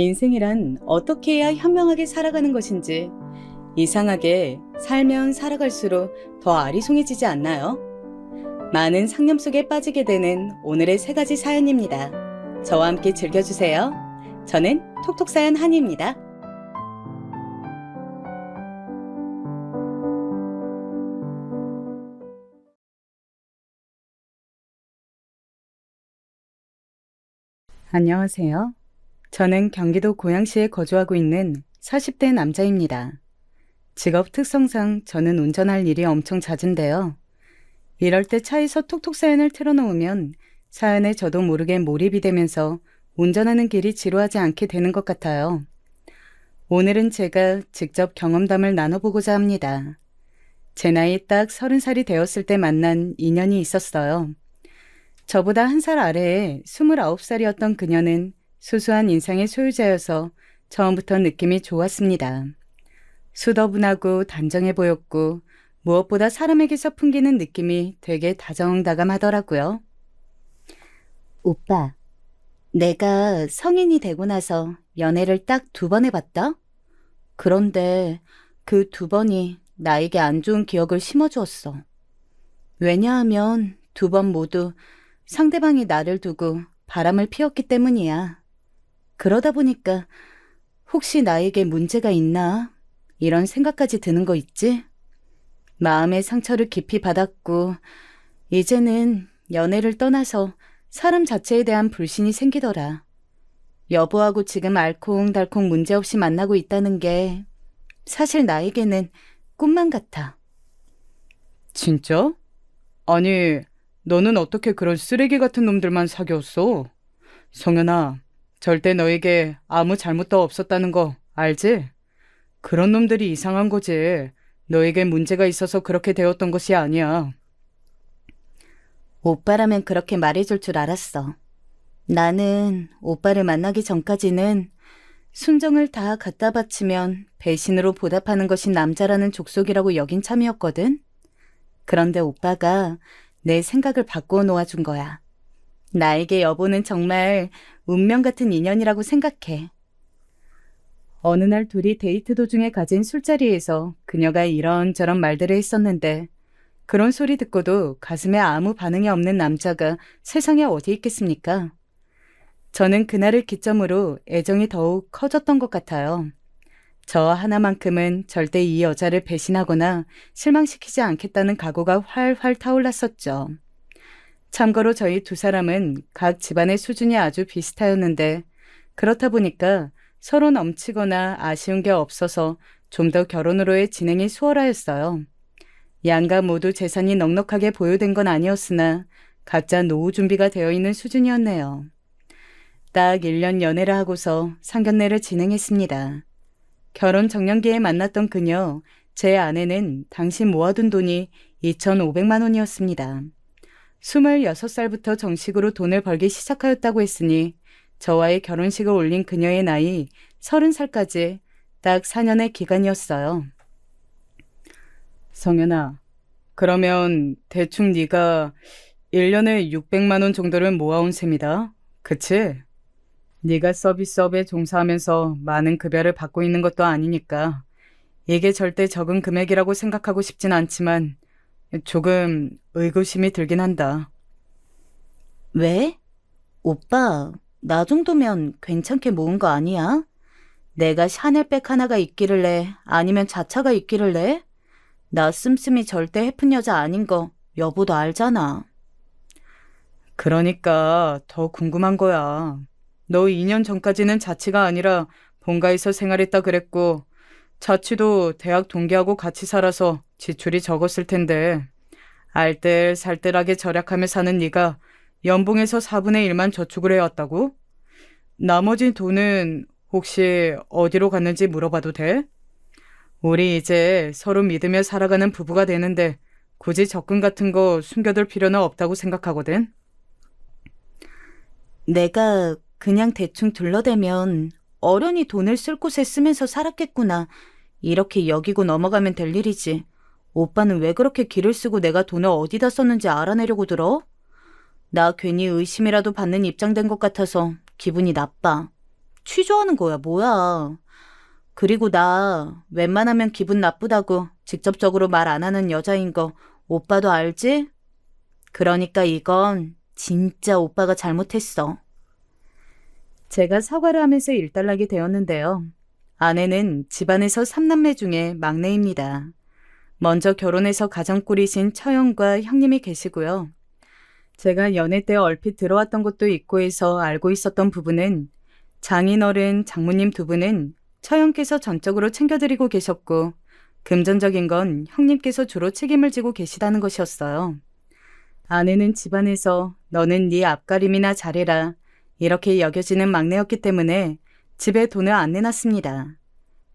인생이란 어떻게 해야 현명하게 살아가는 것인지 이상하게 살면 살아갈수록 더 아리송해지지 않나요? 많은 상념 속에 빠지게 되는 오늘의 세 가지 사연입니다. 저와 함께 즐겨주세요. 저는 톡톡사연 한이입니다. 안녕하세요. 저는 경기도 고양시에 거주하고 있는 40대 남자입니다. 직업 특성상 저는 운전할 일이 엄청 잦은데요. 이럴 때 차에서 톡톡 사연을 틀어놓으면 사연에 저도 모르게 몰입이 되면서 운전하는 길이 지루하지 않게 되는 것 같아요. 오늘은 제가 직접 경험담을 나눠보고자 합니다. 제 나이 딱 30살이 되었을 때 만난 인연이 있었어요. 저보다 한 살 아래에 29살이었던 그녀는 수수한 인상의 소유자여서 처음부터 느낌이 좋았습니다. 수더분하고 단정해 보였고 무엇보다 사람에게서 풍기는 느낌이 되게 다정다감하더라고요. 오빠, 내가 성인이 되고 나서 연애를 딱 2번 해봤다? 그런데 그 2번이 나에게 안 좋은 기억을 심어주었어. 왜냐하면 2번 모두 상대방이 나를 두고 바람을 피웠기 때문이야. 그러다 보니까 혹시 나에게 문제가 있나? 이런 생각까지 드는 거 있지? 마음의 상처를 깊이 받았고 이제는 연애를 떠나서 사람 자체에 대한 불신이 생기더라. 여보하고 지금 알콩달콩 문제없이 만나고 있다는 게 사실 나에게는 꿈만 같아. 진짜? 아니, 너는 어떻게 그런 쓰레기 같은 놈들만 사귀었어? 성현아, 절대 너에게 아무 잘못도 없었다는 거 알지? 그런 놈들이 이상한 거지. 너에게 문제가 있어서 그렇게 되었던 것이 아니야. 오빠라면 그렇게 말해줄 줄 알았어. 나는 오빠를 만나기 전까지는 순정을 다 갖다 바치면 배신으로 보답하는 것이 남자라는 족속이라고 여긴 참이었거든. 그런데 오빠가 내 생각을 바꾸어 놓아준 거야. 나에게 여보는 정말 운명 같은 인연이라고 생각해. 어느 날 둘이 데이트 도중에 가진 술자리에서 그녀가 이런저런 말들을 했었는데 그런 소리 듣고도 가슴에 아무 반응이 없는 남자가 세상에 어디 있겠습니까? 저는 그날을 기점으로 애정이 더욱 커졌던 것 같아요. 저 하나만큼은 절대 이 여자를 배신하거나 실망시키지 않겠다는 각오가 활활 타올랐었죠. 참고로 저희 두 사람은 각 집안의 수준이 아주 비슷하였는데 그렇다 보니까 서로 넘치거나 아쉬운 게 없어서 좀 더 결혼으로의 진행이 수월하였어요. 양가 모두 재산이 넉넉하게 보유된 건 아니었으나 각자 노후 준비가 되어 있는 수준이었네요. 딱 1년 연애를 하고서 상견례를 진행했습니다. 결혼 정년기에 만났던 그녀, 제 아내는 당시 모아둔 돈이 2,500만 원이었습니다. 26살부터 정식으로 돈을 벌기 시작하였다고 했으니 저와의 결혼식을 올린 그녀의 나이 30살까지 딱 4년의 기간이었어요. 성현아, 그러면 대충 네가 1년에 600만 원 정도를 모아온 셈이다. 그치? 네가 서비스업에 종사하면서 많은 급여를 받고 있는 것도 아니니까 이게 절대 적은 금액이라고 생각하고 싶진 않지만 조금 의구심이 들긴 한다. 왜? 오빠, 나 정도면 괜찮게 모은 거 아니야? 내가 샤넬백 하나가 있기를래? 아니면 자차가 있기를래? 나 씀씀이 절대 해픈 여자 아닌 거 여보도 알잖아. 그러니까 더 궁금한 거야. 너 2년 전까지는 자취가 아니라 본가에서 생활했다 그랬고 자취도 대학 동기하고 같이 살아서 지출이 적었을 텐데 알뜰살뜰하게 절약하며 사는 네가 연봉에서 4분의 1만 저축을 해왔다고? 나머지 돈은 혹시 어디로 갔는지 물어봐도 돼? 우리 이제 서로 믿으며 살아가는 부부가 되는데 굳이 적금 같은 거 숨겨둘 필요는 없다고 생각하거든. 내가 그냥 대충 둘러대면 어련히 돈을 쓸 곳에 쓰면서 살았겠구나. 이렇게 여기고 넘어가면 될 일이지. 오빠는 왜 그렇게 기를 쓰고 내가 돈을 어디다 썼는지 알아내려고 들어? 나 괜히 의심이라도 받는 입장 된 것 같아서 기분이 나빠. 취조하는 거야, 뭐야. 그리고 나 웬만하면 기분 나쁘다고 직접적으로 말 안 하는 여자인 거 오빠도 알지? 그러니까 이건 진짜 오빠가 잘못했어. 제가 사과를 하면서 일단락이 되었는데요. 아내는 집안에서 3남매 중에 막내입니다. 먼저 결혼해서 가정 꾸리신 처형과 형님이 계시고요. 제가 연애 때 얼핏 들어왔던 것도 있고 해서 알고 있었던 부분은 장인어른, 장모님 두 분은 처형께서 전적으로 챙겨드리고 계셨고 금전적인 건 형님께서 주로 책임을 지고 계시다는 것이었어요. 아내는 집안에서 너는 네 앞가림이나 잘해라 이렇게 여겨지는 막내였기 때문에 집에 돈을 안 내놨습니다.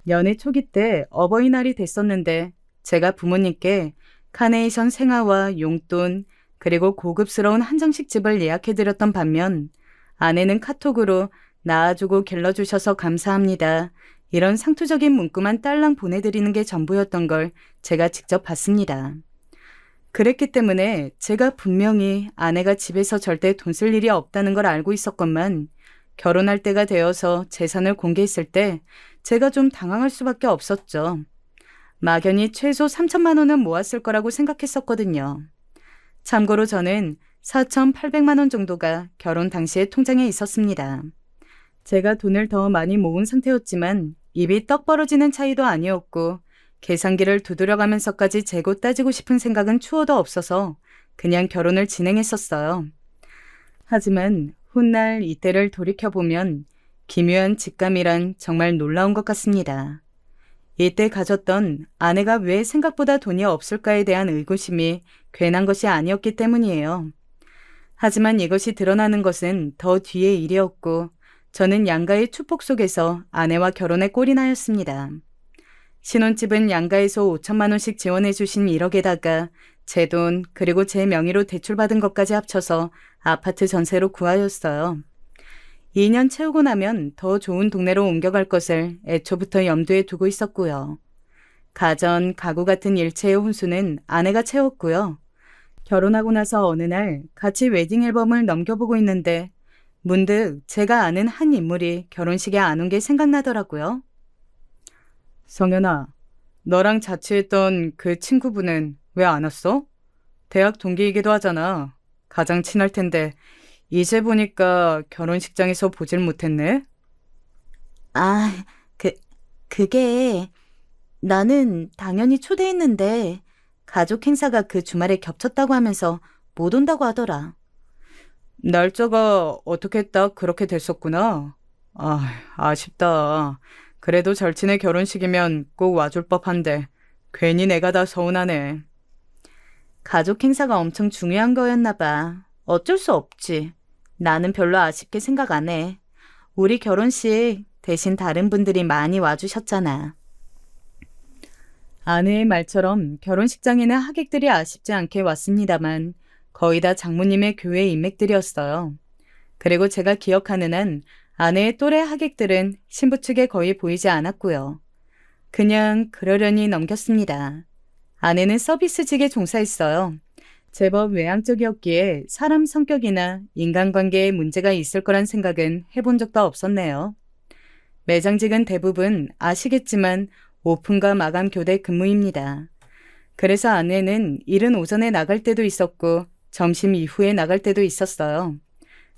연애 초기 때 어버이날이 됐었는데 제가 부모님께 카네이션 생화와 용돈 그리고 고급스러운 한정식 집을 예약해드렸던 반면 아내는 카톡으로 낳아주고 길러주셔서 감사합니다. 이런 상투적인 문구만 딸랑 보내드리는 게 전부였던 걸 제가 직접 봤습니다. 그랬기 때문에 제가 분명히 아내가 집에서 절대 돈 쓸 일이 없다는 걸 알고 있었건만 결혼할 때가 되어서 재산을 공개했을 때 제가 좀 당황할 수밖에 없었죠. 막연히 최소 3천만 원은 모았을 거라고 생각했었거든요. 참고로 저는 4,800만 원 정도가 결혼 당시에 통장에 있었습니다. 제가 돈을 더 많이 모은 상태였지만 입이 떡 벌어지는 차이도 아니었고 계산기를 두드려가면서까지 재고 따지고 싶은 생각은 추워도 없어서 그냥 결혼을 진행했었어요. 하지만 훗날 이때를 돌이켜보면 기묘한 직감이란 정말 놀라운 것 같습니다. 이때 가졌던 아내가 왜 생각보다 돈이 없을까에 대한 의구심이 괜한 것이 아니었기 때문이에요. 하지만 이것이 드러나는 것은 더 뒤의 일이었고 저는 양가의 축복 속에서 아내와 결혼에 꼴이 나였습니다. 신혼집은 양가에서 5천만 원씩 지원해 주신 1억에다가 제 돈 그리고 제 명의로 대출받은 것까지 합쳐서 아파트 전세로 구하였어요. 2년 채우고 나면 더 좋은 동네로 옮겨갈 것을 애초부터 염두에 두고 있었고요. 가전, 가구 같은 일체의 혼수는 아내가 채웠고요. 결혼하고 나서 어느 날 같이 웨딩 앨범을 넘겨보고 있는데 문득 제가 아는 한 인물이 결혼식에 안 온 게 생각나더라고요. 성현아, 너랑 자취했던 그 친구분은 왜 안 왔어? 대학 동기이기도 하잖아. 가장 친할 텐데 이제 보니까 결혼식장에서 보질 못했네. 아, 그게 나는 당연히 초대했는데 가족 행사가 그 주말에 겹쳤다고 하면서 못 온다고 하더라. 날짜가 어떻게 딱 그렇게 됐었구나. 아쉽다. 그래도 절친의 결혼식이면 꼭 와줄 법한데 괜히 내가 다 서운하네. 가족 행사가 엄청 중요한 거였나 봐. 어쩔 수 없지. 나는 별로 아쉽게 생각 안 해. 우리 결혼식 대신 다른 분들이 많이 와주셨잖아. 아내의 말처럼 결혼식장에는 하객들이 아쉽지 않게 왔습니다만 거의 다 장모님의 교회 인맥들이었어요. 그리고 제가 기억하는 한 아내의 또래 하객들은 신부 측에 거의 보이지 않았고요. 그냥 그러려니 넘겼습니다. 아내는 서비스직에 종사했어요. 제법 외향적이었기에 사람 성격이나 인간관계에 문제가 있을 거란 생각은 해본 적도 없었네요. 매장직은 대부분 아시겠지만 오픈과 마감 교대 근무입니다. 그래서 아내는 이른 오전에 나갈 때도 있었고 점심 이후에 나갈 때도 있었어요.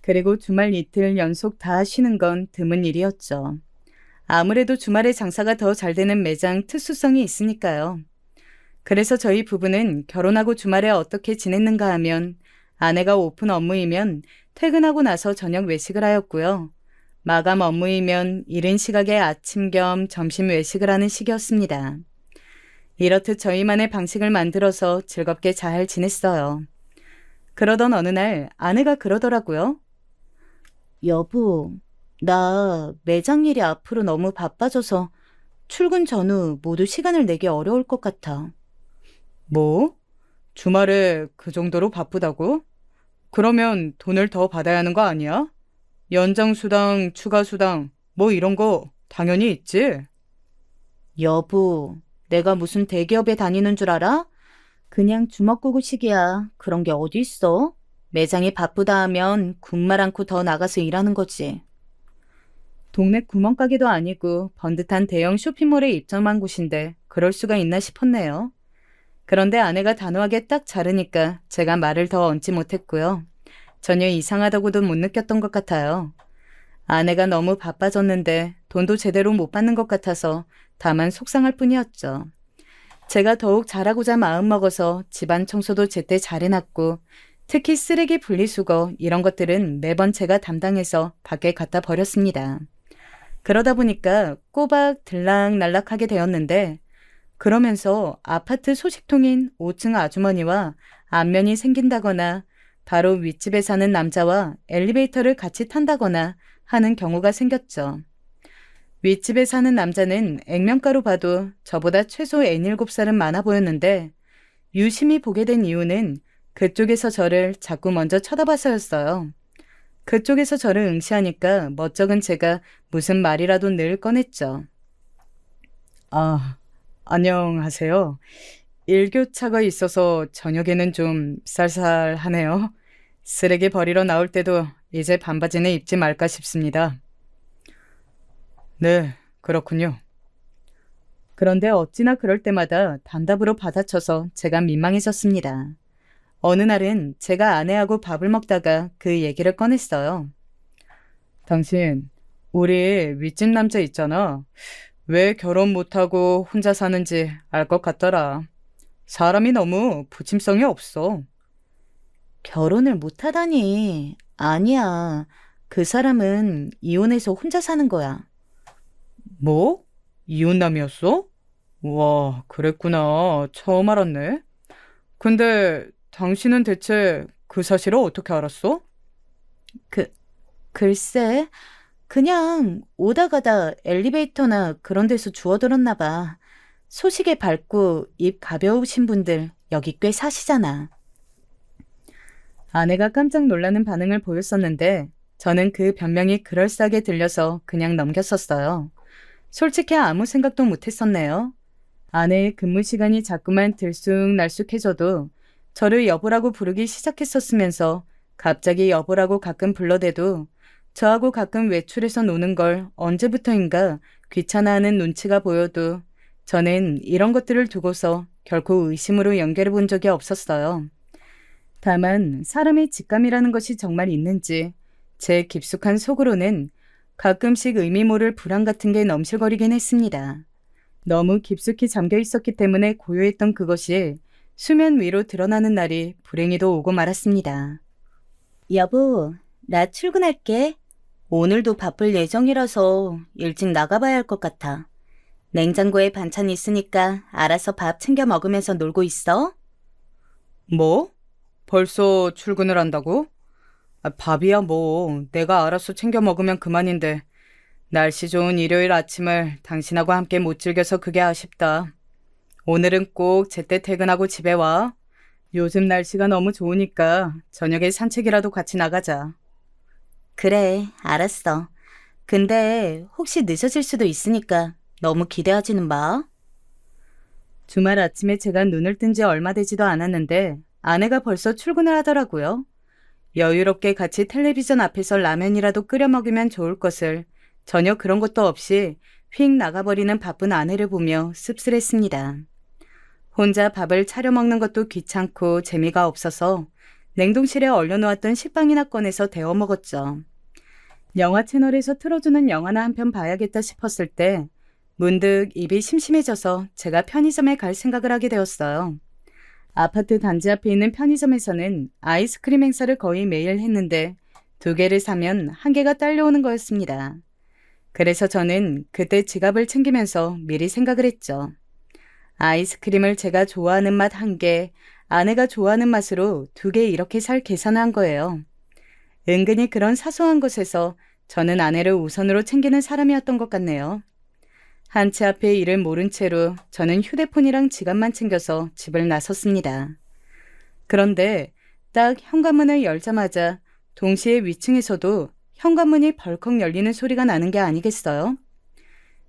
그리고 주말 이틀 연속 다 쉬는 건 드문 일이었죠. 아무래도 주말에 장사가 더 잘 되는 매장 특수성이 있으니까요. 그래서 저희 부부는 결혼하고 주말에 어떻게 지냈는가 하면 아내가 오픈 업무이면 퇴근하고 나서 저녁 외식을 하였고요. 마감 업무이면 이른 시각에 아침 겸 점심 외식을 하는 식이었습니다. 이렇듯 저희만의 방식을 만들어서 즐겁게 잘 지냈어요. 그러던 어느 날 아내가 그러더라고요. 여보, 나 매장 일이 앞으로 너무 바빠져서 출근 전후 모두 시간을 내기 어려울 것 같아. 뭐? 주말에 그 정도로 바쁘다고? 그러면 돈을 더 받아야 하는 거 아니야? 연장수당, 추가수당, 뭐 이런 거 당연히 있지? 여보, 내가 무슨 대기업에 다니는 줄 알아? 그냥 주먹구구식이야. 그런 게 어디 있어? 매장이 바쁘다 하면 군말 않고 더 나가서 일하는 거지. 동네 구멍가게도 아니고 번듯한 대형 쇼핑몰에 입점한 곳인데 그럴 수가 있나 싶었네요. 그런데 아내가 단호하게 딱 자르니까 제가 말을 더 얹지 못했고요. 전혀 이상하다고도 못 느꼈던 것 같아요. 아내가 너무 바빠졌는데 돈도 제대로 못 받는 것 같아서 다만 속상할 뿐이었죠. 제가 더욱 잘하고자 마음먹어서 집안 청소도 제때 잘 해놨고 특히 쓰레기 분리수거 이런 것들은 매번 제가 담당해서 밖에 갖다 버렸습니다. 그러다 보니까 꼬박 들락날락하게 되었는데 그러면서 아파트 소식통인 5층 아주머니와 안면이 생긴다거나 바로 윗집에 사는 남자와 엘리베이터를 같이 탄다거나 하는 경우가 생겼죠. 윗집에 사는 남자는 액면가로 봐도 저보다 최소 N7살은 많아 보였는데 유심히 보게 된 이유는 그쪽에서 저를 자꾸 먼저 쳐다봐서였어요. 그쪽에서 저를 응시하니까 멋쩍은 제가 무슨 말이라도 늘 꺼냈죠. 아, 안녕하세요. 일교차가 있어서 저녁에는 좀 쌀쌀하네요. 쓰레기 버리러 나올 때도 이제 반바지는 입지 말까 싶습니다. 네, 그렇군요. 그런데 어찌나 그럴 때마다 단답으로 받아쳐서 제가 민망해졌습니다. 어느 날은 제가 아내하고 밥을 먹다가 그 얘기를 꺼냈어요. 당신, 우리 윗집 남자 있잖아. 왜 결혼 못하고 혼자 사는지 알 것 같더라. 사람이 너무 부침성이 없어. 결혼을 못하다니. 아니야. 그 사람은 이혼해서 혼자 사는 거야. 뭐? 이혼남이었어? 와, 그랬구나. 처음 알았네. 근데 당신은 대체 그 사실을 어떻게 알았어? 그, 글쎄, 그냥 오다 가다 엘리베이터나 그런 데서 주워들었나 봐. 소식에 밝고 입 가벼우신 분들 여기 꽤 사시잖아. 아내가 깜짝 놀라는 반응을 보였었는데 저는 그 변명이 그럴싸하게 들려서 그냥 넘겼었어요. 솔직히 아무 생각도 못했었네요. 아내의 근무 시간이 자꾸만 들쑥날쑥해져도 저를 여보라고 부르기 시작했었으면서 갑자기 여보라고 가끔 불러대도 저하고 가끔 외출해서 노는 걸 언제부터인가 귀찮아하는 눈치가 보여도 저는 이런 것들을 두고서 결코 의심으로 연결해 본 적이 없었어요. 다만 사람의 직감이라는 것이 정말 있는지 제 깊숙한 속으로는 가끔씩 의미 모를 불안 같은 게 넘실거리긴 했습니다. 너무 깊숙이 잠겨 있었기 때문에 고요했던 그것이 수면 위로 드러나는 날이 불행히도 오고 말았습니다. 여보, 나 출근할게. 오늘도 바쁠 예정이라서 일찍 나가봐야 할 것 같아. 냉장고에 반찬 있으니까 알아서 밥 챙겨 먹으면서 놀고 있어. 뭐? 벌써 출근을 한다고? 밥이야 뭐 내가 알아서 챙겨 먹으면 그만인데 날씨 좋은 일요일 아침을 당신하고 함께 못 즐겨서 그게 아쉽다. 오늘은 꼭 제때 퇴근하고 집에 와. 요즘 날씨가 너무 좋으니까 저녁에 산책이라도 같이 나가자. 그래, 알았어. 근데 혹시 늦어질 수도 있으니까 너무 기대하지는 마. 주말 아침에 제가 눈을 뜬 지 얼마 되지도 않았는데 아내가 벌써 출근을 하더라고요. 여유롭게 같이 텔레비전 앞에서 라면이라도 끓여 먹으면 좋을 것을 전혀 그런 것도 없이 휙 나가버리는 바쁜 아내를 보며 씁쓸했습니다. 혼자 밥을 차려 먹는 것도 귀찮고 재미가 없어서 냉동실에 얼려놓았던 식빵이나 꺼내서 데워 먹었죠. 영화 채널에서 틀어주는 영화나 한 편 봐야겠다 싶었을 때 문득 입이 심심해져서 제가 편의점에 갈 생각을 하게 되었어요. 아파트 단지 앞에 있는 편의점에서는 아이스크림 행사를 거의 매일 했는데 2개를 사면 1개가 딸려오는 거였습니다. 그래서 저는 그때 지갑을 챙기면서 미리 생각을 했죠. 아이스크림을 제가 좋아하는 맛 1개, 아내가 좋아하는 맛으로 2개 이렇게 살 계산을 한 거예요. 은근히 그런 사소한 것에서 저는 아내를 우선으로 챙기는 사람이었던 것 같네요. 한 채 앞에 일을 모른 채로 저는 휴대폰이랑 지갑만 챙겨서 집을 나섰습니다. 그런데 딱 현관문을 열자마자 동시에 위층에서도 현관문이 벌컥 열리는 소리가 나는 게 아니겠어요?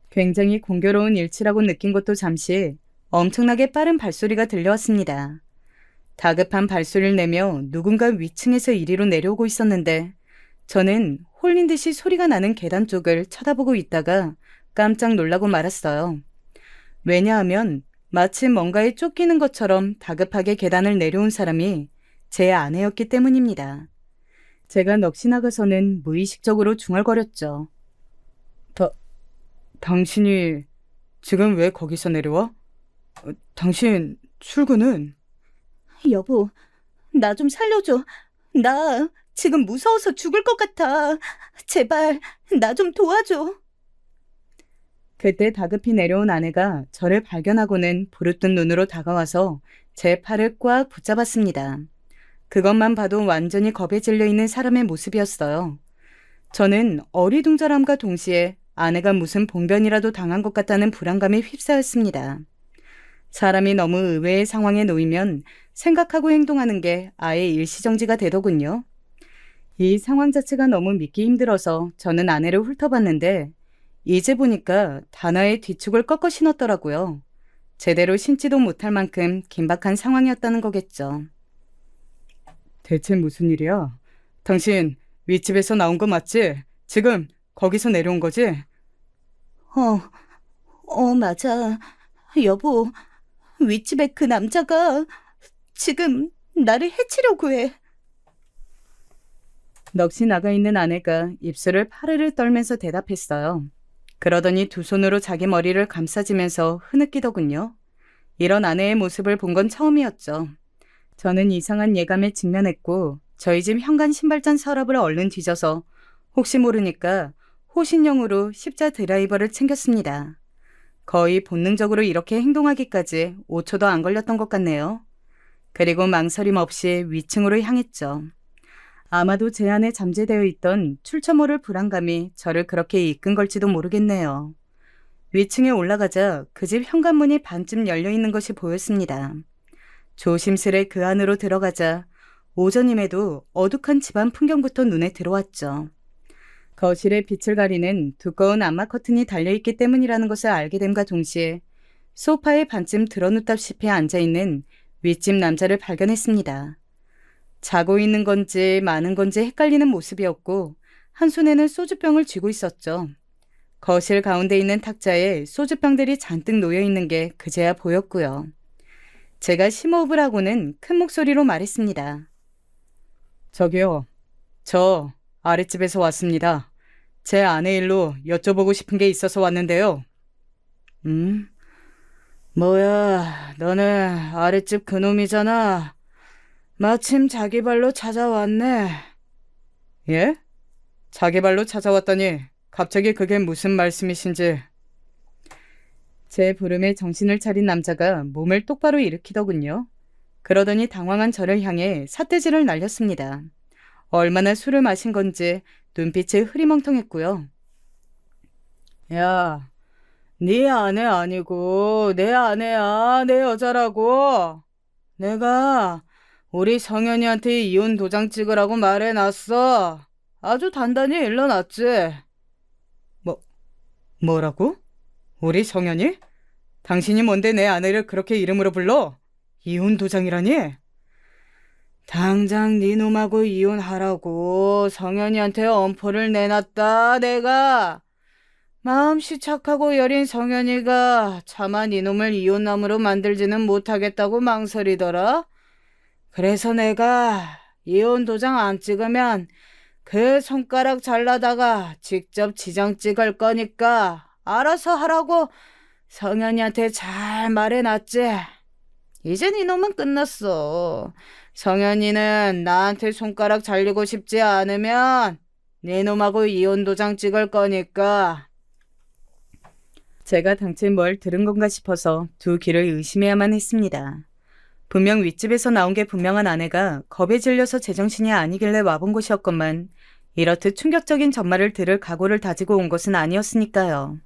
굉장히 공교로운 일치라고 느낀 것도 잠시 엄청나게 빠른 발소리가 들려왔습니다. 다급한 발소리를 내며 누군가 위층에서 이리로 내려오고 있었는데 저는 홀린 듯이 소리가 나는 계단 쪽을 쳐다보고 있다가 깜짝 놀라고 말았어요. 왜냐하면 마치 뭔가에 쫓기는 것처럼 다급하게 계단을 내려온 사람이 제 아내였기 때문입니다. 제가 넋이 나가서는 무의식적으로 중얼거렸죠. 당신이 지금 왜 거기서 내려와? 당신 출근은? 여보, 나 좀 살려줘. 나 지금 무서워서 죽을 것 같아. 제발 나 좀 도와줘. 그때 다급히 내려온 아내가 저를 발견하고는 부르뜬 눈으로 다가와서 제 팔을 꽉 붙잡았습니다. 그것만 봐도 완전히 겁에 질려 있는 사람의 모습이었어요. 저는 어리둥절함과 동시에 아내가 무슨 봉변이라도 당한 것 같다는 불안감에 휩싸였습니다. 사람이 너무 의외의 상황에 놓이면 생각하고 행동하는 게 아예 일시정지가 되더군요. 이 상황 자체가 너무 믿기 힘들어서 저는 아내를 훑어봤는데 이제 보니까 단화의 뒤축을 꺾어 신었더라고요. 제대로 신지도 못할 만큼 긴박한 상황이었다는 거겠죠. 대체 무슨 일이야? 당신 윗집에서 나온 거 맞지? 지금 거기서 내려온 거지? 맞아. 여보, 윗집에 그 남자가 지금 나를 해치려고 해. 넋이 나가 있는 아내가 입술을 파르르 떨면서 대답했어요. 그러더니 두 손으로 자기 머리를 감싸지면서 흐느끼더군요. 이런 아내의 모습을 본 건 처음이었죠. 저는 이상한 예감에 직면했고 저희 집 현관 신발장 서랍을 얼른 뒤져서 혹시 모르니까 호신용으로 십자 드라이버를 챙겼습니다. 거의 본능적으로 이렇게 행동하기까지 5초도 안 걸렸던 것 같네요. 그리고 망설임 없이 위층으로 향했죠. 아마도 제 안에 잠재되어 있던 출처 모를 불안감이 저를 그렇게 이끈 걸지도 모르겠네요. 위층에 올라가자 그 집 현관문이 반쯤 열려 있는 것이 보였습니다. 조심스레 그 안으로 들어가자 오전임에도 어둑한 집안 풍경부터 눈에 들어왔죠. 거실에 빛을 가리는 두꺼운 암막 커튼이 달려있기 때문이라는 것을 알게 됨과 동시에 소파에 반쯤 드러눕다시피 앉아있는 윗집 남자를 발견했습니다. 자고 있는 건지 마는 건지 헷갈리는 모습이었고 한 손에는 소주병을 쥐고 있었죠. 거실 가운데 있는 탁자에 소주병들이 잔뜩 놓여있는 게 그제야 보였고요. 제가 심호흡을 하고는 큰 목소리로 말했습니다. 저기요, 저 아랫집에서 왔습니다. 제 아내 일로 여쭤보고 싶은 게 있어서 왔는데요. 뭐야, 너는 아랫집 그놈이잖아. 마침 자기 발로 찾아왔네. 예? 자기 발로 찾아왔다니 갑자기 그게 무슨 말씀이신지. 제 부름에 정신을 차린 남자가 몸을 똑바로 일으키더군요. 그러더니 당황한 저를 향해 삿대질을 날렸습니다. 얼마나 술을 마신 건지 눈빛이 흐리멍텅했고요. 야, 네 아내 아니고 내 아내야, 내 여자라고. 내가 우리 성현이한테 이혼 도장 찍으라고 말해놨어. 아주 단단히 일러놨지. 뭐라고? 우리 성현이? 당신이 뭔데 내 아내를 그렇게 이름으로 불러? 이혼 도장이라니? 당장 네 놈하고 이혼하라고 성현이한테 엄포를 내놨다 내가. 마음씨 착하고 여린 성현이가 차마 네 놈을 이혼남으로 만들지는 못하겠다고 망설이더라. 그래서 내가 이혼 도장 안 찍으면 그 손가락 잘라다가 직접 지장 찍을 거니까 알아서 하라고 성현이한테 잘 말해놨지. 이젠 이놈은 끝났어. 성현이는 나한테 손가락 잘리고 싶지 않으면 네 놈하고 이혼 도장 찍을 거니까. 제가 당최 뭘 들은 건가 싶어서 두 귀를 의심해야만 했습니다. 분명 윗집에서 나온 게 분명한 아내가 겁에 질려서 제정신이 아니길래 와본 곳이었건만 이렇듯 충격적인 전말을 들을 각오를 다지고 온 것은 아니었으니까요.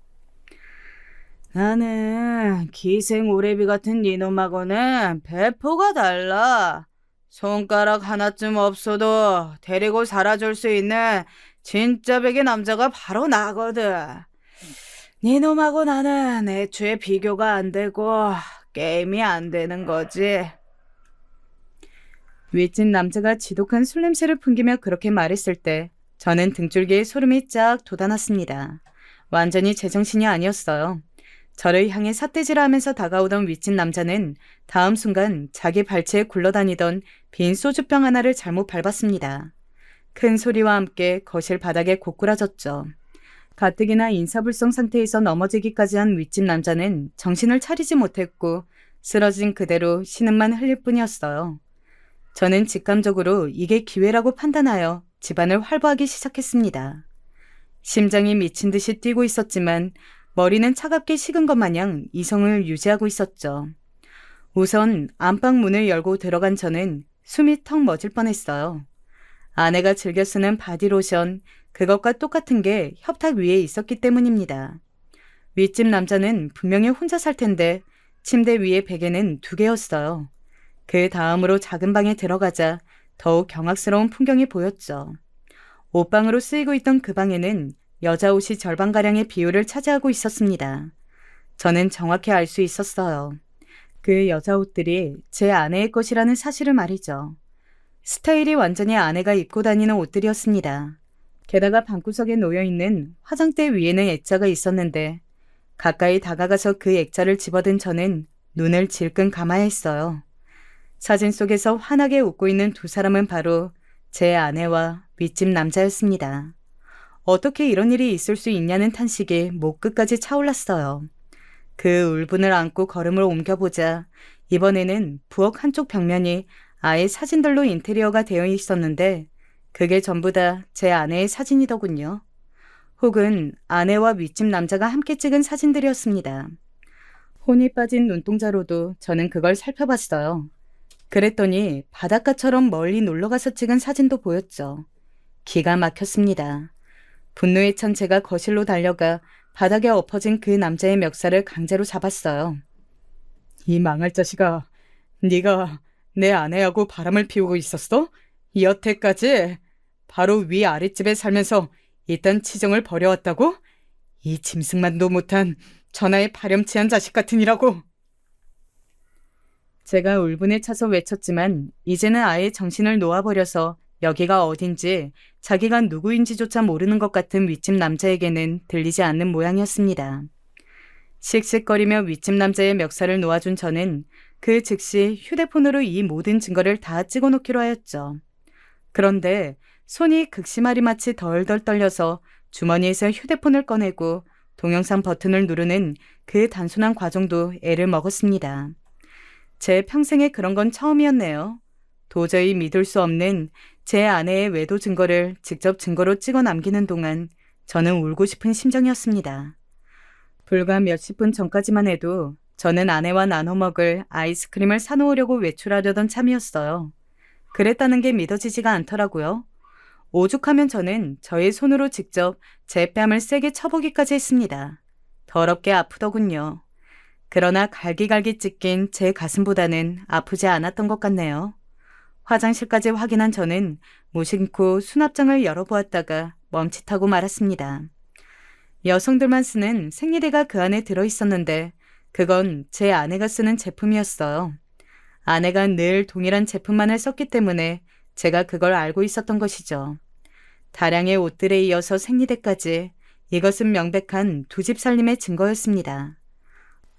나는 기생 오래비 같은 니놈하고는 배포가 달라. 손가락 하나쯤 없어도 데리고 살아줄 수 있는 진짜 백의 남자가 바로 나거든. 니놈하고 나는 애초에 비교가 안 되고 게임이 안 되는 거지. 윗집 남자가 지독한 술 냄새를 풍기며 그렇게 말했을 때 저는 등줄기에 소름이 쫙 돋아났습니다. 완전히 제정신이 아니었어요. 저를 향해 삿대질하면서 다가오던 윗집 남자는 다음 순간 자기 발치에 굴러다니던 빈 소주병 하나를 잘못 밟았습니다. 큰 소리와 함께 거실 바닥에 고꾸라졌죠. 가뜩이나 인사불성 상태에서 넘어지기까지 한 윗집 남자는 정신을 차리지 못했고 쓰러진 그대로 신음만 흘릴 뿐이었어요. 저는 직감적으로 이게 기회라고 판단하여 집안을 활보하기 시작했습니다. 심장이 미친 듯이 뛰고 있었지만 머리는 차갑게 식은 것 마냥 이성을 유지하고 있었죠. 우선 안방 문을 열고 들어간 저는 숨이 턱 멎을 뻔했어요. 아내가 즐겨 쓰는 바디로션, 그것과 똑같은 게 협탁 위에 있었기 때문입니다. 윗집 남자는 분명히 혼자 살 텐데 침대 위에 베개는 2개였어요. 그 다음으로 작은 방에 들어가자 더욱 경악스러운 풍경이 보였죠. 옷방으로 쓰이고 있던 그 방에는 여자 옷이 절반가량의 비율을 차지하고 있었습니다. 저는 정확히 알 수 있었어요. 그 여자 옷들이 제 아내의 것이라는 사실을 말이죠. 스타일이 완전히 아내가 입고 다니는 옷들이었습니다. 게다가 방구석에 놓여있는 화장대 위에는 액자가 있었는데 가까이 다가가서 그 액자를 집어든 저는 눈을 질끈 감아야 했어요. 사진 속에서 환하게 웃고 있는 2사람은 바로 제 아내와 윗집 남자였습니다. 어떻게 이런 일이 있을 수 있냐는 탄식이 목 끝까지 차올랐어요. 그 울분을 안고 걸음을 옮겨보자 이번에는 부엌 한쪽 벽면이 아예 사진들로 인테리어가 되어 있었는데 그게 전부 다 제 아내의 사진이더군요. 혹은 아내와 윗집 남자가 함께 찍은 사진들이었습니다. 혼이 빠진 눈동자로도 저는 그걸 살펴봤어요. 그랬더니 바닷가처럼 멀리 놀러가서 찍은 사진도 보였죠. 기가 막혔습니다. 분노에 찬 제가 거실로 달려가 바닥에 엎어진 그 남자의 멱살을 강제로 잡았어요. 이 망할 자식아, 네가 내 아내하고 바람을 피우고 있었어? 여태까지 바로 위 아랫집에 살면서 이딴 치정을 벌여왔다고? 이 짐승만도 못한 전하의 파렴치한 자식 같으니라고. 제가 울분에 차서 외쳤지만 이제는 아예 정신을 놓아버려서 여기가 어딘지 자기가 누구인지조차 모르는 것 같은 윗집 남자에게는 들리지 않는 모양이었습니다. 씩씩거리며 윗집 남자의 멱살을 놓아준 저는 그 즉시 휴대폰으로 이 모든 증거를 다 찍어놓기로 하였죠. 그런데 손이 극심하리 마치 덜덜 떨려서 주머니에서 휴대폰을 꺼내고 동영상 버튼을 누르는 그 단순한 과정도 애를 먹었습니다. 제 평생에 그런 건 처음이었네요. 도저히 믿을 수 없는 제 아내의 외도 증거를 직접 증거로 찍어 남기는 동안 저는 울고 싶은 심정이었습니다. 불과 몇십 분 전까지만 해도 저는 아내와 나눠 먹을 아이스크림을 사놓으려고 외출하려던 참이었어요. 그랬다는 게 믿어지지가 않더라고요. 오죽하면 저는 저의 손으로 직접 제 뺨을 세게 쳐보기까지 했습니다. 더럽게 아프더군요. 그러나 갈기갈기 찢긴 제 가슴보다는 아프지 않았던 것 같네요. 화장실까지 확인한 저는 무심코 수납장을 열어보았다가 멈칫하고 말았습니다. 여성들만 쓰는 생리대가 그 안에 들어있었는데 그건 제 아내가 쓰는 제품이었어요. 아내가 늘 동일한 제품만을 썼기 때문에 제가 그걸 알고 있었던 것이죠. 다량의 옷들에 이어서 생리대까지 이것은 명백한 2집 살림의 증거였습니다.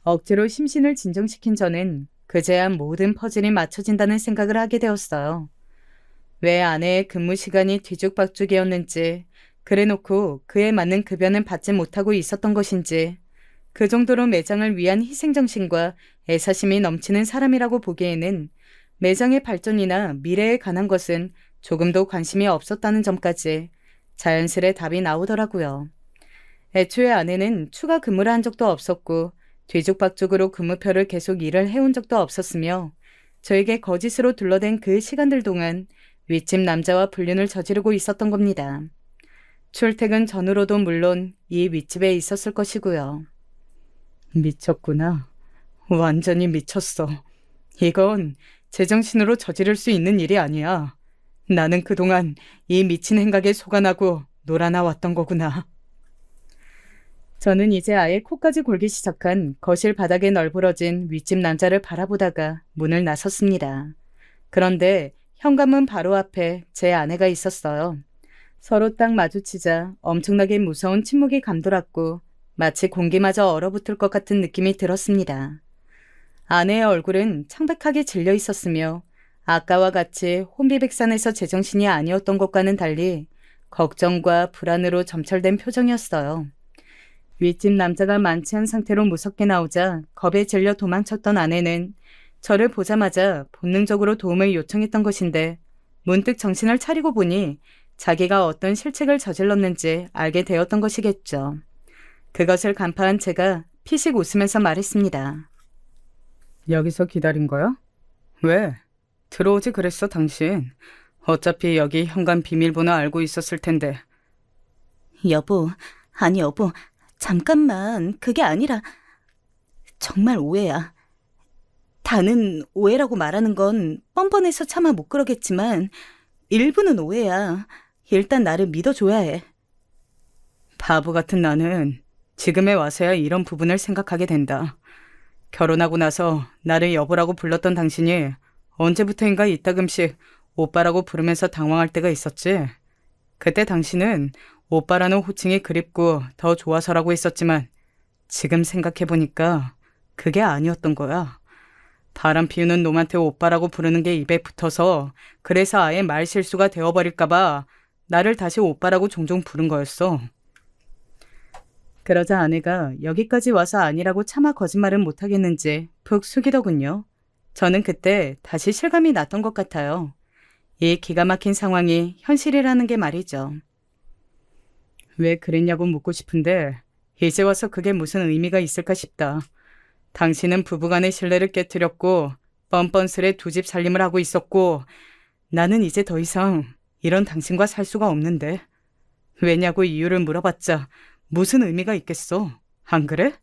억지로 심신을 진정시킨 저는 그제야 모든 퍼즐이 맞춰진다는 생각을 하게 되었어요. 왜 아내의 근무 시간이 뒤죽박죽이었는지, 그래놓고 그에 맞는 급여는 받지 못하고 있었던 것인지, 그 정도로 매장을 위한 희생정신과 애사심이 넘치는 사람이라고 보기에는 매장의 발전이나 미래에 관한 것은 조금도 관심이 없었다는 점까지 자연스레 답이 나오더라고요. 애초에 아내는 추가 근무를 한 적도 없었고 뒤죽박죽으로 근무표를 계속 일을 해온 적도 없었으며 저에게 거짓으로 둘러댄 그 시간들 동안 윗집 남자와 불륜을 저지르고 있었던 겁니다. 출퇴근 전후로도 물론 이 윗집에 있었을 것이고요. 미쳤구나. 완전히 미쳤어. 이건 제정신으로 저지를 수 있는 일이 아니야. 나는 그동안 이 미친 행각에 속아나고 놀아나왔던 거구나. 저는 이제 아예 코까지 골기 시작한 거실 바닥에 널브러진 윗집 남자를 바라보다가 문을 나섰습니다. 그런데 현관문 바로 앞에 제 아내가 있었어요. 서로 딱 마주치자 엄청나게 무서운 침묵이 감돌았고 마치 공기마저 얼어붙을 것 같은 느낌이 들었습니다. 아내의 얼굴은 창백하게 질려 있었으며 아까와 같이 혼비백산에서 제정신이 아니었던 것과는 달리 걱정과 불안으로 점철된 표정이었어요. 윗집 남자가 만취한 상태로 무섭게 나오자 겁에 질려 도망쳤던 아내는 저를 보자마자 본능적으로 도움을 요청했던 것인데 문득 정신을 차리고 보니 자기가 어떤 실책을 저질렀는지 알게 되었던 것이겠죠. 그것을 간파한 제가 피식 웃으면서 말했습니다. 여기서 기다린 거야? 왜? 들어오지 그랬어 당신. 어차피 여기 현관 비밀번호 알고 있었을 텐데. 여보, 아니 여보, 잠깐만. 그게 아니라 정말 오해야. 다는 오해라고 말하는 건 뻔뻔해서 차마 못 그러겠지만 일부는 오해야. 일단 나를 믿어줘야 해. 바보 같은 나는 지금에 와서야 이런 부분을 생각하게 된다. 결혼하고 나서 나를 여보라고 불렀던 당신이 언제부터인가 이따금씩 오빠라고 부르면서 당황할 때가 있었지. 그때 당신은 오빠라는 호칭이 그립고 더 좋아서라고 했었지만 지금 생각해보니까 그게 아니었던 거야. 바람 피우는 놈한테 오빠라고 부르는 게 입에 붙어서 그래서 아예 말 실수가 되어버릴까봐 나를 다시 오빠라고 종종 부른 거였어. 그러자 아내가 여기까지 와서 아니라고 차마 거짓말은 못하겠는지 푹 숙이더군요. 저는 그때 다시 실감이 났던 것 같아요. 이 기가 막힌 상황이 현실이라는 게 말이죠. 왜 그랬냐고 묻고 싶은데 이제 와서 그게 무슨 의미가 있을까 싶다. 당신은 부부간의 신뢰를 깨트렸고 뻔뻔스레 두 집 살림을 하고 있었고 나는 이제 더 이상 이런 당신과 살 수가 없는데 왜냐고 이유를 물어봤자 무슨 의미가 있겠어? 안 그래?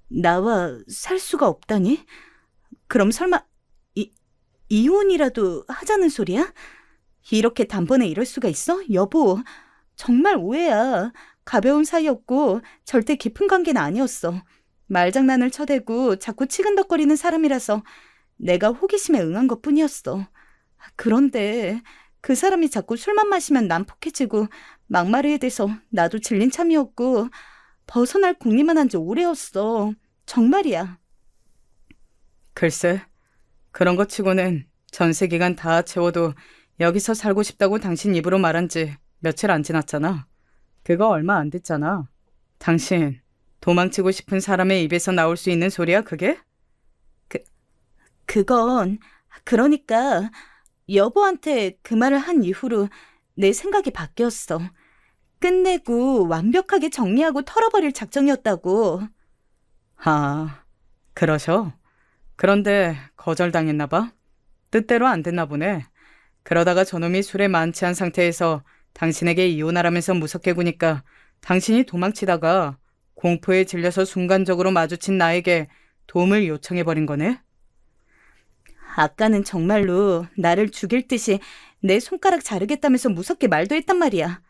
나와 살 수가 없다니? 그럼 설마 이혼이라도 하자는 소리야? 이렇게 단번에 이럴 수가 있어? 여보, 정말 오해야. 가벼운 사이였고 절대 깊은 관계는 아니었어. 말장난을 쳐대고 자꾸 치근덕거리는 사람이라서 내가 호기심에 응한 것뿐이었어. 그런데 그 사람이 자꾸 술만 마시면 난폭해지고 막말에 대해서 나도 질린 참이었고 벗어날 궁리만 한 지 오래였어. 정말이야. 글쎄, 그런 것 치고는 전세 기간 다 채워도 여기서 살고 싶다고 당신 입으로 말한 지 며칠 안 지났잖아. 그거 얼마 안 됐잖아. 당신 도망치고 싶은 사람의 입에서 나올 수 있는 소리야 그게? 그건 그러니까 여보한테 그 말을 한 이후로 내 생각이 바뀌었어. 끝내고 완벽하게 정리하고 털어버릴 작정이었다고. 아, 그러셔? 그런데 거절당했나 봐? 뜻대로 안 됐나 보네. 그러다가 저놈이 술에 만취한 상태에서 당신에게 이혼하라면서 무섭게 구니까 당신이 도망치다가 공포에 질려서 순간적으로 마주친 나에게 도움을 요청해버린 거네? 아까는 정말로 나를 죽일 듯이 내 손가락 자르겠다면서 무섭게 말도 했단 말이야.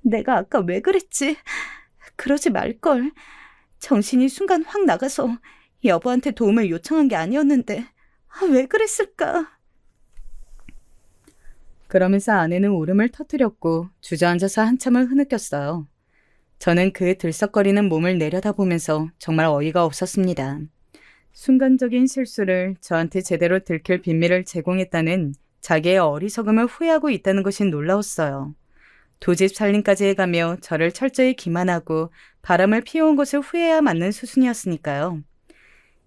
내가 아까 왜 그랬지? 그러지 말걸. 정신이 순간 확 나가서 여보한테 도움을 요청한 게 아니었는데 왜 그랬을까? 그러면서 아내는 울음을 터뜨렸고 주저앉아서 한참을 흐느꼈어요. 저는 그의 들썩거리는 몸을 내려다보면서 정말 어이가 없었습니다. 순간적인 실수를 저한테 제대로 들킬 빈미를 제공했다는 자기의 어리석음을 후회하고 있다는 것이 놀라웠어요. 두 집 살림까지 해가며 저를 철저히 기만하고 바람을 피워온 것을 후회해야 맞는 수순이었으니까요.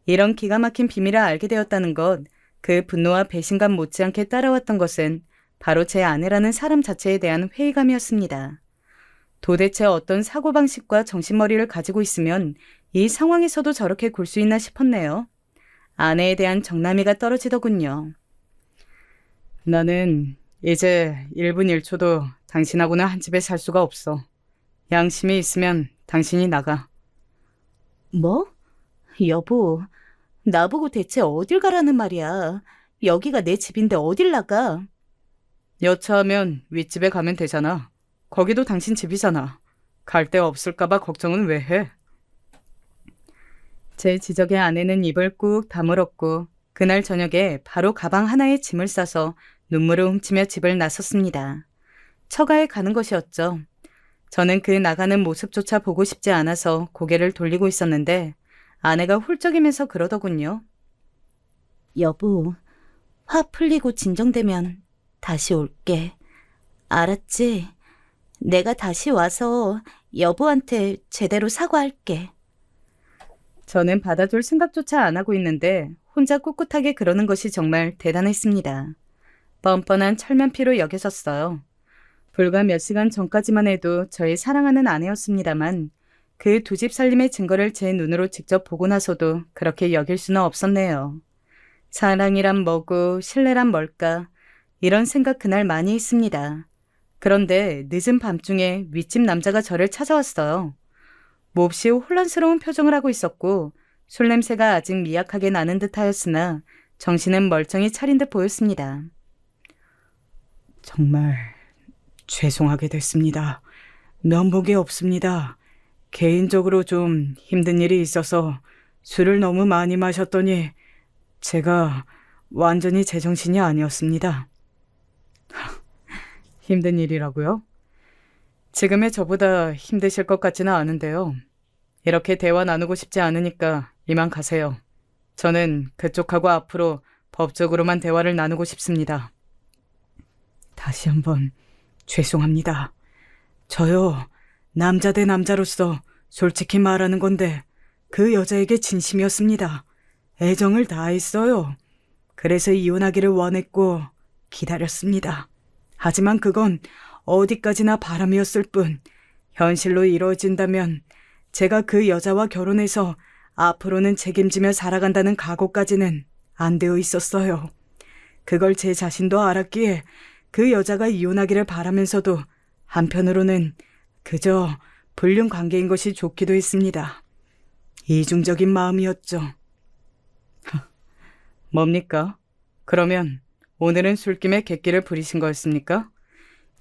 이런 기가 막힌 비밀을 알게 되었다는 것, 그 분노와 배신감 못지않게 따라왔던 것은 바로 제 아내라는 사람 자체에 대한 회의감이었습니다. 도대체 어떤 사고방식과 정신머리를 가지고 있으면 이 상황에서도 저렇게 굴 수 있나 싶었네요. 아내에 대한 정남이가 떨어지더군요. 나는 이제 1분 1초도 당신하고는 한 집에 살 수가 없어. 양심이 있으면 당신이 나가. 뭐? 여보, 나보고 대체 어딜 가라는 말이야. 여기가 내 집인데 어딜 나가? 여차하면 윗집에 가면 되잖아. 거기도 당신 집이잖아. 갈 데 없을까봐 걱정은 왜 해? 제 지적에 아내는 입을 꾹 다물었고 그날 저녁에 바로 가방 하나에 짐을 싸서 눈물을 훔치며 집을 나섰습니다. 처가에 가는 것이었죠. 저는 그 나가는 모습조차 보고 싶지 않아서 고개를 돌리고 있었는데 아내가 훌쩍이면서 그러더군요. 여보, 화 풀리고 진정되면 다시 올게. 알았지? 내가 다시 와서 여보한테 제대로 사과할게. 저는 받아줄 생각조차 안 하고 있는데 혼자 꿋꿋하게 그러는 것이 정말 대단했습니다. 뻔뻔한 철면피로 여겨졌어요. 불과 몇 시간 전까지만 해도 저의 사랑하는 아내였습니다만 그 두 집 살림의 증거를 제 눈으로 직접 보고 나서도 그렇게 여길 수는 없었네요. 사랑이란 뭐고 신뢰란 뭘까 이런 생각 그날 많이 했습니다. 그런데 늦은 밤중에 윗집 남자가 저를 찾아왔어요. 몹시 혼란스러운 표정을 하고 있었고 술 냄새가 아직 미약하게 나는 듯하였으나 정신은 멀쩡히 차린 듯 보였습니다. 정말 죄송하게 됐습니다. 면목이 없습니다. 개인적으로 좀 힘든 일이 있어서 술을 너무 많이 마셨더니 제가 완전히 제정신이 아니었습니다. 힘든 일이라고요? 지금의 저보다 힘드실 것 같지는 않은데요. 이렇게 대화 나누고 싶지 않으니까 이만 가세요. 저는 그쪽하고 앞으로 법적으로만 대화를 나누고 싶습니다. 다시 한번 죄송합니다. 저요, 남자 대 남자로서 솔직히 말하는 건데 그 여자에게 진심이었습니다. 애정을 다했어요. 그래서 이혼하기를 원했고 기다렸습니다. 하지만 그건 어디까지나 바람이었을 뿐 현실로 이루어진다면 제가 그 여자와 결혼해서 앞으로는 책임지며 살아간다는 각오까지는 안 되어 있었어요. 그걸 제 자신도 알았기에 그 여자가 이혼하기를 바라면서도 한편으로는 그저 불륜 관계인 것이 좋기도 했습니다. 이중적인 마음이었죠. 뭡니까? 그러면 오늘은 술김에 객기를 부리신 거였습니까?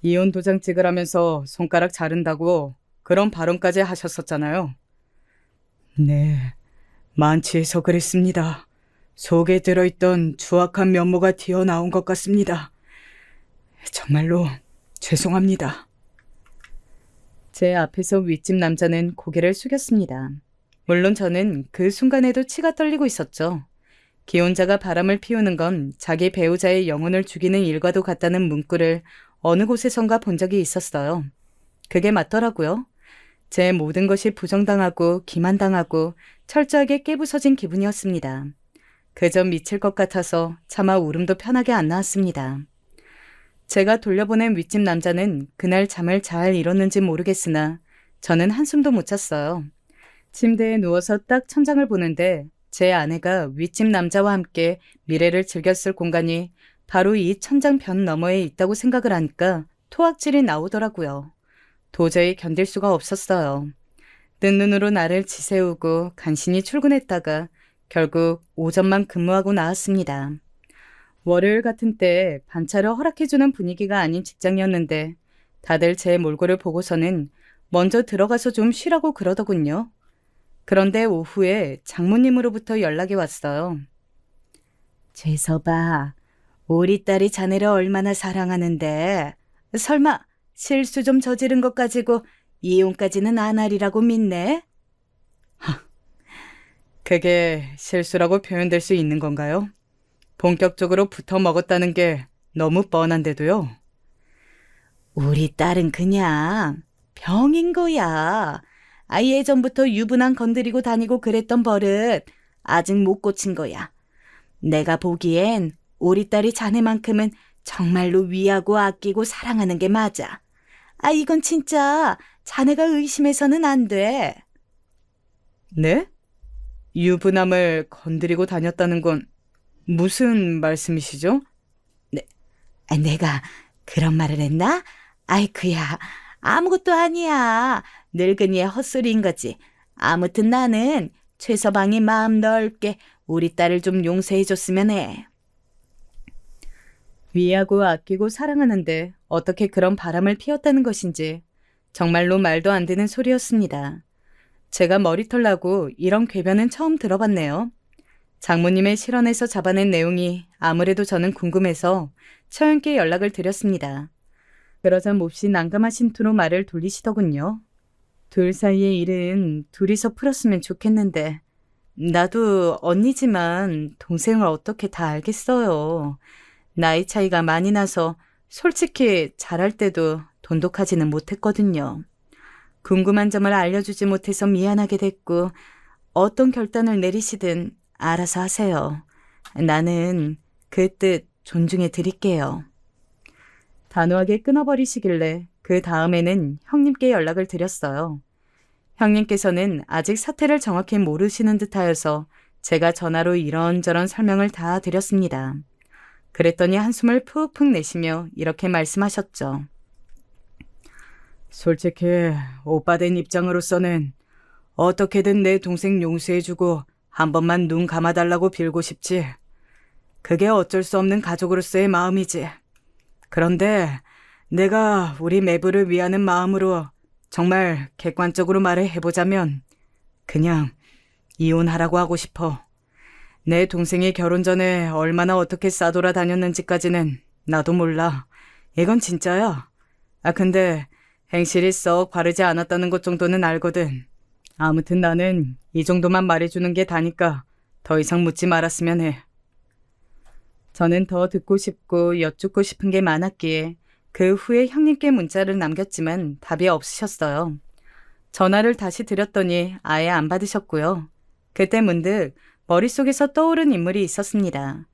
이혼 도장 찍으라면서 손가락 자른다고 그런 발언까지 하셨었잖아요. 네, 만취해서 그랬습니다. 속에 들어있던 추악한 면모가 튀어나온 것 같습니다. 정말로 죄송합니다. 제 앞에서 윗집 남자는 고개를 숙였습니다. 물론 저는 그 순간에도 치가 떨리고 있었죠. 기혼자가 바람을 피우는 건 자기 배우자의 영혼을 죽이는 일과도 같다는 문구를 어느 곳에선가 본 적이 있었어요. 그게 맞더라고요. 제 모든 것이 부정당하고 기만당하고 철저하게 깨부서진 기분이었습니다. 그저 미칠 것 같아서 차마 울음도 편하게 안 나왔습니다. 제가 돌려보낸 윗집 남자는 그날 잠을 잘 이뤘는지 모르겠으나 저는 한숨도 못 잤어요. 침대에 누워서 딱 천장을 보는데 제 아내가 윗집 남자와 함께 미래를 즐겼을 공간이 바로 이 천장 변 너머에 있다고 생각을 하니까 토악질이 나오더라고요. 도저히 견딜 수가 없었어요. 뜬 눈으로 나를 지새우고 간신히 출근했다가 결국 오전만 근무하고 나왔습니다. 월요일 같은 때에 반차를 허락해주는 분위기가 아닌 직장이었는데 다들 제 몰골을 보고서는 먼저 들어가서 좀 쉬라고 그러더군요. 그런데 오후에 장모님으로부터 연락이 왔어요. 재서봐, 우리 딸이 자네를 얼마나 사랑하는데 설마 실수 좀 저지른 것 가지고 이혼까지는 안 하리라고 믿네? 그게 실수라고 표현될 수 있는 건가요? 본격적으로 붙어 먹었다는 게 너무 뻔한데도요. 우리 딸은 그냥 병인 거야. 예전부터 유부남 건드리고 다니고 그랬던 버릇 아직 못 고친 거야. 내가 보기엔 우리 딸이 자네만큼은 정말로 위하고 아끼고 사랑하는 게 맞아. 이건 진짜 자네가 의심해서는 안 돼. 네? 유부남을 건드리고 다녔다는 건 무슨 말씀이시죠? 네, 내가 그런 말을 했나? 아이쿠야, 아무것도 아니야. 늙은이의 헛소리인 거지. 아무튼 나는 최서방이 마음 넓게 우리 딸을 좀 용서해줬으면 해. 위하고 아끼고 사랑하는데 어떻게 그런 바람을 피웠다는 것인지 정말로 말도 안 되는 소리였습니다. 제가 머리털 나고 이런 궤변은 처음 들어봤네요. 장모님의 실언에서 잡아낸 내용이 아무래도 저는 궁금해서 처형께 연락을 드렸습니다. 그러자 몹시 난감하신 투로 말을 돌리시더군요. 둘 사이의 일은 둘이서 풀었으면 좋겠는데 나도 언니지만 동생을 어떻게 다 알겠어요. 나이 차이가 많이 나서 솔직히 잘할 때도 돈독하지는 못했거든요. 궁금한 점을 알려주지 못해서 미안하게 됐고 어떤 결단을 내리시든 알아서 하세요. 나는 그 뜻 존중해 드릴게요. 단호하게 끊어버리시길래 그 다음에는 형님께 연락을 드렸어요. 형님께서는 아직 사태를 정확히 모르시는 듯하여서 제가 전화로 이런저런 설명을 다 드렸습니다. 그랬더니 한숨을 푹푹 내쉬며 이렇게 말씀하셨죠. 솔직히 오빠 된 입장으로서는 어떻게든 내 동생 용서해주고 한 번만 눈 감아달라고 빌고 싶지. 그게 어쩔 수 없는 가족으로서의 마음이지. 그런데 내가 우리 매부를 위하는 마음으로 정말 객관적으로 말을 해보자면 그냥 이혼하라고 하고 싶어. 내 동생이 결혼 전에 얼마나 어떻게 싸돌아 다녔는지까지는 나도 몰라. 이건 진짜야. 근데 행실이 썩 바르지 않았다는 것 정도는 알거든. 아무튼 나는 이 정도만 말해주는 게 다니까 더 이상 묻지 말았으면 해. 저는 더 듣고 싶고 여쭙고 싶은 게 많았기에 그 후에 형님께 문자를 남겼지만 답이 없으셨어요. 전화를 다시 드렸더니 아예 안 받으셨고요. 그때 문득 머릿속에서 떠오른 인물이 있었습니다.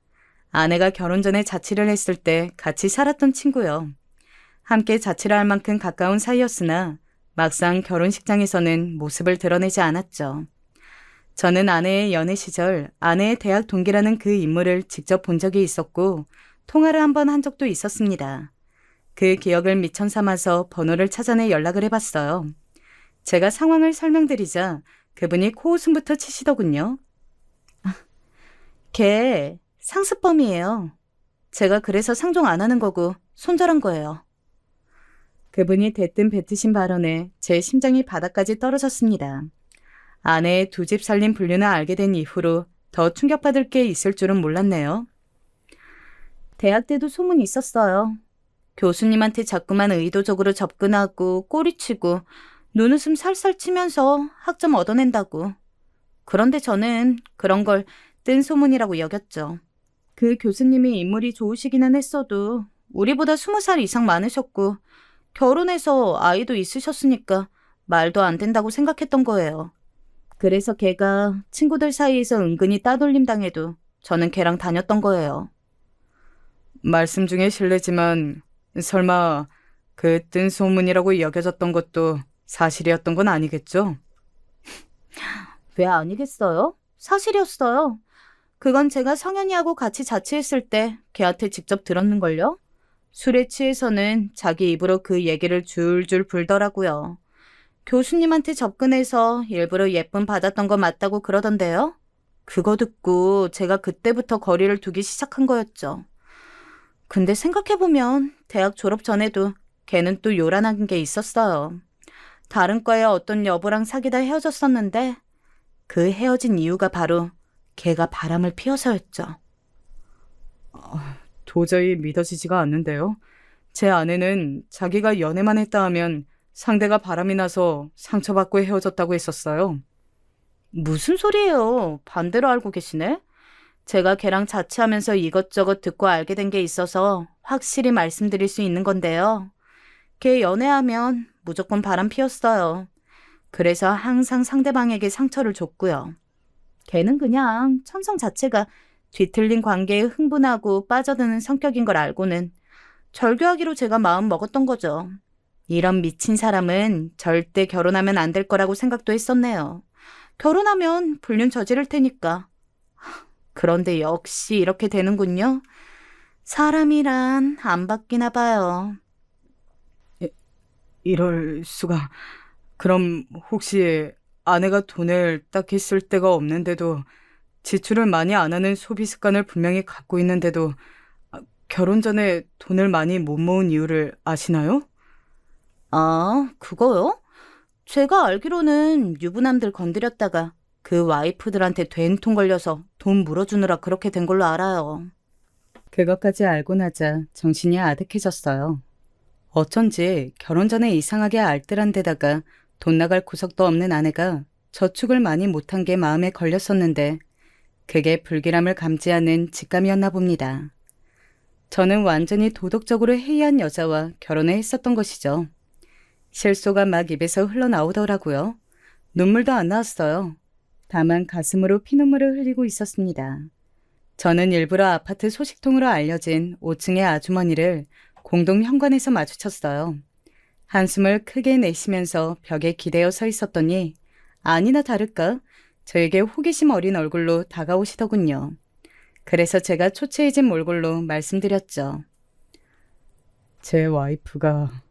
아내가 결혼 전에 자취를 했을 때 같이 살았던 친구요. 함께 자취를 할 만큼 가까운 사이였으나 막상 결혼식장에서는 모습을 드러내지 않았죠. 저는 아내의 연애 시절 아내의 대학 동기라는 그 인물을 직접 본 적이 있었고 통화를 한 번 한 적도 있었습니다. 그 기억을 미천 삼아서 번호를 찾아내 연락을 해봤어요. 제가 상황을 설명드리자 그분이 코웃음부터 치시더군요. 걔 상습범이에요. 제가 그래서 상종 안 하는 거고 손절한 거예요. 그분이 대뜸 뱉으신 발언에 제 심장이 바닥까지 떨어졌습니다. 아내의 두 집 살림 분류는 알게 된 이후로 더 충격받을 게 있을 줄은 몰랐네요. 대학 때도 소문이 있었어요. 교수님한테 자꾸만 의도적으로 접근하고 꼬리치고 눈웃음 살살 치면서 학점 얻어낸다고. 그런데 저는 그런 걸 뜬 소문이라고 여겼죠. 그 교수님이 인물이 좋으시기는 했어도 우리보다 20살 이상 많으셨고 결혼해서 아이도 있으셨으니까 말도 안 된다고 생각했던 거예요. 그래서 걔가 친구들 사이에서 은근히 따돌림 당해도 저는 걔랑 다녔던 거예요. 말씀 중에 실례지만 설마 그 뜬 소문이라고 여겨졌던 것도 사실이었던 건 아니겠죠? 왜 아니겠어요? 사실이었어요. 그건 제가 성현이하고 같이 자취했을 때 걔한테 직접 들었는걸요? 술에 취해서는 자기 입으로 그 얘기를 줄줄 불더라고요. 교수님한테 접근해서 일부러 예쁨 받았던 거 맞다고 그러던데요? 그거 듣고 제가 그때부터 거리를 두기 시작한 거였죠. 근데 생각해보면 대학 졸업 전에도 걔는 또 요란한 게 있었어요. 다른 과의 어떤 여보랑 사귀다 헤어졌었는데 그 헤어진 이유가 바로 걔가 바람을 피워서였죠. 도저히 믿어지지가 않는데요. 제 아내는 자기가 연애만 했다 하면 상대가 바람이 나서 상처받고 헤어졌다고 했었어요. 무슨 소리예요? 반대로 알고 계시네? 제가 걔랑 자취하면서 이것저것 듣고 알게 된 게 있어서 확실히 말씀드릴 수 있는 건데요. 걔 연애하면 무조건 바람 피웠어요. 그래서 항상 상대방에게 상처를 줬고요. 걔는 그냥 천성 자체가 뒤틀린 관계에 흥분하고 빠져드는 성격인 걸 알고는 절교하기로 제가 마음 먹었던 거죠. 이런 미친 사람은 절대 결혼하면 안 될 거라고 생각도 했었네요. 결혼하면 불륜 저지를 테니까. 그런데 역시 이렇게 되는군요. 사람이란 안 바뀌나 봐요. 이럴 수가. 그럼 혹시 아내가 돈을 딱히 쓸 데가 없는데도 지출을 많이 안 하는 소비 습관을 분명히 갖고 있는데도 결혼 전에 돈을 많이 못 모은 이유를 아시나요? 아, 그거요? 제가 알기로는 유부남들 건드렸다가 그 와이프들한테 된통 걸려서 돈 물어주느라 그렇게 된 걸로 알아요. 그것까지 알고 나자 정신이 아득해졌어요. 어쩐지 결혼 전에 이상하게 알뜰한 데다가 돈 나갈 구석도 없는 아내가 저축을 많이 못한 게 마음에 걸렸었는데 그게 불길함을 감지하는 직감이었나 봅니다. 저는 완전히 도덕적으로 해이한 여자와 결혼을 했었던 것이죠. 실소가 막 입에서 흘러나오더라고요. 눈물도 안 나왔어요. 다만 가슴으로 피눈물을 흘리고 있었습니다. 저는 일부러 아파트 소식통으로 알려진 5층의 아주머니를 공동 현관에서 마주쳤어요. 한숨을 크게 내쉬면서 벽에 기대어 서 있었더니 아니나 다를까 저에게 호기심 어린 얼굴로 다가오시더군요. 그래서 제가 초췌해진 몰골로 말씀드렸죠. 제 와이프가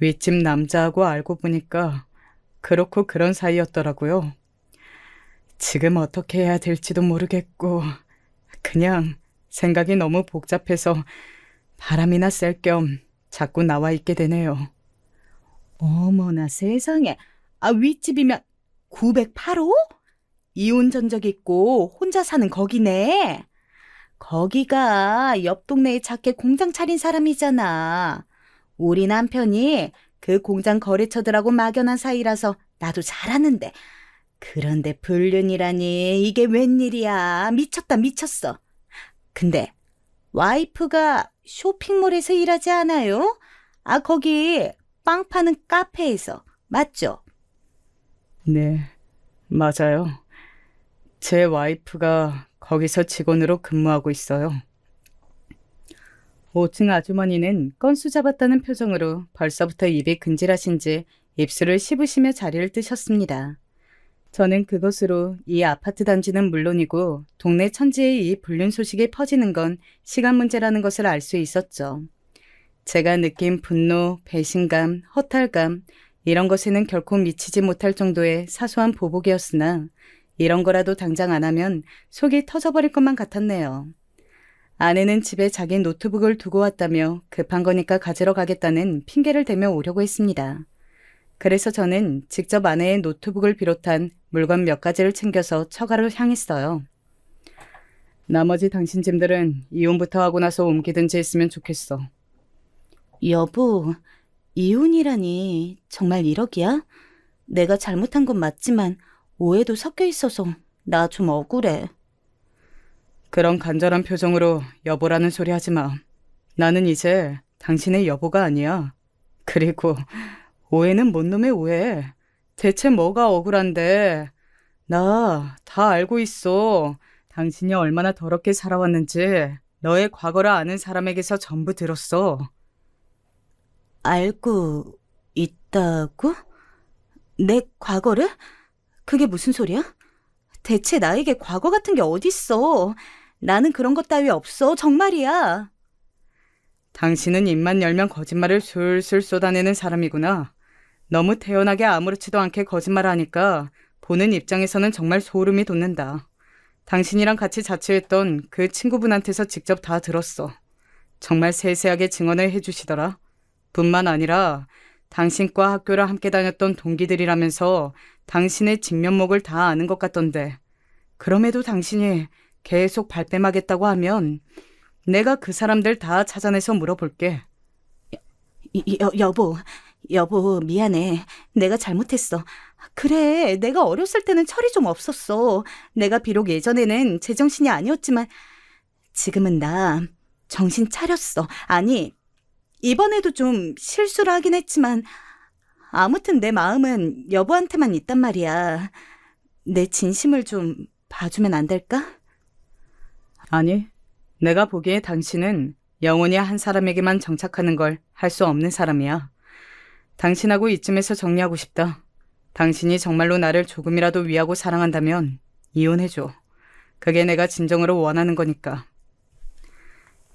윗집 남자하고 알고 보니까 그렇고 그런 사이였더라고요. 지금 어떻게 해야 될지도 모르겠고 그냥 생각이 너무 복잡해서 바람이나 쐴 겸 자꾸 나와 있게 되네요. 어머나 세상에. 윗집이면 908호? 이혼 전적 있고 혼자 사는 거기네. 거기가 옆 동네에 작게 공장 차린 사람이잖아. 우리 남편이 그 공장 거래처들하고 막연한 사이라서 나도 잘 아는데. 그런데 불륜이라니 이게 웬일이야. 미쳤다 미쳤어. 근데 와이프가 쇼핑몰에서 일하지 않아요? 거기 빵 파는 카페에서 맞죠? 네, 맞아요. 제 와이프가 거기서 직원으로 근무하고 있어요. 5층 아주머니는 건수 잡았다는 표정으로 벌써부터 입이 근질하신지 입술을 씹으시며 자리를 뜨셨습니다. 저는 그것으로 이 아파트 단지는 물론이고 동네 천지에 이 불륜 소식이 퍼지는 건 시간 문제라는 것을 알 수 있었죠. 제가 느낀 분노, 배신감, 허탈감 이런 것에는 결코 미치지 못할 정도의 사소한 보복이었으나 이런 거라도 당장 안 하면 속이 터져버릴 것만 같았네요. 아내는 집에 자기 노트북을 두고 왔다며 급한 거니까 가지러 가겠다는 핑계를 대며 오려고 했습니다. 그래서 저는 직접 아내의 노트북을 비롯한 물건 몇 가지를 챙겨서 처가로 향했어요. 나머지 당신 짐들은 이혼부터 하고 나서 옮기든지 했으면 좋겠어. 여보, 이혼이라니 정말 1억이야? 내가 잘못한 건 맞지만 오해도 섞여 있어서 나 좀 억울해. 그런 간절한 표정으로 여보라는 소리 하지 마. 나는 이제 당신의 여보가 아니야. 그리고 오해는 뭔 놈의 오해. 대체 뭐가 억울한데. 나 다 알고 있어. 당신이 얼마나 더럽게 살아왔는지 너의 과거를 아는 사람에게서 전부 들었어. 알고 있다고? 내 과거를? 그게 무슨 소리야? 대체 나에게 과거 같은 게 어딨어. 나는 그런 것 따위 없어. 정말이야. 당신은 입만 열면 거짓말을 술술 쏟아내는 사람이구나. 너무 태연하게 아무렇지도 않게 거짓말을 하니까 보는 입장에서는 정말 소름이 돋는다. 당신이랑 같이 자취했던 그 친구분한테서 직접 다 들었어. 정말 세세하게 증언을 해주시더라. 뿐만 아니라 당신과 학교를 함께 다녔던 동기들이라면서 당신의 진면목을 다 아는 것 같던데. 그럼에도 당신이 계속 발뺌하겠다고 하면 내가 그 사람들 다 찾아내서 물어볼게. 여보, 미안해. 내가 잘못했어. 그래, 내가 어렸을 때는 철이 좀 없었어. 내가 비록 예전에는 제정신이 아니었지만 지금은 나 정신 차렸어. 아니, 이번에도 좀 실수를 하긴 했지만 아무튼 내 마음은 여보한테만 있단 말이야. 내 진심을 좀 봐주면 안 될까? 아니, 내가 보기에 당신은 영원히 한 사람에게만 정착하는 걸 할 수 없는 사람이야. 당신하고 이쯤에서 정리하고 싶다. 당신이 정말로 나를 조금이라도 위하고 사랑한다면 이혼해줘. 그게 내가 진정으로 원하는 거니까.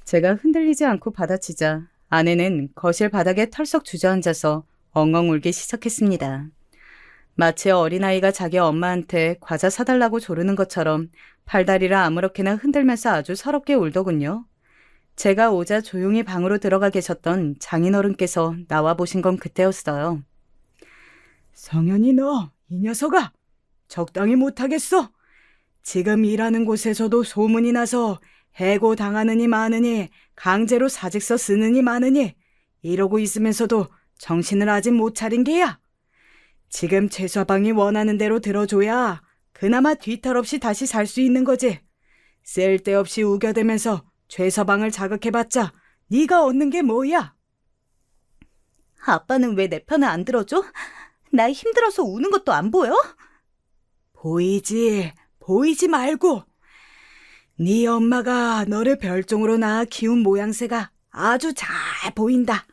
제가 흔들리지 않고 받아치자 아내는 거실 바닥에 털썩 주저앉아서 엉엉 울기 시작했습니다. 마치 어린아이가 자기 엄마한테 과자 사달라고 조르는 것처럼 팔다리를 아무렇게나 흔들면서 아주 서럽게 울더군요. 제가 오자 조용히 방으로 들어가 계셨던 장인어른께서 나와 보신 건 그때였어요. 성현이 너, 이 녀석아! 적당히 못하겠어! 지금 일하는 곳에서도 소문이 나서 해고당하느니 마느니 강제로 사직서 쓰느니 마느니 이러고 있으면서도 정신을 아직 못 차린 게야. 지금 최서방이 원하는 대로 들어줘야 그나마 뒤탈 없이 다시 살 수 있는 거지. 쓸데없이 우겨대면서 최서방을 자극해봤자 네가 얻는 게 뭐야? 아빠는 왜 내 편을 안 들어줘? 나 힘들어서 우는 것도 안 보여? 보이지, 보이지 말고. 네 엄마가 너를 별종으로 낳아 키운 모양새가 아주 잘 보인다.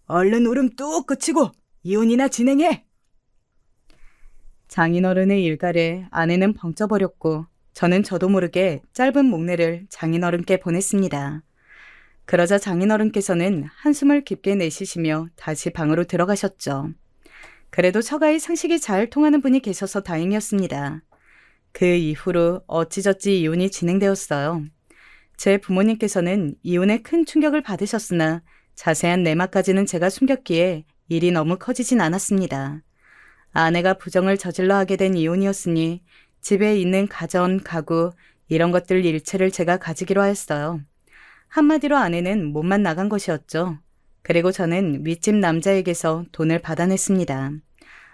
얼른 울음 뚝 그치고 이혼이나 진행해. 장인어른의 일갈에 아내는 벙쪄버렸고 저는 저도 모르게 짧은 목례를 장인어른께 보냈습니다. 그러자 장인어른께서는 한숨을 깊게 내쉬시며 다시 방으로 들어가셨죠. 그래도 처가에 상식이 잘 통하는 분이 계셔서 다행이었습니다. 그 이후로 어찌저찌 이혼이 진행되었어요. 제 부모님께서는 이혼에 큰 충격을 받으셨으나 자세한 내막까지는 제가 숨겼기에 일이 너무 커지진 않았습니다. 아내가 부정을 저질러 하게 된 이혼이었으니 집에 있는 가전, 가구 이런 것들 일체를 제가 가지기로 하였어요. 한마디로 아내는 몸만 나간 것이었죠. 그리고 저는 윗집 남자에게서 돈을 받아냈습니다.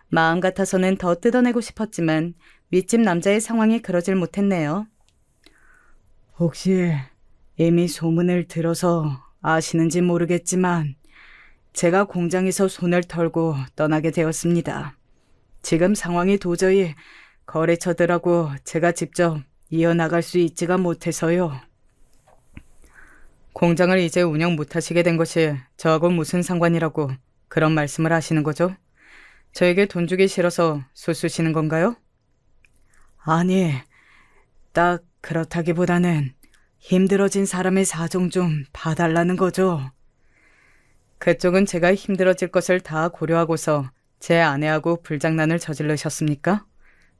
마음 같아서는 더 뜯어내고 싶었지만 윗집 남자의 상황이 그러질 못했네요. 혹시 이미 소문을 들어서 아시는지 모르겠지만 제가 공장에서 손을 털고 떠나게 되었습니다. 지금 상황이 도저히 거래처들하고 제가 직접 이어나갈 수 있지가 못해서요. 공장을 이제 운영 못하시게 된 것이 저하고 무슨 상관이라고 그런 말씀을 하시는 거죠? 저에게 돈 주기 싫어서 쑤시는 건가요? 아니, 딱 그렇다기보다는 힘들어진 사람의 사정 좀 봐달라는 거죠. 그쪽은 제가 힘들어질 것을 다 고려하고서 제 아내하고 불장난을 저질르셨습니까?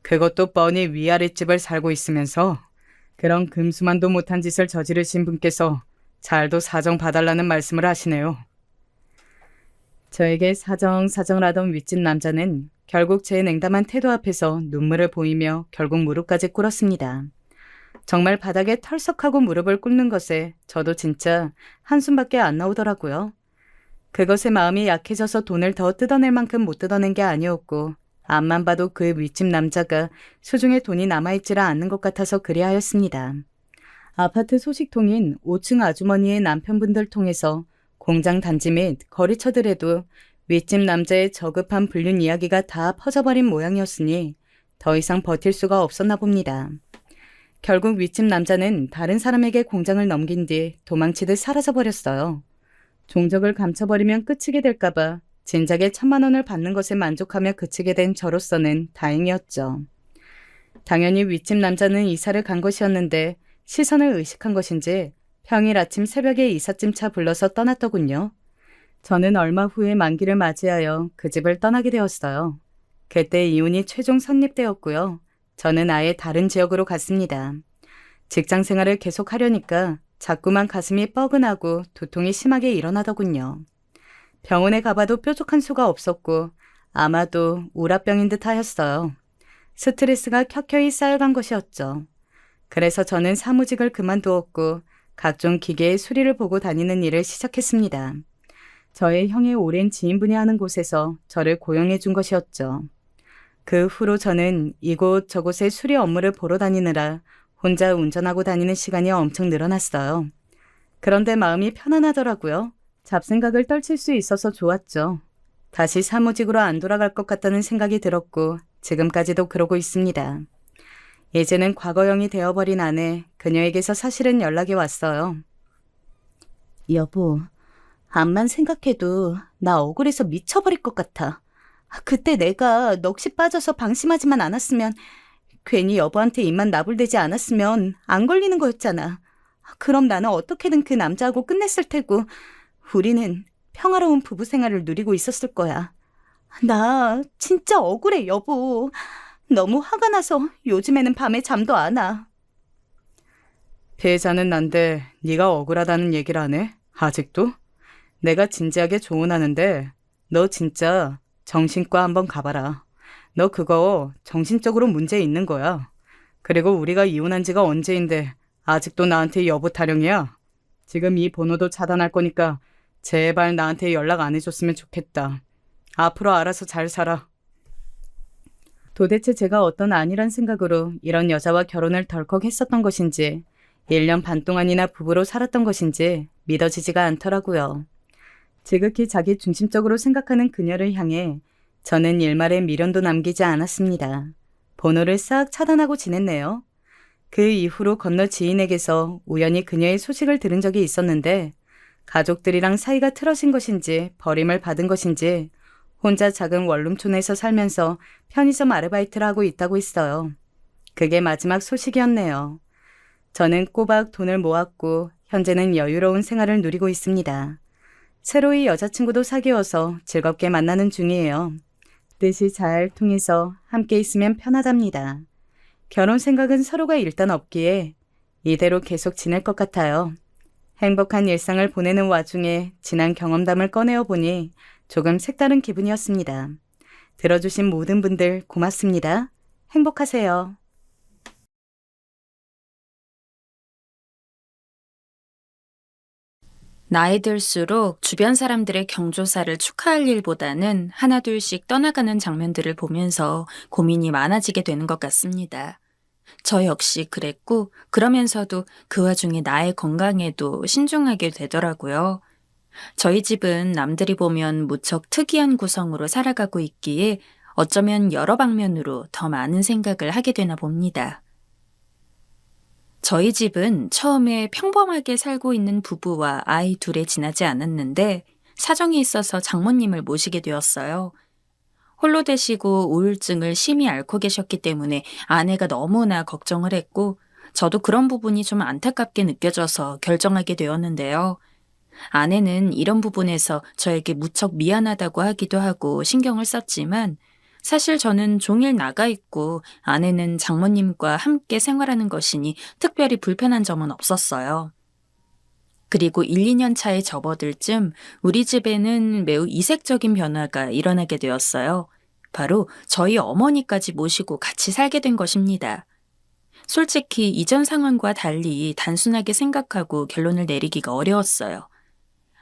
그것도 뻔히 위아랫집을 살고 있으면서 그런 금수만도 못한 짓을 저지르신 분께서 잘도 사정 봐달라는 말씀을 하시네요. 저에게 사정사정을 하던 윗집 남자는 결국 제 냉담한 태도 앞에서 눈물을 보이며 결국 무릎까지 꿇었습니다. 정말 바닥에 털썩하고 무릎을 꿇는 것에 저도 진짜 한숨밖에 안 나오더라고요. 그것에 마음이 약해져서 돈을 더 뜯어낼 만큼 못 뜯어낸 게 아니었고 앞만 봐도 그 윗집 남자가 수중에 돈이 남아있지를 않는 것 같아서 그리하였습니다. 아파트 소식통인 5층 아주머니의 남편분들 통해서 공장 단지 및 거래처들에도 윗집 남자의 저급한 불륜 이야기가 다 퍼져버린 모양이었으니 더 이상 버틸 수가 없었나 봅니다. 결국 윗집 남자는 다른 사람에게 공장을 넘긴 뒤 도망치듯 사라져버렸어요. 종적을 감춰버리면 끝이게 될까봐 진작에 1,000만 원을 받는 것에 만족하며 그치게 된 저로서는 다행이었죠. 당연히 윗집 남자는 이사를 간 것이었는데 시선을 의식한 것인지 평일 아침 새벽에 이삿짐 차 불러서 떠났더군요. 저는 얼마 후에 만기를 맞이하여 그 집을 떠나게 되었어요. 그때 이혼이 최종 성립되었고요. 저는 아예 다른 지역으로 갔습니다. 직장 생활을 계속하려니까 자꾸만 가슴이 뻐근하고 두통이 심하게 일어나더군요. 병원에 가봐도 뾰족한 수가 없었고 아마도 우라병인 듯 하였어요. 스트레스가 켜켜이 쌓여간 것이었죠. 그래서 저는 사무직을 그만두었고 각종 기계의 수리를 보고 다니는 일을 시작했습니다. 저의 형의 오랜 지인분이 하는 곳에서 저를 고용해 준 것이었죠. 그 후로 저는 이곳 저곳의 수리 업무를 보러 다니느라 혼자 운전하고 다니는 시간이 엄청 늘어났어요. 그런데 마음이 편안하더라고요. 잡생각을 떨칠 수 있어서 좋았죠. 다시 사무직으로 안 돌아갈 것 같다는 생각이 들었고 지금까지도 그러고 있습니다. 이제는 과거형이 되어버린 아내, 그녀에게서 사실은 연락이 왔어요. 여보, 암만 생각해도 나 억울해서 미쳐버릴 것 같아. 그때 내가 넋이 빠져서 방심하지만 않았으면, 괜히 여보한테 입만 나불대지 않았으면 안 걸리는 거였잖아. 그럼 나는 어떻게든 그 남자하고 끝냈을 테고 우리는 평화로운 부부 생활을 누리고 있었을 거야. 나 진짜 억울해, 여보. 너무 화가 나서 요즘에는 밤에 잠도 안 와. 피해자는 난데 네가 억울하다는 얘기를 안 해? 아직도? 내가 진지하게 조언하는데 너 진짜 정신과 한번 가봐라. 너 그거 정신적으로 문제 있는 거야. 그리고 우리가 이혼한 지가 언제인데 아직도 나한테 여보 타령이야? 지금 이 번호도 차단할 거니까 제발 나한테 연락 안 해줬으면 좋겠다. 앞으로 알아서 잘 살아. 도대체 제가 어떤 안일한 생각으로 이런 여자와 결혼을 덜컥 했었던 것인지, 1년 반 동안이나 부부로 살았던 것인지 믿어지지가 않더라고요. 지극히 자기 중심적으로 생각하는 그녀를 향해 저는 일말의 미련도 남기지 않았습니다. 번호를 싹 차단하고 지냈네요. 그 이후로 건너 지인에게서 우연히 그녀의 소식을 들은 적이 있었는데 가족들이랑 사이가 틀어진 것인지 버림을 받은 것인지 혼자 작은 원룸촌에서 살면서 편의점 아르바이트를 하고 있다고 했어요. 그게 마지막 소식이었네요. 저는 꼬박 돈을 모았고 현재는 여유로운 생활을 누리고 있습니다. 새로이 여자친구도 사귀어서 즐겁게 만나는 중이에요. 뜻이 잘 통해서 함께 있으면 편하답니다. 결혼 생각은 서로가 일단 없기에 이대로 계속 지낼 것 같아요. 행복한 일상을 보내는 와중에 지난 경험담을 꺼내어 보니 조금 색다른 기분이었습니다. 들어주신 모든 분들 고맙습니다. 행복하세요. 나이 들수록 주변 사람들의 경조사를 축하할 일보다는 하나둘씩 떠나가는 장면들을 보면서 고민이 많아지게 되는 것 같습니다. 저 역시 그랬고, 그러면서도 그 와중에 나의 건강에도 신중하게 되더라고요. 저희 집은 남들이 보면 무척 특이한 구성으로 살아가고 있기에 어쩌면 여러 방면으로 더 많은 생각을 하게 되나 봅니다. 저희 집은 처음에 평범하게 살고 있는 부부와 아이 둘에 지나지 않았는데 사정이 있어서 장모님을 모시게 되었어요. 홀로 되시고 우울증을 심히 앓고 계셨기 때문에 아내가 너무나 걱정을 했고 저도 그런 부분이 좀 안타깝게 느껴져서 결정하게 되었는데요. 아내는 이런 부분에서 저에게 무척 미안하다고 하기도 하고 신경을 썼지만 사실 저는 종일 나가 있고 아내는 장모님과 함께 생활하는 것이니 특별히 불편한 점은 없었어요. 그리고 1, 2년 차에 접어들 쯤 우리 집에는 매우 이색적인 변화가 일어나게 되었어요. 바로 저희 어머니까지 모시고 같이 살게 된 것입니다. 솔직히 이전 상황과 달리 단순하게 생각하고 결론을 내리기가 어려웠어요.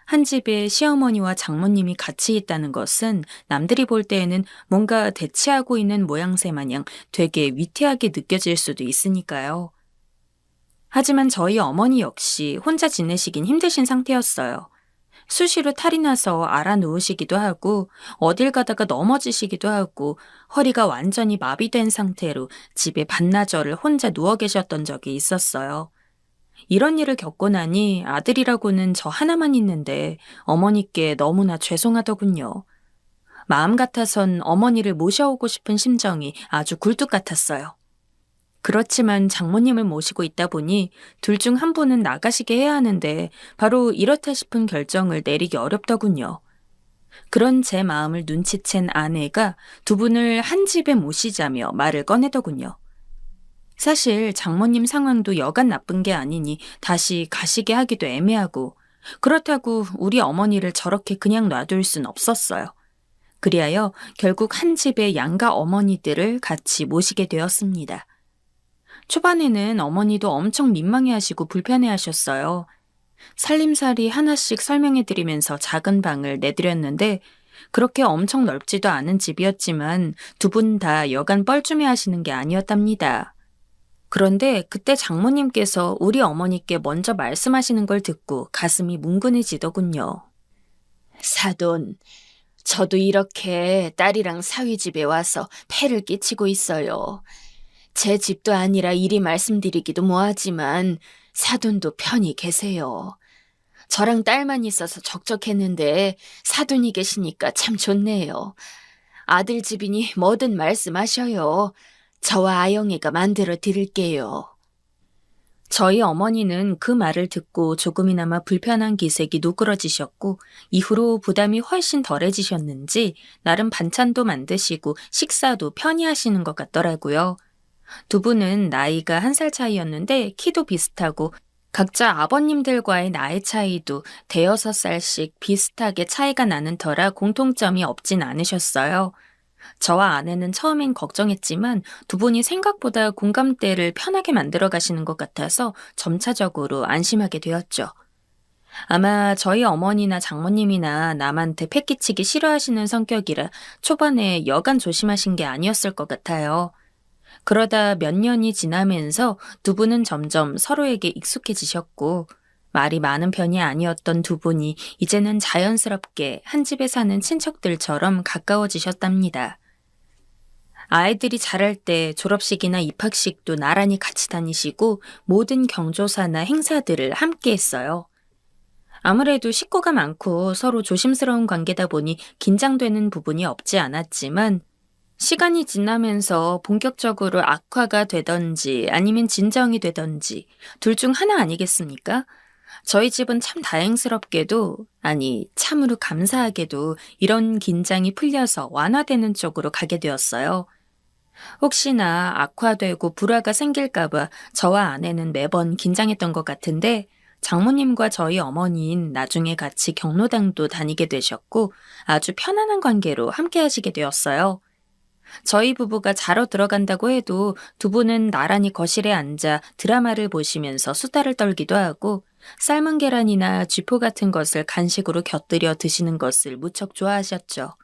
한 집에 시어머니와 장모님이 같이 있다는 것은 남들이 볼 때에는 뭔가 대치하고 있는 모양새 마냥 되게 위태하게 느껴질 수도 있으니까요. 하지만 저희 어머니 역시 혼자 지내시긴 힘드신 상태였어요. 수시로 탈이 나서 알아 누우시기도 하고 어딜 가다가 넘어지시기도 하고 허리가 완전히 마비된 상태로 집에 반나절을 혼자 누워 계셨던 적이 있었어요. 이런 일을 겪고 나니 아들이라고는 저 하나만 있는데 어머니께 너무나 죄송하더군요. 마음 같아선 어머니를 모셔오고 싶은 심정이 아주 굴뚝 같았어요. 그렇지만 장모님을 모시고 있다 보니 둘 중 한 분은 나가시게 해야 하는데 바로 이렇다 싶은 결정을 내리기 어렵더군요. 그런 제 마음을 눈치챈 아내가 두 분을 한 집에 모시자며 말을 꺼내더군요. 사실 장모님 상황도 여간 나쁜 게 아니니 다시 가시게 하기도 애매하고 그렇다고 우리 어머니를 저렇게 그냥 놔둘 순 없었어요. 그리하여 결국 한 집의 양가 어머니들을 같이 모시게 되었습니다. 초반에는 어머니도 엄청 민망해하시고 불편해하셨어요. 살림살이 하나씩 설명해드리면서 작은 방을 내드렸는데 그렇게 엄청 넓지도 않은 집이었지만 두 분 다 여간 뻘쭘해 하시는 게 아니었답니다. 그런데 그때 장모님께서 우리 어머니께 먼저 말씀하시는 걸 듣고 가슴이 뭉근해지더군요. 사돈, 저도 이렇게 딸이랑 사위 집에 와서 폐를 끼치고 있어요. 제 집도 아니라 이리 말씀드리기도 뭐하지만 사돈도 편히 계세요. 저랑 딸만 있어서 적적했는데 사돈이 계시니까 참 좋네요. 아들 집이니 뭐든 말씀하셔요. 저와 아영이가 만들어 드릴게요. 저희 어머니는 그 말을 듣고 조금이나마 불편한 기색이 누그러지셨고 이후로 부담이 훨씬 덜해지셨는지 나름 반찬도 만드시고 식사도 편히 하시는 것 같더라고요. 두 분은 나이가 1살 차이였는데 키도 비슷하고 각자 아버님들과의 나이 차이도 5~6살씩 비슷하게 차이가 나는 터라 공통점이 없진 않으셨어요. 저와 아내는 처음엔 걱정했지만 두 분이 생각보다 공감대를 편하게 만들어 가시는 것 같아서 점차적으로 안심하게 되었죠. 아마 저희 어머니나 장모님이나 남한테 패기치기 싫어하시는 성격이라 초반에 여간 조심하신 게 아니었을 것 같아요. 그러다 몇 년이 지나면서 두 분은 점점 서로에게 익숙해지셨고, 말이 많은 편이 아니었던 두 분이 이제는 자연스럽게 한 집에 사는 친척들처럼 가까워지셨답니다. 아이들이 자랄 때 졸업식이나 입학식도 나란히 같이 다니시고 모든 경조사나 행사들을 함께 했어요. 아무래도 식구가 많고 서로 조심스러운 관계다 보니 긴장되는 부분이 없지 않았지만 시간이 지나면서 본격적으로 악화가 되던지 아니면 진정이 되던지 둘 중 하나 아니겠습니까? 저희 집은 참 다행스럽게도, 아니 참으로 감사하게도 이런 긴장이 풀려서 완화되는 쪽으로 가게 되었어요. 혹시나 악화되고 불화가 생길까봐 저와 아내는 매번 긴장했던 것 같은데 장모님과 저희 어머니는 나중에 같이 경로당도 다니게 되셨고 아주 편안한 관계로 함께 하시게 되었어요. 저희 부부가 자러 들어간다고 해도 두 분은 나란히 거실에 앉아 드라마를 보시면서 수다를 떨기도 하고 삶은 계란이나 쥐포 같은 것을 간식으로 곁들여 드시는 것을 무척 좋아하셨죠.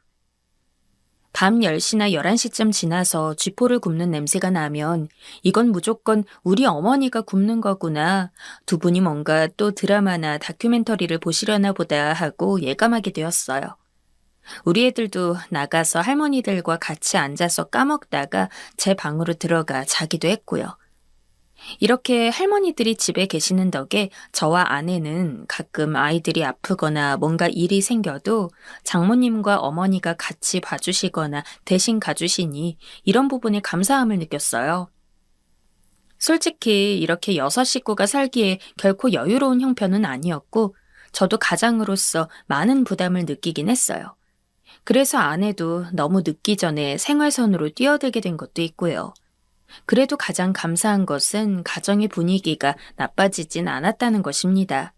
밤 10시나 11시쯤 지나서 쥐포를 굽는 냄새가 나면 이건 무조건 우리 어머니가 굽는 거구나. 두 분이 뭔가 또 드라마나 다큐멘터리를 보시려나 보다 하고 예감하게 되었어요. 우리 애들도 나가서 할머니들과 같이 앉아서 까먹다가 제 방으로 들어가 자기도 했고요. 이렇게 할머니들이 집에 계시는 덕에 저와 아내는 가끔 아이들이 아프거나 뭔가 일이 생겨도 장모님과 어머니가 같이 봐주시거나 대신 가주시니 이런 부분에 감사함을 느꼈어요. 솔직히 이렇게 6식구가 살기에 결코 여유로운 형편은 아니었고 저도 가장으로서 많은 부담을 느끼긴 했어요. 그래서 아내도 너무 늦기 전에 생활선으로 뛰어들게 된 것도 있고요. 그래도 가장 감사한 것은 가정의 분위기가 나빠지진 않았다는 것입니다.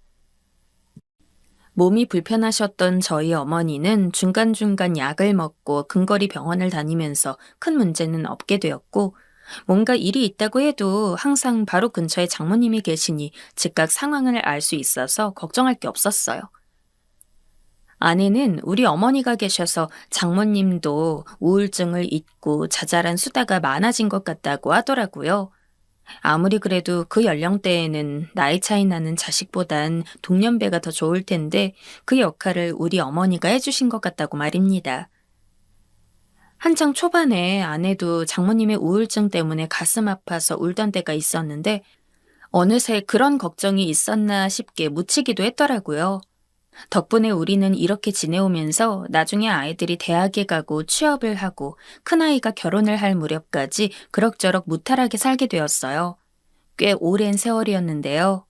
몸이 불편하셨던 저희 어머니는 중간중간 약을 먹고 근거리 병원을 다니면서 큰 문제는 없게 되었고 뭔가 일이 있다고 해도 항상 바로 근처에 장모님이 계시니 즉각 상황을 알 수 있어서 걱정할 게 없었어요. 아내는 우리 어머니가 계셔서 장모님도 우울증을 잊고 자잘한 수다가 많아진 것 같다고 하더라고요. 아무리 그래도 그 연령대에는 나이 차이 나는 자식보단 동년배가 더 좋을 텐데 그 역할을 우리 어머니가 해주신 것 같다고 말입니다. 한창 초반에 아내도 장모님의 우울증 때문에 가슴 아파서 울던 때가 있었는데 어느새 그런 걱정이 있었나 싶게 묻히기도 했더라고요. 덕분에 우리는 이렇게 지내오면서 나중에 아이들이 대학에 가고 취업을 하고 큰아이가 결혼을 할 무렵까지 그럭저럭 무탈하게 살게 되었어요. 꽤 오랜 세월이었는데요.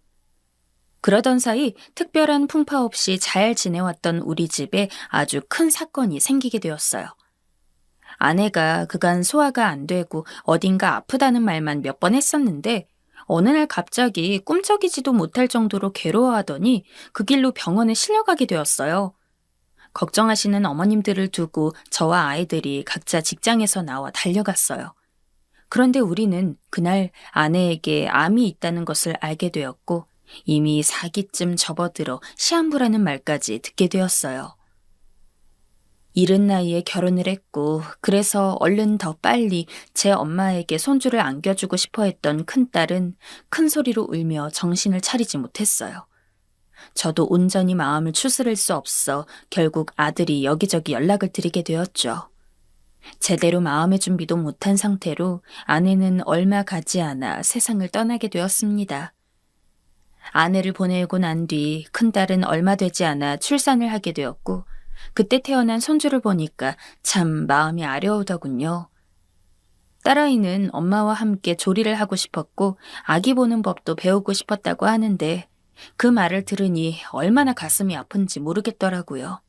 그러던 사이 특별한 풍파 없이 잘 지내왔던 우리 집에 아주 큰 사건이 생기게 되었어요. 아내가 그간 소화가 안 되고 어딘가 아프다는 말만 몇 번 했었는데 어느 날 갑자기 꿈쩍이지도 못할 정도로 괴로워하더니 그 길로 병원에 실려가게 되었어요. 걱정하시는 어머님들을 두고 저와 아이들이 각자 직장에서 나와 달려갔어요. 그런데 우리는 그날 아내에게 암이 있다는 것을 알게 되었고 이미 4기쯤 접어들어 시한부라는 말까지 듣게 되었어요. 이른 나이에 결혼을 했고 그래서 얼른 더 빨리 제 엄마에게 손주를 안겨주고 싶어 했던 큰딸은 큰 소리로 울며 정신을 차리지 못했어요. 저도 온전히 마음을 추스를 수 없어 결국 아들이 여기저기 연락을 드리게 되었죠. 제대로 마음의 준비도 못한 상태로 아내는 얼마 가지 않아 세상을 떠나게 되었습니다. 아내를 보내고 난 뒤 큰딸은 얼마 되지 않아 출산을 하게 되었고 그때 태어난 손주를 보니까 참 마음이 아려오더군요. 딸아이는 엄마와 함께 조리를 하고 싶었고 아기 보는 법도 배우고 싶었다고 하는데 그 말을 들으니 얼마나 가슴이 아픈지 모르겠더라고요.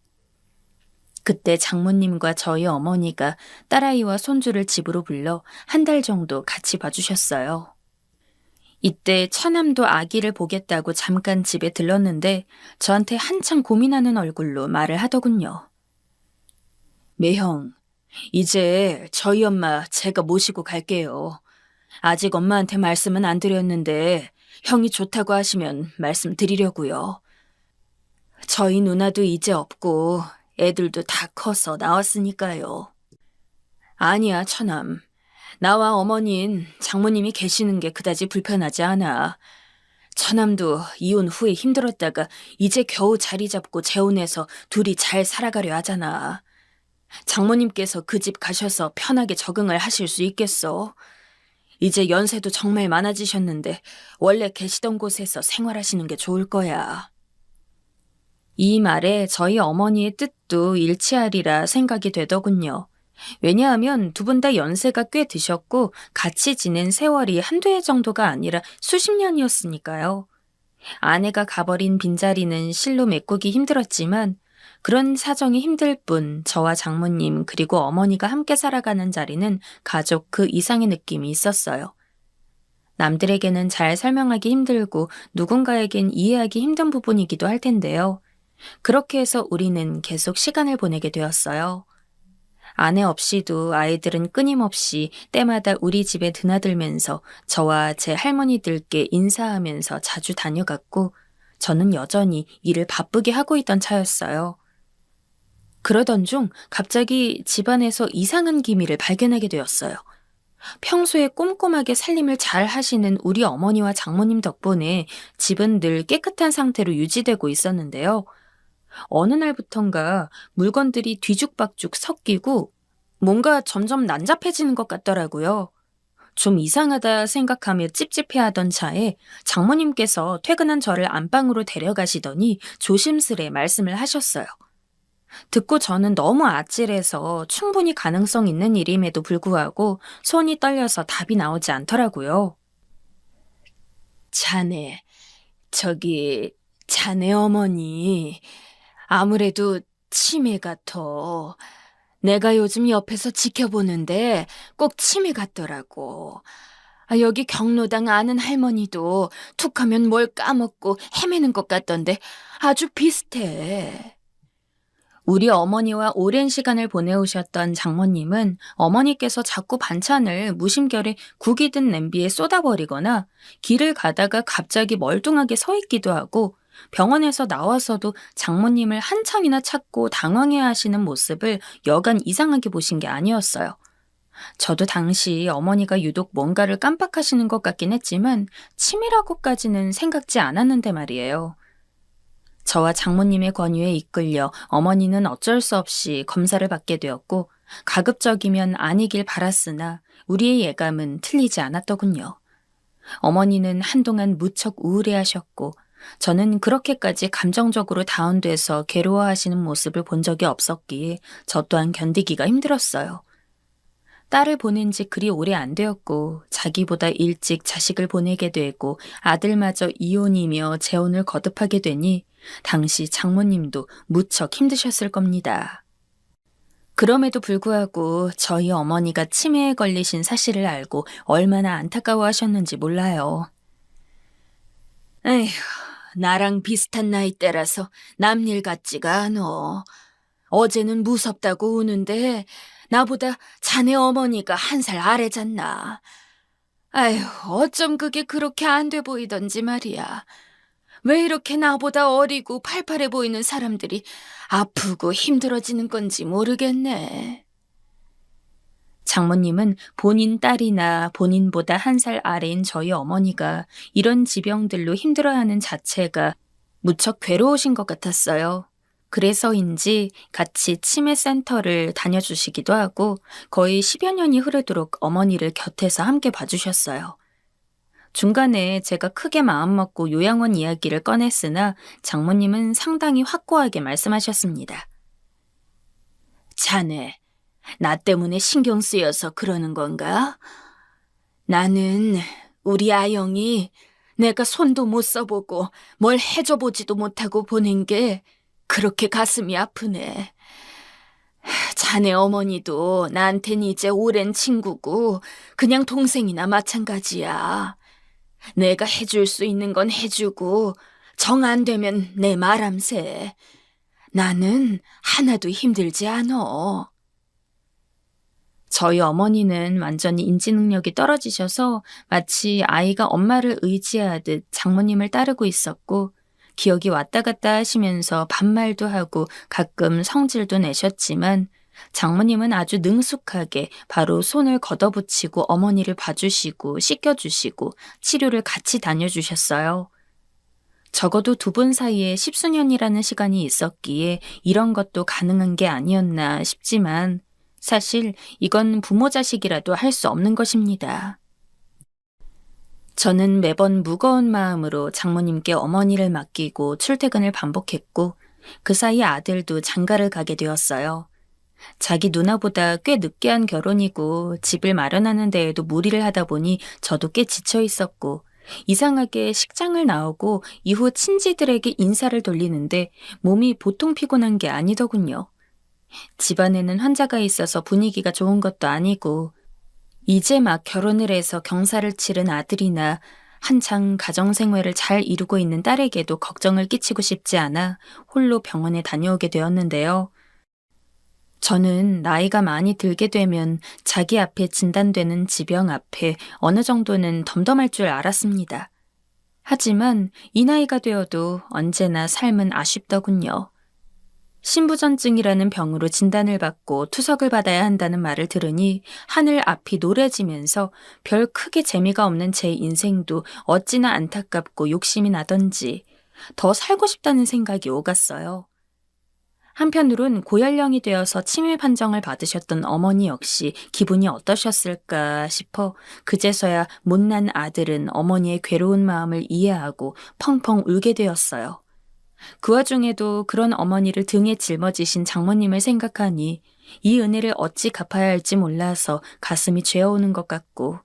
그때 장모님과 저희 어머니가 딸아이와 손주를 집으로 불러 한 달 정도 같이 봐주셨어요. 이때 처남도 아기를 보겠다고 잠깐 집에 들렀는데 저한테 한참 고민하는 얼굴로 말을 하더군요. 매형, 이제 저희 엄마 제가 모시고 갈게요. 아직 엄마한테 말씀은 안 드렸는데 형이 좋다고 하시면 말씀드리려고요. 저희 누나도 이제 없고 애들도 다 커서 나왔으니까요. 아니야, 처남. 나와 어머닌 장모님이 계시는 게 그다지 불편하지 않아. 처남도 이혼 후에 힘들었다가 이제 겨우 자리 잡고 재혼해서 둘이 잘 살아가려 하잖아. 장모님께서 그 집 가셔서 편하게 적응을 하실 수 있겠어. 이제 연세도 정말 많아지셨는데 원래 계시던 곳에서 생활하시는 게 좋을 거야. 이 말에 저희 어머니의 뜻도 일치하리라 생각이 되더군요. 왜냐하면 두 분 다 연세가 꽤 드셨고 같이 지낸 세월이 한두 해 정도가 아니라 수십 년이었으니까요. 아내가 가버린 빈자리는 실로 메꾸기 힘들었지만 그런 사정이 힘들 뿐 저와 장모님 그리고 어머니가 함께 살아가는 자리는 가족 그 이상의 느낌이 있었어요. 남들에게는 잘 설명하기 힘들고 누군가에겐 이해하기 힘든 부분이기도 할 텐데요. 그렇게 해서 우리는 계속 시간을 보내게 되었어요. 아내 없이도 아이들은 끊임없이 때마다 우리 집에 드나들면서 저와 제 할머니들께 인사하면서 자주 다녀갔고 저는 여전히 일을 바쁘게 하고 있던 차였어요. 그러던 중 갑자기 집안에서 이상한 기미를 발견하게 되었어요. 평소에 꼼꼼하게 살림을 잘 하시는 우리 어머니와 장모님 덕분에 집은 늘 깨끗한 상태로 유지되고 있었는데요. 어느 날부턴가 물건들이 뒤죽박죽 섞이고 뭔가 점점 난잡해지는 것 같더라고요. 좀 이상하다 생각하며 찝찝해하던 차에 장모님께서 퇴근한 저를 안방으로 데려가시더니 조심스레 말씀을 하셨어요. 듣고 저는 너무 아찔해서 충분히 가능성 있는 일임에도 불구하고 손이 떨려서 답이 나오지 않더라고요. 자네 어머니 아무래도 치매 같아. 내가 요즘 옆에서 지켜보는데 꼭 치매 같더라고. 여기 경로당 아는 할머니도 툭하면 뭘 까먹고 헤매는 것 같던데 아주 비슷해. 우리 어머니와 오랜 시간을 보내오셨던 장모님은 어머니께서 자꾸 반찬을 무심결에 국이 든 냄비에 쏟아버리거나 길을 가다가 갑자기 멀뚱하게 서 있기도 하고 병원에서 나와서도 장모님을 한참이나 찾고 당황해 하시는 모습을 여간 이상하게 보신 게 아니었어요. 저도 당시 어머니가 유독 뭔가를 깜빡하시는 것 같긴 했지만 치매라고까지는 생각지 않았는데 말이에요. 저와 장모님의 권유에 이끌려 어머니는 어쩔 수 없이 검사를 받게 되었고 가급적이면 아니길 바랐으나 우리의 예감은 틀리지 않았더군요. 어머니는 한동안 무척 우울해하셨고 저는 그렇게까지 감정적으로 다운돼서 괴로워하시는 모습을 본 적이 없었기에 저 또한 견디기가 힘들었어요. 딸을 보낸 지 그리 오래 안 되었고 자기보다 일찍 자식을 보내게 되고 아들마저 이혼이며 재혼을 거듭하게 되니 당시 장모님도 무척 힘드셨을 겁니다. 그럼에도 불구하고 저희 어머니가 치매에 걸리신 사실을 알고 얼마나 안타까워하셨는지 몰라요. 에휴, 나랑 비슷한 나이대라서 남일 같지가 않어. 어제는 무섭다고 우는데 나보다 자네 어머니가 1살 아래잖나. 아휴, 어쩜 그게 그렇게 안 돼 보이던지 말이야. 왜 이렇게 나보다 어리고 팔팔해 보이는 사람들이 아프고 힘들어지는 건지 모르겠네. 장모님은 본인 딸이나 본인보다 1살 아래인 저희 어머니가 이런 지병들로 힘들어하는 자체가 무척 괴로우신 것 같았어요. 그래서인지 같이 치매센터를 다녀주시기도 하고 거의 10여 년이 흐르도록 어머니를 곁에서 함께 봐주셨어요. 중간에 제가 크게 마음먹고 요양원 이야기를 꺼냈으나 장모님은 상당히 확고하게 말씀하셨습니다. 자네, 나 때문에 신경 쓰여서 그러는 건가? 나는 우리 아영이 내가 손도 못 써보고 뭘 해줘보지도 못하고 보낸 게 그렇게 가슴이 아프네. 자네 어머니도 나한텐 이제 오랜 친구고 그냥 동생이나 마찬가지야. 내가 해줄 수 있는 건 해주고 정 안 되면 내 말함새. 나는 하나도 힘들지 않어. 저희 어머니는 완전히 인지 능력이 떨어지셔서 마치 아이가 엄마를 의지하듯 장모님을 따르고 있었고 기억이 왔다 갔다 하시면서 반말도 하고 가끔 성질도 내셨지만 장모님은 아주 능숙하게 바로 손을 걷어붙이고 어머니를 봐주시고 씻겨주시고 치료를 같이 다녀주셨어요. 적어도 두 분 사이에 십수년이라는 시간이 있었기에 이런 것도 가능한 게 아니었나 싶지만 사실 이건 부모 자식이라도 할 수 없는 것입니다. 저는 매번 무거운 마음으로 장모님께 어머니를 맡기고 출퇴근을 반복했고 그 사이 아들도 장가를 가게 되었어요. 자기 누나보다 꽤 늦게 한 결혼이고 집을 마련하는 데에도 무리를 하다 보니 저도 꽤 지쳐 있었고 이상하게 식장을 나오고 이후 친지들에게 인사를 돌리는데 몸이 보통 피곤한 게 아니더군요. 집안에는 환자가 있어서 분위기가 좋은 것도 아니고 이제 막 결혼을 해서 경사를 치른 아들이나 한창 가정생활을 잘 이루고 있는 딸에게도 걱정을 끼치고 싶지 않아 홀로 병원에 다녀오게 되었는데요. 저는 나이가 많이 들게 되면 자기 앞에 진단되는 지병 앞에 어느 정도는 덤덤할 줄 알았습니다. 하지만 이 나이가 되어도 언제나 삶은 아쉽더군요. 신부전증이라는 병으로 진단을 받고 투석을 받아야 한다는 말을 들으니 하늘 앞이 노래지면서 별 크게 재미가 없는 제 인생도 어찌나 안타깝고 욕심이 나던지 더 살고 싶다는 생각이 오갔어요. 한편으론 고연령이 되어서 치매 판정을 받으셨던 어머니 역시 기분이 어떠셨을까 싶어 그제서야 못난 아들은 어머니의 괴로운 마음을 이해하고 펑펑 울게 되었어요. 그 와중에도 그런 어머니를 등에 짊어지신 장모님을 생각하니 이 은혜를 어찌 갚아야 할지 몰라서 가슴이 죄어오는 것 같고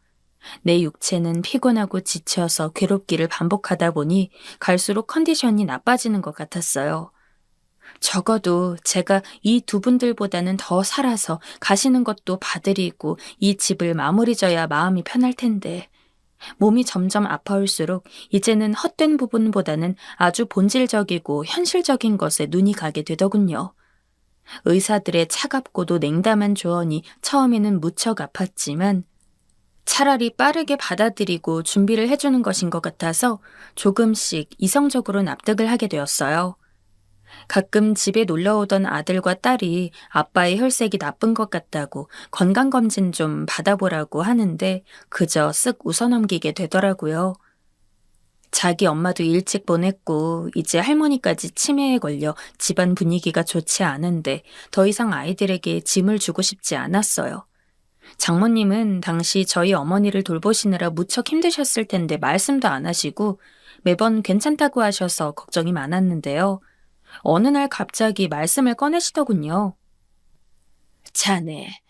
내 육체는 피곤하고 지쳐서 괴롭기를 반복하다 보니 갈수록 컨디션이 나빠지는 것 같았어요. 적어도 제가 이 두 분들보다는 더 살아서 가시는 것도 봐드리고 이 집을 마무리 져야 마음이 편할 텐데 몸이 점점 아파올수록 이제는 헛된 부분보다는 아주 본질적이고 현실적인 것에 눈이 가게 되더군요. 의사들의 차갑고도 냉담한 조언이 처음에는 무척 아팠지만 차라리 빠르게 받아들이고 준비를 해주는 것인 것 같아서 조금씩 이성적으로 납득을 하게 되었어요. 가끔 집에 놀러오던 아들과 딸이 아빠의 혈색이 나쁜 것 같다고 건강검진 좀 받아보라고 하는데 그저 쓱 웃어넘기게 되더라고요. 자기 엄마도 일찍 보냈고 이제 할머니까지 치매에 걸려 집안 분위기가 좋지 않은데 더 이상 아이들에게 짐을 주고 싶지 않았어요. 장모님은 당시 저희 어머니를 돌보시느라 무척 힘드셨을 텐데 말씀도 안 하시고 매번 괜찮다고 하셔서 걱정이 많았는데요. 어느 날 갑자기 말씀을 꺼내시더군요. 자네,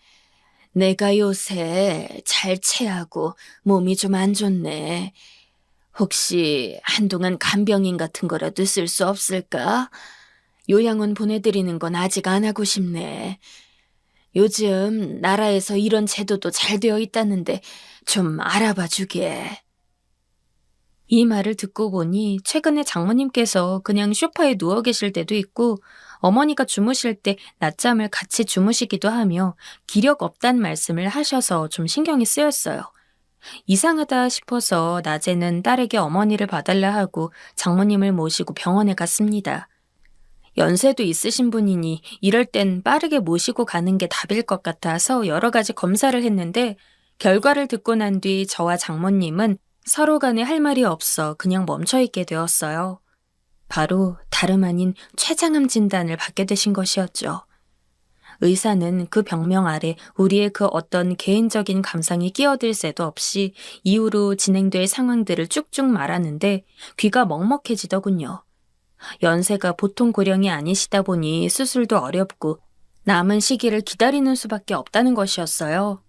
내가 요새 잘 체하고 몸이 좀 안 좋네. 혹시 한동안 간병인 같은 거라도 쓸 수 없을까? 요양원 보내드리는 건 아직 안 하고 싶네. 요즘 나라에서 이런 제도도 잘 되어 있다는데 좀 알아봐 주게. 이 말을 듣고 보니 최근에 장모님께서 그냥 소파에 누워 계실 때도 있고 어머니가 주무실 때 낮잠을 같이 주무시기도 하며 기력 없단 말씀을 하셔서 좀 신경이 쓰였어요. 이상하다 싶어서 낮에는 딸에게 어머니를 봐달라 하고 장모님을 모시고 병원에 갔습니다. 연세도 있으신 분이니 이럴 땐 빠르게 모시고 가는 게 답일 것 같아서 여러 가지 검사를 했는데 결과를 듣고 난 뒤 저와 장모님은 서로 간에 할 말이 없어 그냥 멈춰있게 되었어요. 바로 다름 아닌 췌장암 진단을 받게 되신 것이었죠. 의사는 그 병명 아래 우리의 그 어떤 개인적인 감상이 끼어들 새도 없이 이후로 진행될 상황들을 쭉쭉 말하는데 귀가 먹먹해지더군요. 연세가 보통 고령이 아니시다 보니 수술도 어렵고 남은 시기를 기다리는 수밖에 없다는 것이었어요.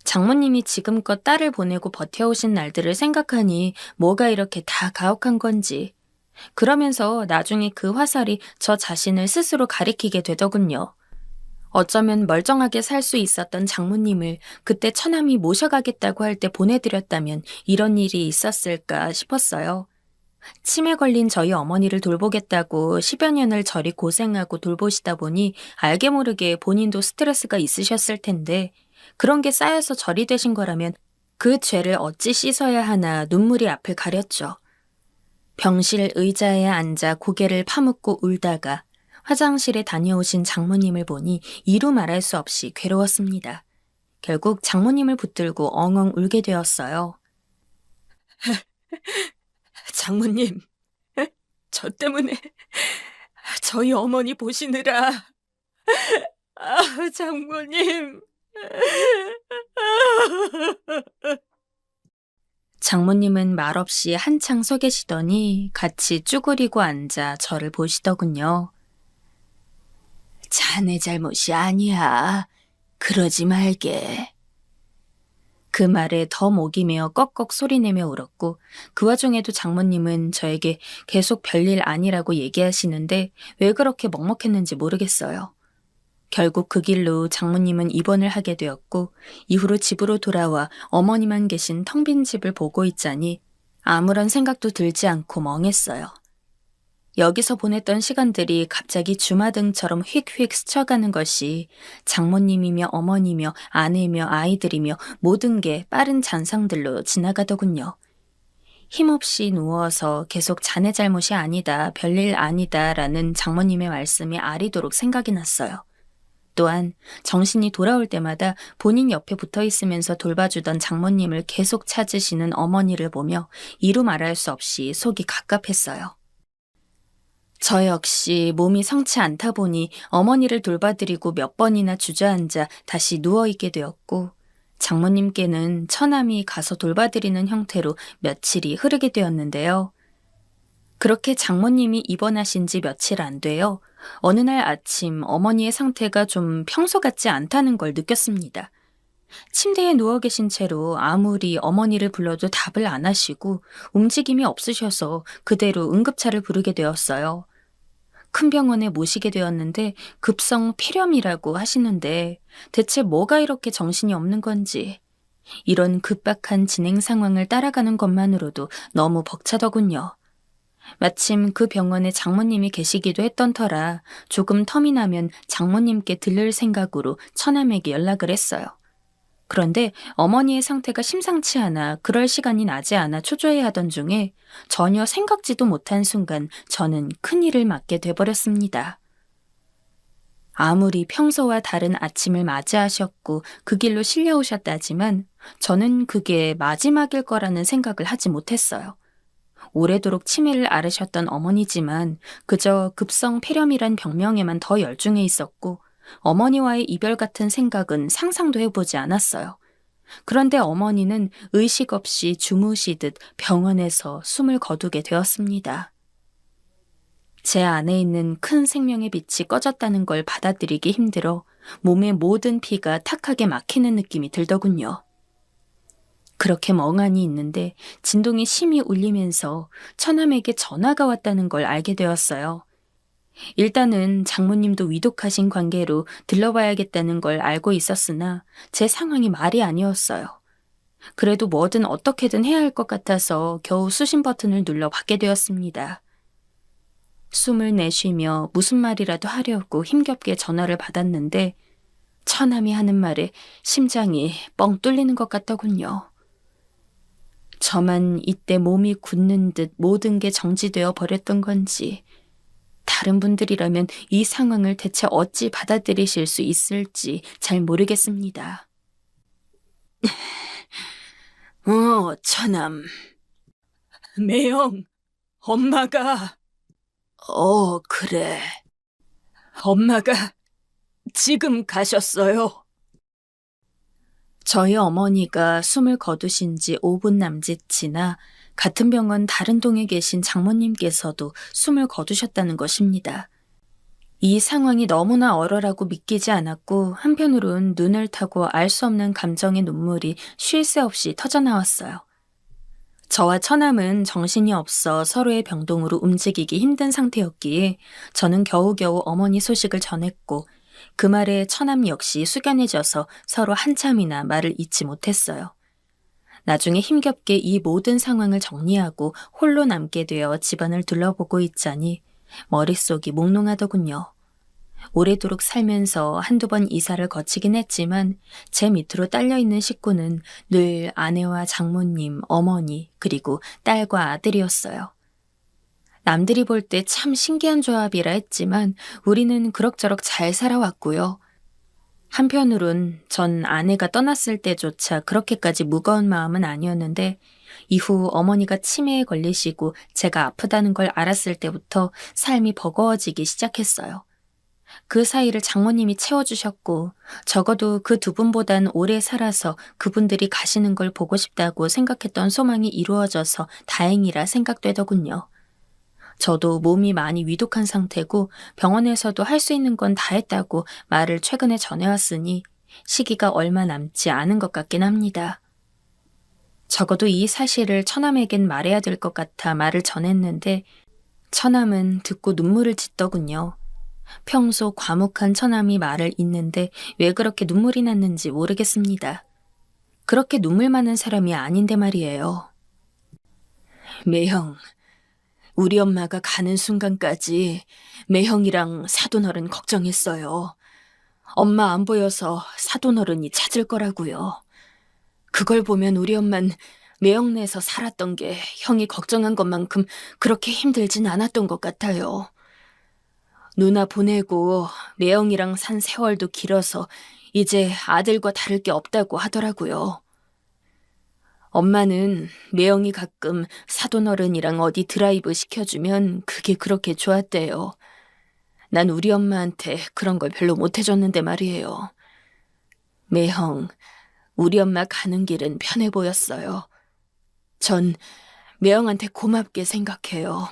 장모님이 지금껏 딸을 보내고 버텨오신 날들을 생각하니 뭐가 이렇게 다 가혹한 건지. 그러면서 나중에 그 화살이 저 자신을 스스로 가리키게 되더군요. 어쩌면 멀쩡하게 살 수 있었던 장모님을 그때 처남이 모셔가겠다고 할 때 보내드렸다면 이런 일이 있었을까 싶었어요. 치매 걸린 저희 어머니를 돌보겠다고 10여 년을 저리 고생하고 돌보시다 보니 알게 모르게 본인도 스트레스가 있으셨을 텐데 그런 게 쌓여서 절이 되신 거라면 그 죄를 어찌 씻어야 하나 눈물이 앞을 가렸죠. 병실 의자에 앉아 고개를 파묻고 울다가 화장실에 다녀오신 장모님을 보니 이루 말할 수 없이 괴로웠습니다. 결국 장모님을 붙들고 엉엉 울게 되었어요. 장모님, 저 때문에 저희 어머니 보시느라. 장모님. 장모님은 말없이 한창 서 계시더니 같이 쭈그리고 앉아 저를 보시더군요. 자네 잘못이 아니야. 그러지 말게. 그 말에 더 목이 메어 꺽꺽 소리내며 울었고 그 와중에도 장모님은 저에게 계속 별일 아니라고 얘기하시는데 왜 그렇게 먹먹했는지 모르겠어요. 결국 그 길로 장모님은 입원을 하게 되었고 이후로 집으로 돌아와 어머니만 계신 텅 빈 집을 보고 있자니 아무런 생각도 들지 않고 멍했어요. 여기서 보냈던 시간들이 갑자기 주마등처럼 휙휙 스쳐가는 것이 장모님이며 어머니며 아내며 아이들이며 모든 게 빠른 잔상들로 지나가더군요. 힘없이 누워서 계속 자네 잘못이 아니다, 별일 아니다 라는 장모님의 말씀이 아리도록 생각이 났어요. 또한 정신이 돌아올 때마다 본인 옆에 붙어 있으면서 돌봐주던 장모님을 계속 찾으시는 어머니를 보며 이루 말할 수 없이 속이 갑갑했어요. 저 역시 몸이 성치 않다 보니 어머니를 돌봐드리고 몇 번이나 주저앉아 다시 누워있게 되었고 장모님께는 처남이 가서 돌봐드리는 형태로 며칠이 흐르게 되었는데요. 그렇게 장모님이 입원하신 지 며칠 안 돼요. 어느 날 아침 어머니의 상태가 좀 평소 같지 않다는 걸 느꼈습니다. 침대에 누워 계신 채로 아무리 어머니를 불러도 답을 안 하시고 움직임이 없으셔서 그대로 응급차를 부르게 되었어요. 큰 병원에 모시게 되었는데 급성 폐렴이라고 하시는데 대체 뭐가 이렇게 정신이 없는 건지 이런 급박한 진행 상황을 따라가는 것만으로도 너무 벅차더군요. 마침 그 병원에 장모님이 계시기도 했던 터라 조금 텀이 나면 장모님께 들를 생각으로 처남에게 연락을 했어요. 그런데 어머니의 상태가 심상치 않아 그럴 시간이 나지 않아 초조해하던 중에 전혀 생각지도 못한 순간 저는 큰일을 맞게 돼버렸습니다. 아무리 평소와 다른 아침을 맞이하셨고 그 길로 실려오셨다지만 저는 그게 마지막일 거라는 생각을 하지 못했어요. 오래도록 치매를 앓으셨던 어머니지만 그저 급성 폐렴이란 병명에만 더 열중해 있었고 어머니와의 이별 같은 생각은 상상도 해보지 않았어요. 그런데 어머니는 의식 없이 주무시듯 병원에서 숨을 거두게 되었습니다. 제 안에 있는 큰 생명의 빛이 꺼졌다는 걸 받아들이기 힘들어 몸의 모든 피가 탁하게 막히는 느낌이 들더군요. 그렇게 멍하니 있는데 진동이 심히 울리면서 처남에게 전화가 왔다는 걸 알게 되었어요. 일단은 장모님도 위독하신 관계로 들러봐야겠다는 걸 알고 있었으나 제 상황이 말이 아니었어요. 그래도 뭐든 어떻게든 해야 할 것 같아서 겨우 수신 버튼을 눌러 받게 되었습니다. 숨을 내쉬며 무슨 말이라도 하려고 힘겹게 전화를 받았는데 처남이 하는 말에 심장이 뻥 뚫리는 것 같더군요. 저만 이때 몸이 굳는 듯 모든 게 정지되어 버렸던 건지 다른 분들이라면 이 상황을 대체 어찌 받아들이실 수 있을지 잘 모르겠습니다. 처남. 매영, 엄마가... 그래. 엄마가 지금 가셨어요. 저희 어머니가 숨을 거두신 지 5분 남짓 지나 같은 병원 다른 동에 계신 장모님께서도 숨을 거두셨다는 것입니다. 이 상황이 너무나 얼얼하고 믿기지 않았고 한편으론 눈을 타고 알 수 없는 감정의 눈물이 쉴 새 없이 터져나왔어요. 저와 처남은 정신이 없어 서로의 병동으로 움직이기 힘든 상태였기에 저는 겨우겨우 어머니 소식을 전했고 그 말에 처남 역시 숙연해져서 서로 한참이나 말을 잇지 못했어요. 나중에 힘겹게 이 모든 상황을 정리하고 홀로 남게 되어 집안을 둘러보고 있자니 머릿속이 몽롱하더군요. 오래도록 살면서 한두 번 이사를 거치긴 했지만 제 밑으로 딸려있는 식구는 늘 아내와 장모님, 어머니, 그리고 딸과 아들이었어요. 남들이 볼 때 참 신기한 조합이라 했지만 우리는 그럭저럭 잘 살아왔고요. 한편으론 전 아내가 떠났을 때조차 그렇게까지 무거운 마음은 아니었는데 이후 어머니가 치매에 걸리시고 제가 아프다는 걸 알았을 때부터 삶이 버거워지기 시작했어요. 그 사이를 장모님이 채워주셨고 적어도 그 두 분보단 오래 살아서 그분들이 가시는 걸 보고 싶다고 생각했던 소망이 이루어져서 다행이라 생각되더군요. 저도 몸이 많이 위독한 상태고 병원에서도 할 수 있는 건 다 했다고 말을 최근에 전해왔으니 시기가 얼마 남지 않은 것 같긴 합니다. 적어도 이 사실을 처남에겐 말해야 될 것 같아 말을 전했는데 처남은 듣고 눈물을 짓더군요. 평소 과묵한 처남이 말을 잇는데 왜 그렇게 눈물이 났는지 모르겠습니다. 그렇게 눈물 많은 사람이 아닌데 말이에요. 매형, 우리 엄마가 가는 순간까지 매형이랑 사돈어른 걱정했어요. 엄마 안 보여서 사돈어른이 찾을 거라고요. 그걸 보면 우리 엄만 매형네에서 살았던 게 형이 걱정한 것만큼 그렇게 힘들진 않았던 것 같아요. 누나 보내고 매형이랑 산 세월도 길어서 이제 아들과 다를 게 없다고 하더라고요. 엄마는 매형이 가끔 사돈어른이랑 어디 드라이브 시켜주면 그게 그렇게 좋았대요. 난 우리 엄마한테 그런 걸 별로 못해줬는데 말이에요. 매형, 우리 엄마 가는 길은 편해 보였어요. 전 매형한테 고맙게 생각해요.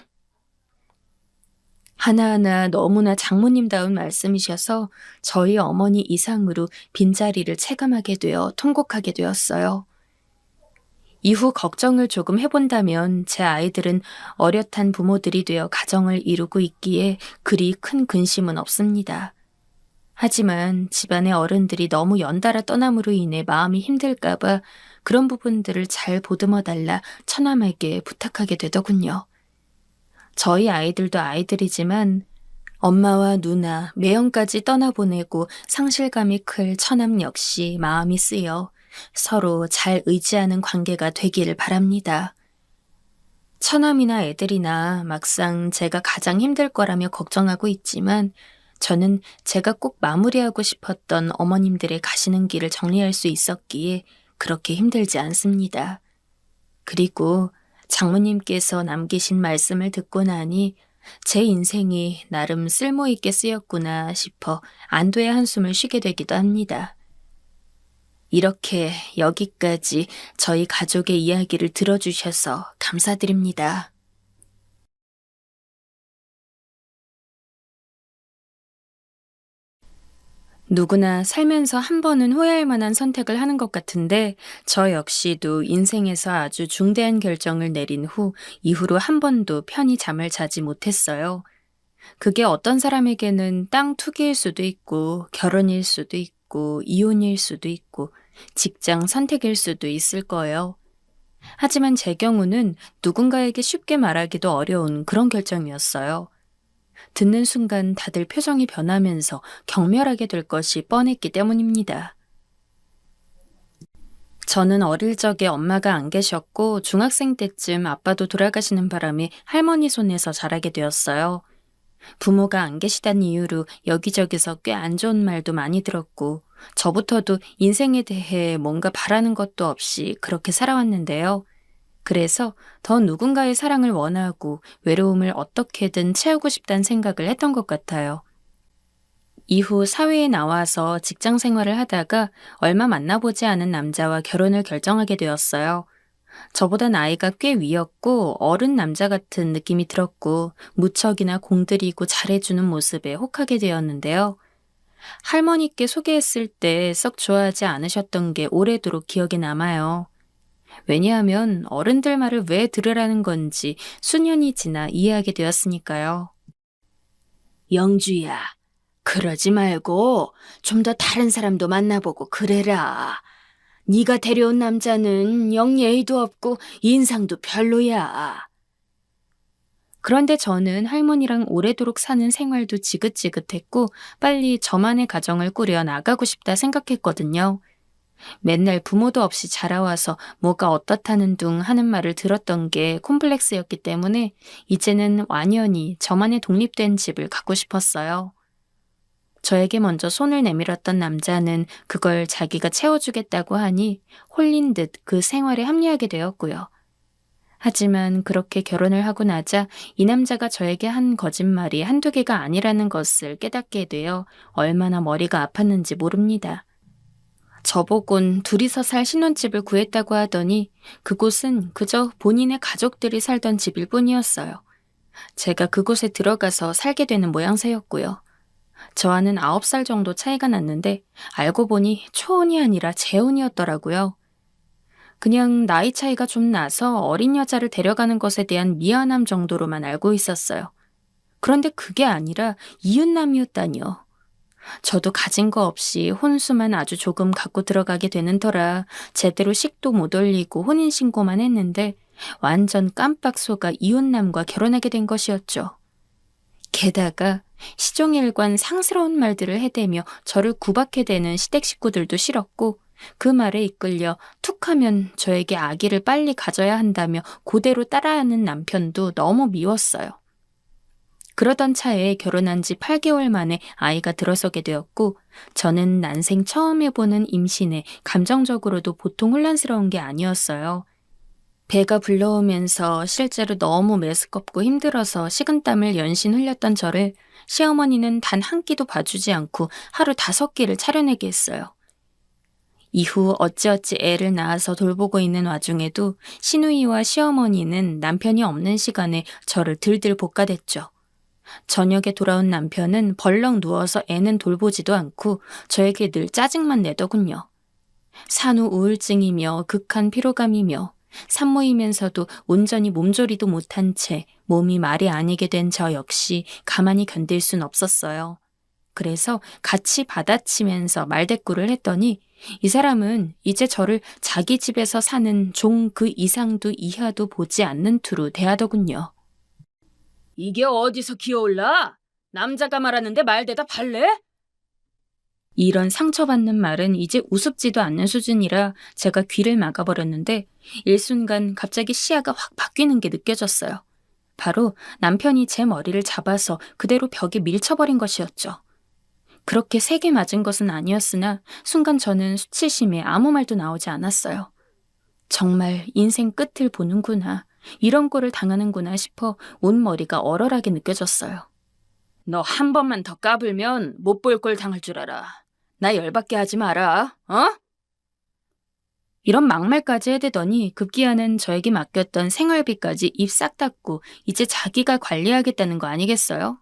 하나하나 너무나 장모님다운 말씀이셔서 저희 어머니 이상으로 빈자리를 체감하게 되어 통곡하게 되었어요. 이후 걱정을 조금 해본다면 제 아이들은 어엿한 부모들이 되어 가정을 이루고 있기에 그리 큰 근심은 없습니다. 하지만 집안의 어른들이 너무 연달아 떠남으로 인해 마음이 힘들까봐 그런 부분들을 잘 보듬어달라 처남에게 부탁하게 되더군요. 저희 아이들도 아이들이지만 엄마와 누나, 매형까지 떠나보내고 상실감이 클 처남 역시 마음이 쓰여 서로 잘 의지하는 관계가 되기를 바랍니다. 처남이나 애들이나 막상 제가 가장 힘들 거라며 걱정하고 있지만 저는 제가 꼭 마무리하고 싶었던 어머님들의 가시는 길을 정리할 수 있었기에 그렇게 힘들지 않습니다. 그리고 장모님께서 남기신 말씀을 듣고 나니 제 인생이 나름 쓸모있게 쓰였구나 싶어 안도의 한숨을 쉬게 되기도 합니다. 이렇게 여기까지 저희 가족의 이야기를 들어주셔서 감사드립니다. 누구나 살면서 한 번은 후회할 만한 선택을 하는 것 같은데 저 역시도 인생에서 아주 중대한 결정을 내린 후 이후로 한 번도 편히 잠을 자지 못했어요. 그게 어떤 사람에게는 땅 투기일 수도 있고 결혼일 수도 있고 이혼일 수도 있고 직장 선택일 수도 있을 거예요. 하지만 제 경우는 누군가에게 쉽게 말하기도 어려운 그런 결정이었어요. 듣는 순간 다들 표정이 변하면서 경멸하게 될 것이 뻔했기 때문입니다. 저는 어릴 적에 엄마가 안 계셨고 중학생 때쯤 아빠도 돌아가시는 바람에 할머니 손에서 자라게 되었어요. 부모가 안 계시다는 이유로 여기저기서 꽤 안 좋은 말도 많이 들었고 저부터도 인생에 대해 뭔가 바라는 것도 없이 그렇게 살아왔는데요. 그래서 더 누군가의 사랑을 원하고 외로움을 어떻게든 채우고 싶다는 생각을 했던 것 같아요. 이후 사회에 나와서 직장 생활을 하다가 얼마 만나보지 않은 남자와 결혼을 결정하게 되었어요. 저보다 나이가 꽤 위였고 어른 남자 같은 느낌이 들었고 무척이나 공들이고 잘해주는 모습에 혹하게 되었는데요. 할머니께 소개했을 때 썩 좋아하지 않으셨던 게 오래도록 기억에 남아요. 왜냐하면 어른들 말을 왜 들으라는 건지 수년이 지나 이해하게 되었으니까요. 영주야, 그러지 말고 좀 더 다른 사람도 만나보고 그래라. 네가 데려온 남자는 영 예의도 없고 인상도 별로야. 그런데 저는 할머니랑 오래도록 사는 생활도 지긋지긋했고 빨리 저만의 가정을 꾸려 나가고 싶다 생각했거든요. 맨날 부모도 없이 자라와서 뭐가 어떻다는 둥 하는 말을 들었던 게 콤플렉스였기 때문에 이제는 완연히 저만의 독립된 집을 갖고 싶었어요. 저에게 먼저 손을 내밀었던 남자는 그걸 자기가 채워주겠다고 하니 홀린 듯 그 생활에 합류하게 되었고요. 하지만 그렇게 결혼을 하고 나자 이 남자가 저에게 한 거짓말이 한두 개가 아니라는 것을 깨닫게 되어 얼마나 머리가 아팠는지 모릅니다. 저보곤 둘이서 살 신혼집을 구했다고 하더니 그곳은 그저 본인의 가족들이 살던 집일 뿐이었어요. 제가 그곳에 들어가서 살게 되는 모양새였고요. 저와는 9살 정도 차이가 났는데 알고 보니 초혼이 아니라 재혼이었더라고요. 그냥 나이 차이가 좀 나서 어린 여자를 데려가는 것에 대한 미안함 정도로만 알고 있었어요. 그런데 그게 아니라 이웃남이었다니요. 저도 가진 거 없이 혼수만 아주 조금 갖고 들어가게 되는 터라 제대로 식도 못 올리고 혼인신고만 했는데 완전 깜빡 속아 이웃남과 결혼하게 된 것이었죠. 게다가 시종일관 상스러운 말들을 해대며 저를 구박해대는 시댁 식구들도 싫었고 그 말에 이끌려 툭하면 저에게 아기를 빨리 가져야 한다며 그대로 따라하는 남편도 너무 미웠어요. 그러던 차에 결혼한 지 8개월 만에 아이가 들어서게 되었고 저는 난생 처음 해보는 임신에 감정적으로도 보통 혼란스러운 게 아니었어요. 배가 불러오면서 실제로 너무 메스껍고 힘들어서 식은땀을 연신 흘렸던 저를 시어머니는 단 한 끼도 봐주지 않고 하루 5끼를 차려내게 했어요. 이후 어찌어찌 애를 낳아서 돌보고 있는 와중에도 시누이와 시어머니는 남편이 없는 시간에 저를 들들 볶아댔죠. 저녁에 돌아온 남편은 벌렁 누워서 애는 돌보지도 않고 저에게 늘 짜증만 내더군요. 산후 우울증이며 극한 피로감이며 산모이면서도 온전히 몸조리도 못한 채 몸이 말이 아니게 된 저 역시 가만히 견딜 순 없었어요. 그래서 같이 받아치면서 말대꾸를 했더니 이 사람은 이제 저를 자기 집에서 사는 종 그 이상도 이하도 보지 않는 투로 대하더군요. 이게 어디서 기어올라? 남자가 말하는데 말 대답할래? 이런 상처받는 말은 이제 우습지도 않는 수준이라 제가 귀를 막아버렸는데 일순간 갑자기 시야가 확 바뀌는 게 느껴졌어요. 바로 남편이 제 머리를 잡아서 그대로 벽에 밀쳐버린 것이었죠. 그렇게 세게 맞은 것은 아니었으나 순간 저는 수치심에 아무 말도 나오지 않았어요. 정말 인생 끝을 보는구나, 이런 꼴을 당하는구나 싶어 온 머리가 얼얼하게 느껴졌어요. 너 한 번만 더 까불면 못 볼 꼴 당할 줄 알아. 나 열받게 하지 마라, 어? 이런 막말까지 해대더니 급기야는 저에게 맡겼던 생활비까지 입 싹 닫고 이제 자기가 관리하겠다는 거 아니겠어요?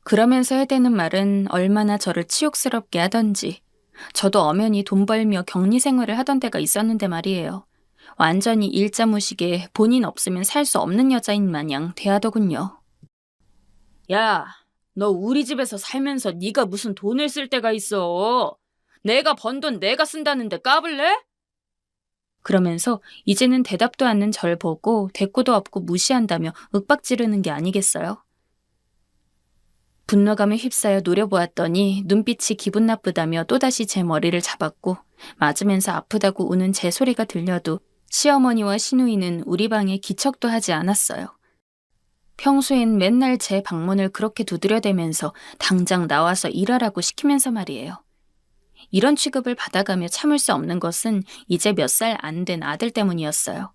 그러면서 해대는 말은 얼마나 저를 치욕스럽게 하던지. 저도 엄연히 돈 벌며 격리 생활을 하던 때가 있었는데 말이에요. 완전히 일자무식에 본인 없으면 살 수 없는 여자인 마냥 대하더군요. 야, 너 우리 집에서 살면서 네가 무슨 돈을 쓸 때가 있어. 내가 번 돈 내가 쓴다는데 까불래? 그러면서 이제는 대답도 않는 절 보고 대꾸도 없고 무시한다며 윽박지르는 게 아니겠어요? 분노감에 휩싸여 노려보았더니 눈빛이 기분 나쁘다며 또다시 제 머리를 잡았고 맞으면서 아프다고 우는 제 소리가 들려도 시어머니와 시누이는 우리 방에 기척도 하지 않았어요. 평소엔 맨날 제 방문을 그렇게 두드려대면서 당장 나와서 일하라고 시키면서 말이에요. 이런 취급을 받아가며 참을 수 없는 것은 이제 몇 살 안 된 아들 때문이었어요.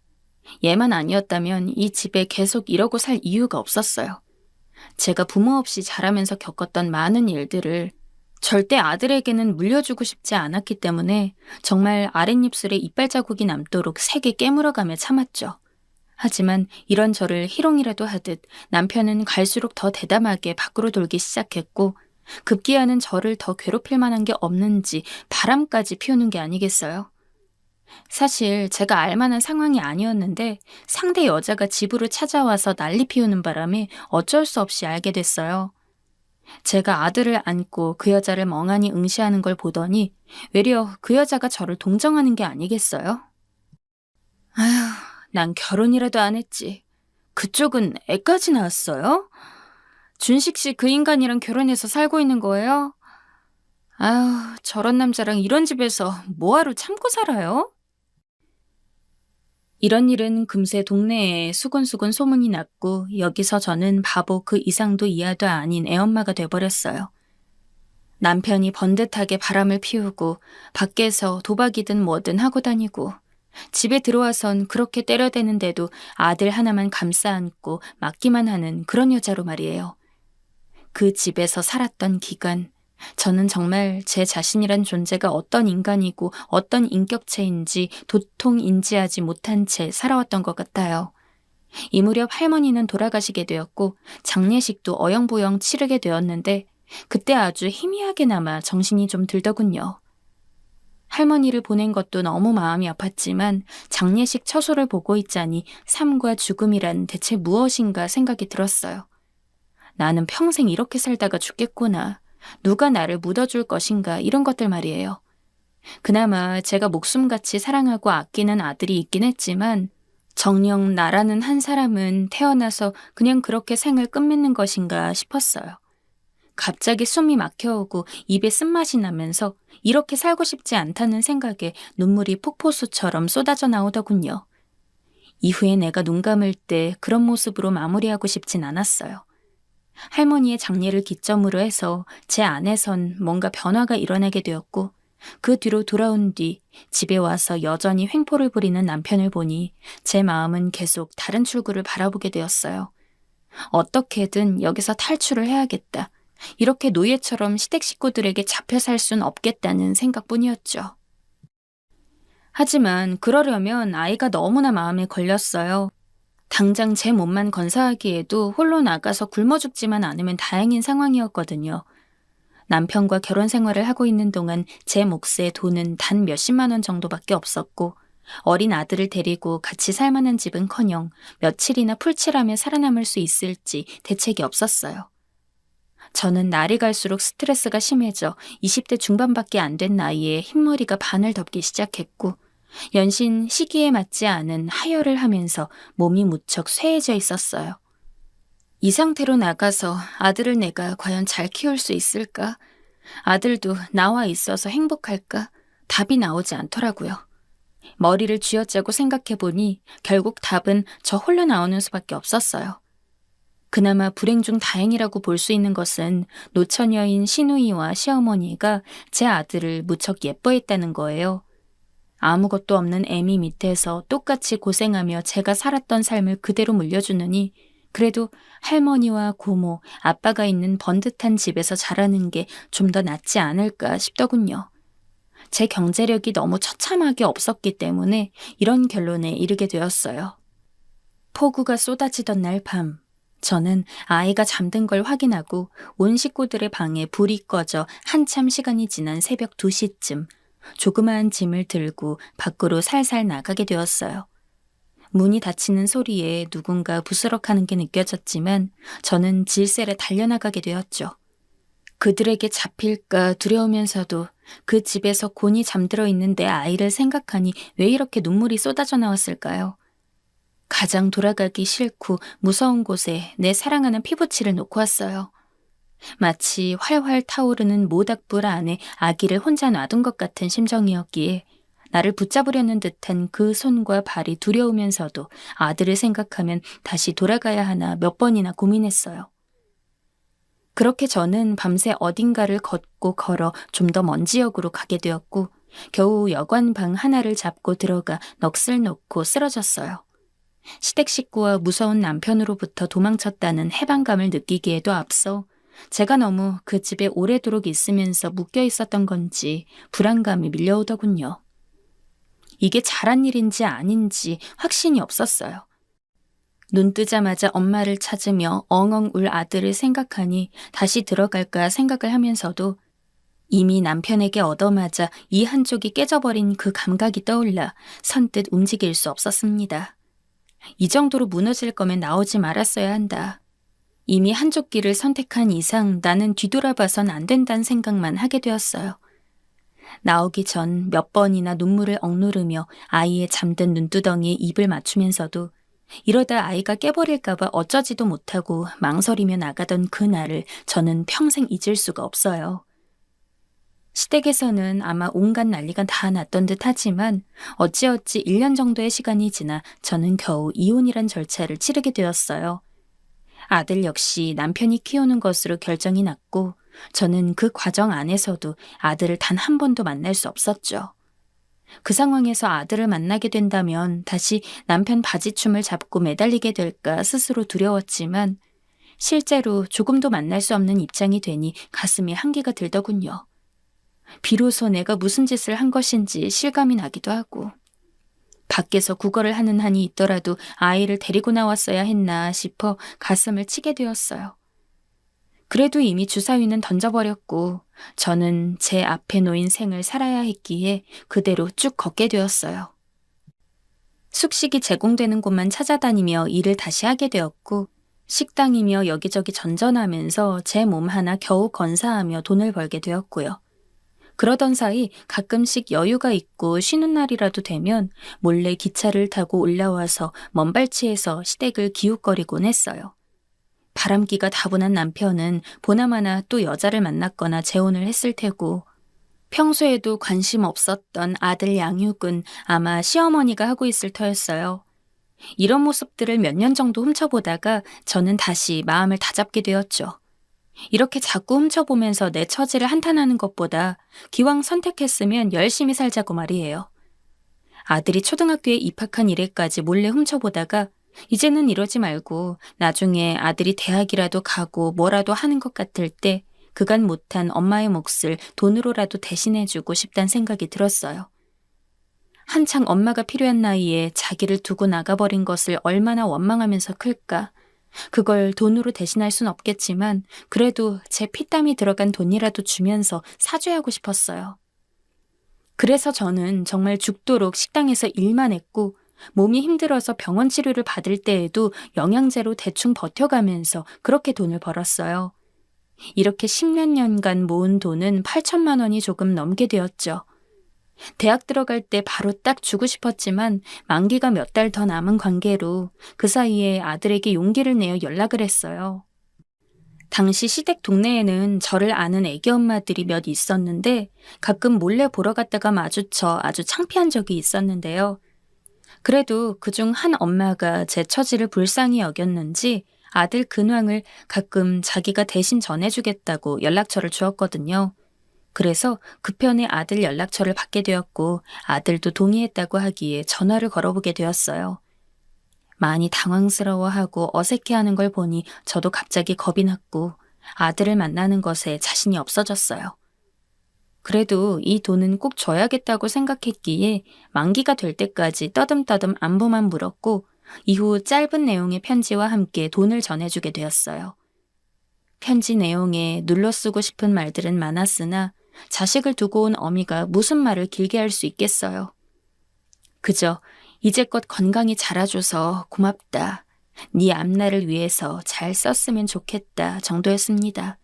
얘만 아니었다면 이 집에 계속 이러고 살 이유가 없었어요. 제가 부모 없이 자라면서 겪었던 많은 일들을 절대 아들에게는 물려주고 싶지 않았기 때문에 정말 아랫입술에 이빨 자국이 남도록 세게 깨물어가며 참았죠. 하지만 이런 저를 희롱이라도 하듯 남편은 갈수록 더 대담하게 밖으로 돌기 시작했고 급기야는 저를 더 괴롭힐 만한 게 없는지 바람까지 피우는 게 아니겠어요? 사실 제가 알만한 상황이 아니었는데 상대 여자가 집으로 찾아와서 난리 피우는 바람에 어쩔 수 없이 알게 됐어요. 제가 아들을 안고 그 여자를 멍하니 응시하는 걸 보더니 외려 그 여자가 저를 동정하는 게 아니겠어요? 아휴, 난 결혼이라도 안 했지. 그쪽은 애까지 낳았어요? 준식 씨 그 인간이랑 결혼해서 살고 있는 거예요? 아유, 저런 남자랑 이런 집에서 뭐하러 참고 살아요? 이런 일은 금세 동네에 수군수군 소문이 났고 여기서 저는 바보 그 이상도 이하도 아닌 애엄마가 돼버렸어요. 남편이 번듯하게 바람을 피우고 밖에서 도박이든 뭐든 하고 다니고 집에 들어와선 그렇게 때려대는데도 아들 하나만 감싸 안고 맡기만 하는 그런 여자로 말이에요. 그 집에서 살았던 기간, 저는 정말 제 자신이란 존재가 어떤 인간이고 어떤 인격체인지 도통 인지하지 못한 채 살아왔던 것 같아요. 이 무렵 할머니는 돌아가시게 되었고 장례식도 어영부영 치르게 되었는데 그때 아주 희미하게나마 정신이 좀 들더군요. 할머니를 보낸 것도 너무 마음이 아팠지만 장례식 처소를 보고 있자니 삶과 죽음이란 대체 무엇인가 생각이 들었어요. 나는 평생 이렇게 살다가 죽겠구나. 누가 나를 묻어줄 것인가 이런 것들 말이에요. 그나마 제가 목숨같이 사랑하고 아끼는 아들이 있긴 했지만 정녕 나라는 한 사람은 태어나서 그냥 그렇게 생을 끝맺는 것인가 싶었어요. 갑자기 숨이 막혀오고 입에 쓴맛이 나면서 이렇게 살고 싶지 않다는 생각에 눈물이 폭포수처럼 쏟아져 나오더군요. 이후에 내가 눈 감을 때 그런 모습으로 마무리하고 싶진 않았어요. 할머니의 장례를 기점으로 해서 제 안에선 뭔가 변화가 일어나게 되었고 그 뒤로 돌아온 뒤 집에 와서 여전히 횡포를 부리는 남편을 보니 제 마음은 계속 다른 출구를 바라보게 되었어요. 어떻게든 여기서 탈출을 해야겠다. 이렇게 노예처럼 시댁 식구들에게 잡혀 살 순 없겠다는 생각뿐이었죠. 하지만 그러려면 아이가 너무나 마음에 걸렸어요. 당장 제 몸만 건사하기에도 홀로 나가서 굶어 죽지만 않으면 다행인 상황이었거든요. 남편과 결혼 생활을 하고 있는 동안 제 몫에 돈은 단 몇십만 원 정도밖에 없었고 어린 아들을 데리고 같이 살만한 집은커녕 며칠이나 풀칠하며 살아남을 수 있을지 대책이 없었어요. 저는 날이 갈수록 스트레스가 심해져 20대 중반밖에 안 된 나이에 흰머리가 반을 덮기 시작했고 연신 시기에 맞지 않은 하혈을 하면서 몸이 무척 쇠해져 있었어요. 이 상태로 나가서 아들을 내가 과연 잘 키울 수 있을까? 아들도 나와 있어서 행복할까? 답이 나오지 않더라고요. 머리를 쥐어짜고 생각해보니 결국 답은 저 홀로 나오는 수밖에 없었어요. 그나마 불행 중 다행이라고 볼 수 있는 것은 노처녀인 시누이와 시어머니가 제 아들을 무척 예뻐했다는 거예요. 아무것도 없는 애미 밑에서 똑같이 고생하며 제가 살았던 삶을 그대로 물려주느니 그래도 할머니와 고모, 아빠가 있는 번듯한 집에서 자라는 게 좀 더 낫지 않을까 싶더군요. 제 경제력이 너무 처참하게 없었기 때문에 이런 결론에 이르게 되었어요. 폭우가 쏟아지던 날 밤, 저는 아이가 잠든 걸 확인하고 온 식구들의 방에 불이 꺼져 한참 시간이 지난 새벽 2시쯤 조그마한 짐을 들고 밖으로 살살 나가게 되었어요. 문이 닫히는 소리에 누군가 부스럭하는 게 느껴졌지만 저는 질세를 달려나가게 되었죠. 그들에게 잡힐까 두려우면서도 그 집에서 곤히 잠들어 있는 내 아이를 생각하니 왜 이렇게 눈물이 쏟아져 나왔을까요? 가장 돌아가기 싫고 무서운 곳에 내 사랑하는 피부치를 놓고 왔어요. 마치 활활 타오르는 모닥불 안에 아기를 혼자 놔둔 것 같은 심정이었기에 나를 붙잡으려는 듯한 그 손과 발이 두려우면서도 아들을 생각하면 다시 돌아가야 하나 몇 번이나 고민했어요. 그렇게 저는 밤새 어딘가를 걷고 걸어 좀 더 먼 지역으로 가게 되었고 겨우 여관방 하나를 잡고 들어가 넋을 놓고 쓰러졌어요. 시댁 식구와 무서운 남편으로부터 도망쳤다는 해방감을 느끼기에도 앞서 제가 너무 그 집에 오래도록 있으면서 묶여 있었던 건지 불안감이 밀려오더군요. 이게 잘한 일인지 아닌지 확신이 없었어요. 눈 뜨자마자 엄마를 찾으며 엉엉 울 아들을 생각하니 다시 들어갈까 생각을 하면서도 이미 남편에게 얻어맞아 이 한쪽이 깨져버린 그 감각이 떠올라 선뜻 움직일 수 없었습니다. 이 정도로 무너질 거면 나오지 말았어야 한다. 이미 한쪽 길을 선택한 이상 나는 뒤돌아봐선 안 된다는 생각만 하게 되었어요. 나오기 전 몇 번이나 눈물을 억누르며 아이의 잠든 눈두덩이에 입을 맞추면서도 이러다 아이가 깨버릴까봐 어쩌지도 못하고 망설이며 나가던 그날을 저는 평생 잊을 수가 없어요. 시댁에서는 아마 온갖 난리가 다 났던 듯 하지만 어찌어찌 1년 정도의 시간이 지나 저는 겨우 이혼이란 절차를 치르게 되었어요. 아들 역시 남편이 키우는 것으로 결정이 났고 저는 그 과정 안에서도 아들을 단 한 번도 만날 수 없었죠. 그 상황에서 아들을 만나게 된다면 다시 남편 바지춤을 잡고 매달리게 될까 스스로 두려웠지만 실제로 조금도 만날 수 없는 입장이 되니 가슴에 한기가 들더군요. 비로소 내가 무슨 짓을 한 것인지 실감이 나기도 하고 밖에서 구걸을 하는 한이 있더라도 아이를 데리고 나왔어야 했나 싶어 가슴을 치게 되었어요. 그래도 이미 주사위는 던져버렸고 저는 제 앞에 놓인 생을 살아야 했기에 그대로 쭉 걷게 되었어요. 숙식이 제공되는 곳만 찾아다니며 일을 다시 하게 되었고 식당이며 여기저기 전전하면서 제 몸 하나 겨우 건사하며 돈을 벌게 되었고요. 그러던 사이 가끔씩 여유가 있고 쉬는 날이라도 되면 몰래 기차를 타고 올라와서 먼발치에서 시댁을 기웃거리곤 했어요. 바람기가 다분한 남편은 보나마나 또 여자를 만났거나 재혼을 했을 테고 평소에도 관심 없었던 아들 양육은 아마 시어머니가 하고 있을 터였어요. 이런 모습들을 몇 년 정도 훔쳐보다가 저는 다시 마음을 다잡게 되었죠. 이렇게 자꾸 훔쳐보면서 내 처지를 한탄하는 것보다 기왕 선택했으면 열심히 살자고 말이에요. 아들이 초등학교에 입학한 이래까지 몰래 훔쳐보다가 이제는 이러지 말고 나중에 아들이 대학이라도 가고 뭐라도 하는 것 같을 때 그간 못한 엄마의 몫을 돈으로라도 대신해주고 싶단 생각이 들었어요. 한창 엄마가 필요한 나이에 자기를 두고 나가버린 것을 얼마나 원망하면서 클까. 그걸 돈으로 대신할 순 없겠지만 그래도 제 피땀이 들어간 돈이라도 주면서 사죄하고 싶었어요. 그래서 저는 정말 죽도록 식당에서 일만 했고 몸이 힘들어서 병원 치료를 받을 때에도 영양제로 대충 버텨가면서 그렇게 돈을 벌었어요. 이렇게 10몇 년간 모은 돈은 8천만 원이 조금 넘게 되었죠. 대학 들어갈 때 바로 딱 주고 싶었지만 만기가 몇 달 더 남은 관계로 그 사이에 아들에게 용기를 내어 연락을 했어요. 당시 시댁 동네에는 저를 아는 애기 엄마들이 몇 있었는데 가끔 몰래 보러 갔다가 마주쳐 아주 창피한 적이 있었는데요. 그래도 그중 한 엄마가 제 처지를 불쌍히 여겼는지 아들 근황을 가끔 자기가 대신 전해주겠다고 연락처를 주었거든요. 그래서 급편에 아들 연락처를 받게 되었고 아들도 동의했다고 하기에 전화를 걸어보게 되었어요. 많이 당황스러워하고 어색해하는 걸 보니 저도 갑자기 겁이 났고 아들을 만나는 것에 자신이 없어졌어요. 그래도 이 돈은 꼭 줘야겠다고 생각했기에 만기가 될 때까지 떠듬떠듬 안부만 물었고 이후 짧은 내용의 편지와 함께 돈을 전해주게 되었어요. 편지 내용에 눌러 쓰고 싶은 말들은 많았으나 자식을 두고 온 어미가 무슨 말을 길게 할 수 있겠어요. 그저 이제껏 건강히 자라줘서 고맙다. 네 앞날을 위해서 잘 썼으면 좋겠다 정도였습니다.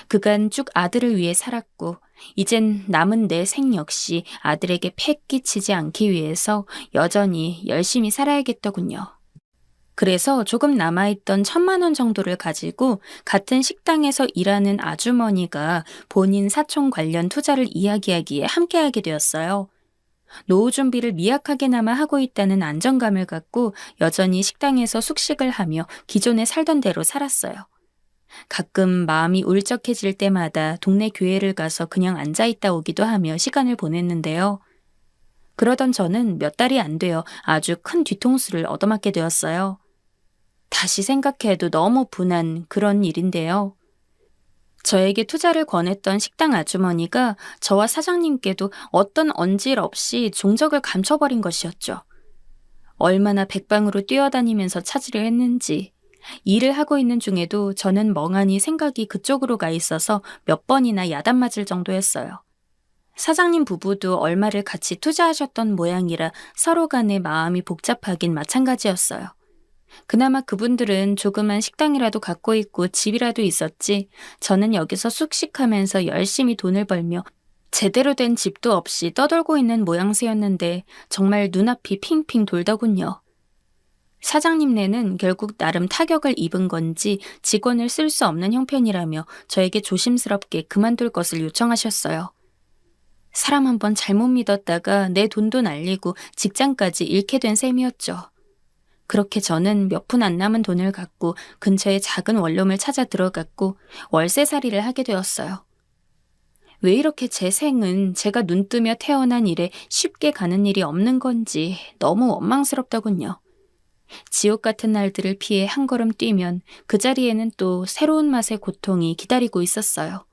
그간 쭉 아들을 위해 살았고 이젠 남은 내 생 역시 아들에게 폐 끼치지 않기 위해서 여전히 열심히 살아야겠더군요. 그래서 조금 남아있던 1,000만 원 정도를 가지고 같은 식당에서 일하는 아주머니가 본인 사촌 관련 투자를 이야기하기에 함께하게 되었어요. 노후 준비를 미약하게나마 하고 있다는 안정감을 갖고 여전히 식당에서 숙식을 하며 기존에 살던 대로 살았어요. 가끔 마음이 울적해질 때마다 동네 교회를 가서 그냥 앉아있다 오기도 하며 시간을 보냈는데요. 그러던 저는 몇 달이 안 되어 아주 큰 뒤통수를 얻어맞게 되었어요. 다시 생각해도 너무 분한 그런 일인데요. 저에게 투자를 권했던 식당 아주머니가 저와 사장님께도 어떤 언질 없이 종적을 감춰버린 것이었죠. 얼마나 백방으로 뛰어다니면서 찾으려 했는지 일을 하고 있는 중에도 저는 멍하니 생각이 그쪽으로 가 있어서 몇 번이나 야단 맞을 정도였어요. 사장님 부부도 얼마를 같이 투자하셨던 모양이라 서로 간의 마음이 복잡하긴 마찬가지였어요. 그나마 그분들은 조그만 식당이라도 갖고 있고 집이라도 있었지 저는 여기서 숙식하면서 열심히 돈을 벌며 제대로 된 집도 없이 떠돌고 있는 모양새였는데 정말 눈앞이 핑핑 돌더군요. 사장님네는 결국 나름 타격을 입은 건지 직원을 쓸 수 없는 형편이라며 저에게 조심스럽게 그만둘 것을 요청하셨어요. 사람 한 번 잘못 믿었다가 내 돈도 날리고 직장까지 잃게 된 셈이었죠. 그렇게 저는 몇 푼 안 남은 돈을 갖고 근처의 작은 원룸을 찾아 들어갔고 월세살이를 하게 되었어요. 왜 이렇게 제 생은 제가 눈뜨며 태어난 일에 쉽게 가는 일이 없는 건지 너무 원망스럽더군요. 지옥 같은 날들을 피해 한 걸음 뛰면 그 자리에는 또 새로운 맛의 고통이 기다리고 있었어요.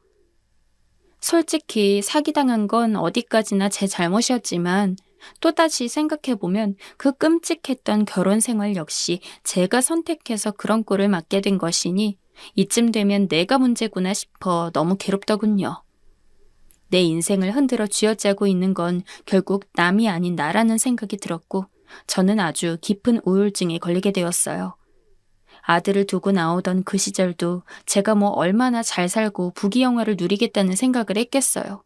솔직히 사기당한 건 어디까지나 제 잘못이었지만 또다시 생각해보면 그 끔찍했던 결혼 생활 역시 제가 선택해서 그런 꼴을 맞게 된 것이니 이쯤 되면 내가 문제구나 싶어 너무 괴롭더군요. 내 인생을 흔들어 쥐어짜고 있는 건 결국 남이 아닌 나라는 생각이 들었고 저는 아주 깊은 우울증에 걸리게 되었어요. 아들을 두고 나오던 그 시절도 제가 뭐 얼마나 잘 살고 부귀영화를 누리겠다는 생각을 했겠어요.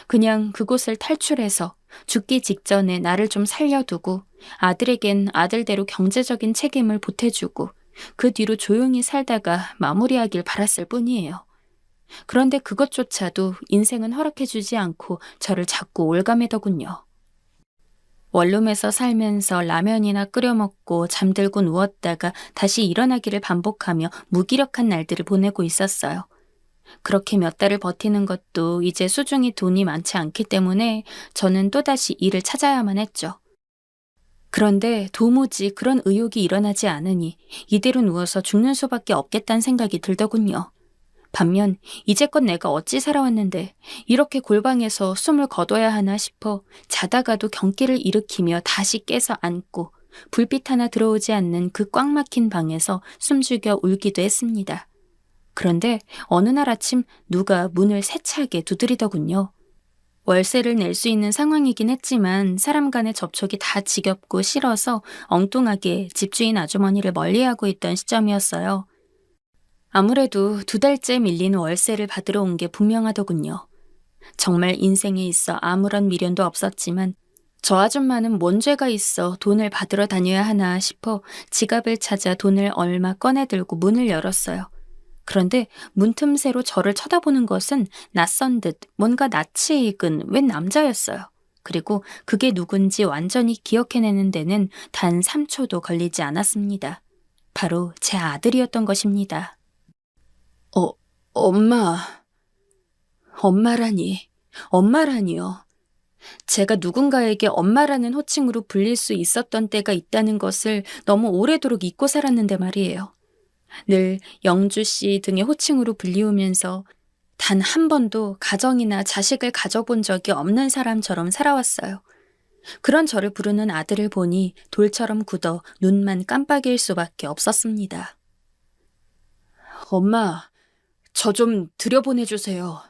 그냥 그곳을 탈출해서 죽기 직전에 나를 좀 살려두고 아들에겐 아들대로 경제적인 책임을 보태주고 그 뒤로 조용히 살다가 마무리하길 바랐을 뿐이에요. 그런데 그것조차도 인생은 허락해주지 않고 저를 자꾸 올가매더군요. 원룸에서 살면서 라면이나 끓여 먹고 잠들고 누웠다가 다시 일어나기를 반복하며 무기력한 날들을 보내고 있었어요. 그렇게 몇 달을 버티는 것도 이제 수중이 돈이 많지 않기 때문에 저는 또다시 일을 찾아야만 했죠. 그런데 도무지 그런 의욕이 일어나지 않으니 이대로 누워서 죽는 수밖에 없겠다는 생각이 들더군요. 반면 이제껏 내가 어찌 살아왔는데 이렇게 골방에서 숨을 거둬야 하나 싶어 자다가도 경기를 일으키며 다시 깨서 앉고 불빛 하나 들어오지 않는 그 꽉 막힌 방에서 숨죽여 울기도 했습니다. 그런데 어느 날 아침 누가 문을 세차게 두드리더군요. 월세를 낼 수 있는 상황이긴 했지만 사람 간의 접촉이 다 지겹고 싫어서 엉뚱하게 집주인 아주머니를 멀리하고 있던 시점이었어요. 아무래도 2달째 밀린 월세를 받으러 온 게 분명하더군요. 정말 인생에 있어 아무런 미련도 없었지만 저 아줌마는 뭔 죄가 있어 돈을 받으러 다녀야 하나 싶어 지갑을 찾아 돈을 얼마 꺼내들고 문을 열었어요. 그런데 문틈새로 저를 쳐다보는 것은 낯선 듯 뭔가 낯이 익은 웬 남자였어요. 그리고 그게 누군지 완전히 기억해내는 데는 단 3초도 걸리지 않았습니다. 바로 제 아들이었던 것입니다. 엄마. 엄마라니요. 제가 누군가에게 엄마라는 호칭으로 불릴 수 있었던 때가 있다는 것을 너무 오래도록 잊고 살았는데 말이에요. 늘 영주씨 등의 호칭으로 불리우면서 단 한 번도 가정이나 자식을 가져본 적이 없는 사람처럼 살아왔어요. 그런 저를 부르는 아들을 보니 돌처럼 굳어 눈만 깜빡일 수밖에 없었습니다. 엄마, 저 좀 들여보내주세요.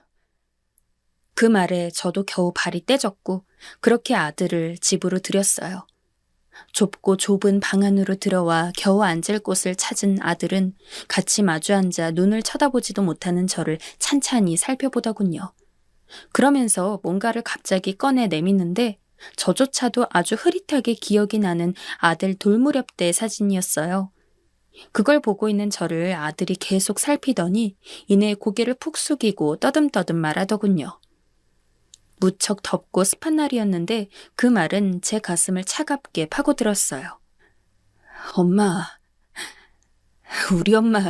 그 말에 저도 겨우 발이 떼졌고 그렇게 아들을 집으로 들였어요. 좁고 좁은 방 안으로 들어와 겨우 앉을 곳을 찾은 아들은 같이 마주 앉아 눈을 쳐다보지도 못하는 저를 찬찬히 살펴보더군요. 그러면서 뭔가를 갑자기 꺼내 내미는데 저조차도 아주 흐릿하게 기억이 나는 아들 돌무렵 때 사진이었어요. 그걸 보고 있는 저를 아들이 계속 살피더니 이내 고개를 푹 숙이고 떠듬떠듬 말하더군요. 무척 덥고 습한 날이었는데 그 말은 제 가슴을 차갑게 파고들었어요. 엄마, 우리 엄마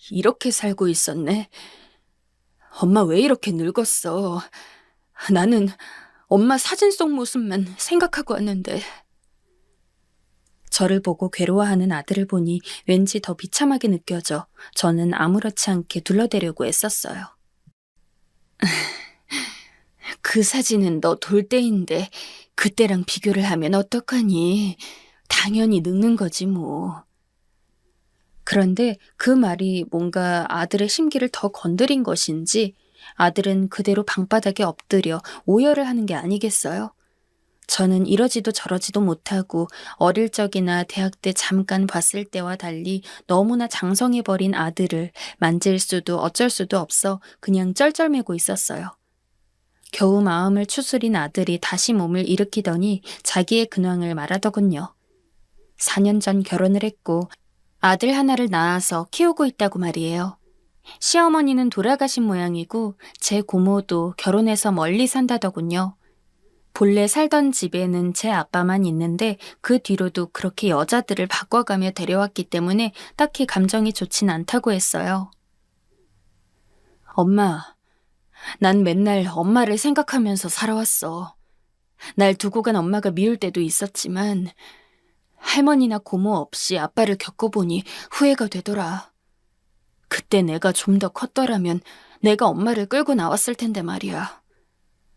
이렇게 살고 있었네. 엄마 왜 이렇게 늙었어? 나는 엄마 사진 속 모습만 생각하고 왔는데. 저를 보고 괴로워하는 아들을 보니 왠지 더 비참하게 느껴져 저는 아무렇지 않게 둘러대려고 애썼어요. 그 사진은 너 돌 때인데 그때랑 비교를 하면 어떡하니? 당연히 늙는 거지 뭐. 그런데 그 말이 뭔가 아들의 심기를 더 건드린 것인지 아들은 그대로 방바닥에 엎드려 오열을 하는 게 아니겠어요? 저는 이러지도 저러지도 못하고 어릴 적이나 대학 때 잠깐 봤을 때와 달리 너무나 장성해버린 아들을 만질 수도 어쩔 수도 없어 그냥 쩔쩔매고 있었어요. 겨우 마음을 추스린 아들이 다시 몸을 일으키더니 자기의 근황을 말하더군요. 4년 전 결혼을 했고 아들 하나를 낳아서 키우고 있다고 말이에요. 시어머니는 돌아가신 모양이고 제 고모도 결혼해서 멀리 산다더군요. 본래 살던 집에는 제 아빠만 있는데 그 뒤로도 그렇게 여자들을 바꿔가며 데려왔기 때문에 딱히 감정이 좋진 않다고 했어요. 엄마, 난 맨날 엄마를 생각하면서 살아왔어. 날 두고 간 엄마가 미울 때도 있었지만 할머니나 고모 없이 아빠를 겪어보니 후회가 되더라. 그때 내가 좀 더 컸더라면 내가 엄마를 끌고 나왔을 텐데 말이야.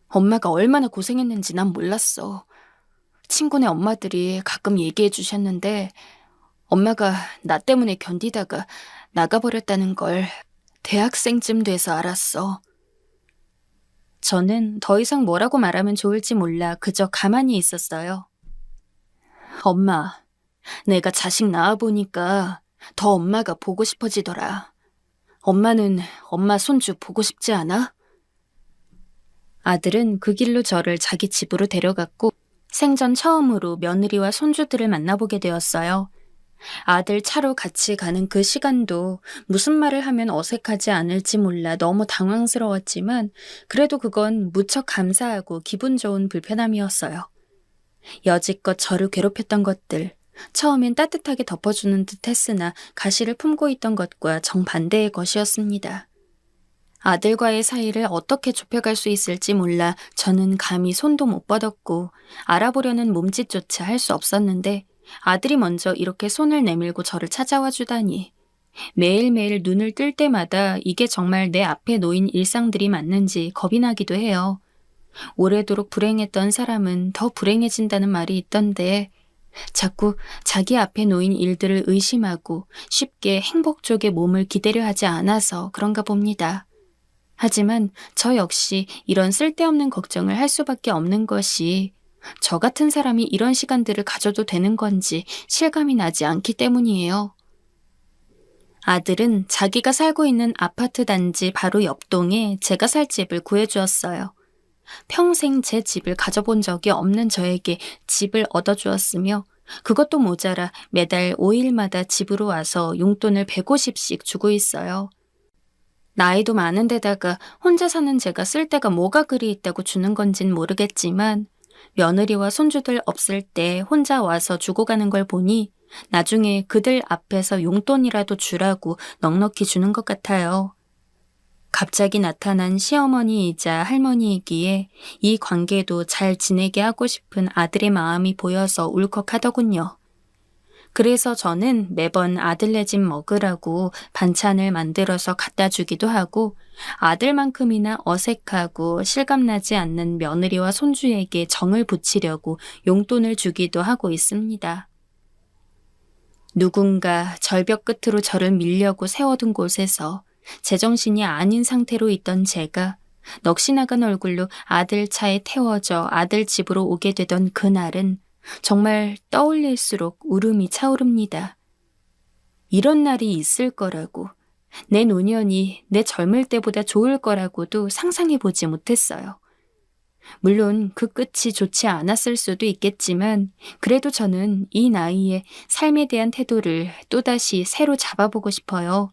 엄마가 얼마나 고생했는지 난 몰랐어. 친구네 엄마들이 가끔 얘기해 주셨는데 엄마가 나 때문에 견디다가 나가버렸다는 걸 대학생쯤 돼서 알았어. 저는 더 이상 뭐라고 말하면 좋을지 몰라 그저 가만히 있었어요. 엄마, 내가 자식 낳아보니까 더 엄마가 보고 싶어지더라. 엄마는 엄마 손주 보고 싶지 않아? 아들은 그 길로 저를 자기 집으로 데려갔고 생전 처음으로 며느리와 손주들을 만나보게 되었어요. 아들 차로 같이 가는 그 시간도 무슨 말을 하면 어색하지 않을지 몰라 너무 당황스러웠지만 그래도 그건 무척 감사하고 기분 좋은 불편함이었어요. 여지껏 저를 괴롭혔던 것들, 처음엔 따뜻하게 덮어주는 듯 했으나 가시를 품고 있던 것과 정반대의 것이었습니다. 아들과의 사이를 어떻게 좁혀갈 수 있을지 몰라 저는 감히 손도 못 뻗었고 알아보려는 몸짓조차 할 수 없었는데 아들이 먼저 이렇게 손을 내밀고 저를 찾아와 주다니. 매일매일 눈을 뜰 때마다 이게 정말 내 앞에 놓인 일상들이 맞는지 겁이 나기도 해요. 오래도록 불행했던 사람은 더 불행해진다는 말이 있던데 자꾸 자기 앞에 놓인 일들을 의심하고 쉽게 행복 쪽에 몸을 기대려 하지 않아서 그런가 봅니다. 하지만 저 역시 이런 쓸데없는 걱정을 할 수밖에 없는 것이 저 같은 사람이 이런 시간들을 가져도 되는 건지 실감이 나지 않기 때문이에요. 아들은 자기가 살고 있는 아파트 단지 바로 옆동에 제가 살 집을 구해주었어요. 평생 제 집을 가져본 적이 없는 저에게 집을 얻어주었으며 그것도 모자라 매달 5일마다 집으로 와서 용돈을 150씩 주고 있어요. 나이도 많은데다가 혼자 사는 제가 쓸 데가 뭐가 그리 있다고 주는 건진 모르겠지만 며느리와 손주들 없을 때 혼자 와서 주고 가는 걸 보니 나중에 그들 앞에서 용돈이라도 주라고 넉넉히 주는 것 같아요. 갑자기 나타난 시어머니이자 할머니이기에 이 관계도 잘 지내게 하고 싶은 아들의 마음이 보여서 울컥하더군요. 그래서 저는 매번 아들네 집 먹으라고 반찬을 만들어서 갖다 주기도 하고 아들만큼이나 어색하고 실감나지 않는 며느리와 손주에게 정을 붙이려고 용돈을 주기도 하고 있습니다. 누군가 절벽 끝으로 저를 밀려고 세워둔 곳에서 제정신이 아닌 상태로 있던 제가 넋이 나간 얼굴로 아들 차에 태워져 아들 집으로 오게 되던 그날은 정말 떠올릴수록 울음이 차오릅니다. 이런 날이 있을 거라고, 내 노년이 내 젊을 때보다 좋을 거라고도 상상해보지 못했어요. 물론 그 끝이 좋지 않았을 수도 있겠지만 그래도 저는 이 나이에 삶에 대한 태도를 또다시 새로 잡아보고 싶어요.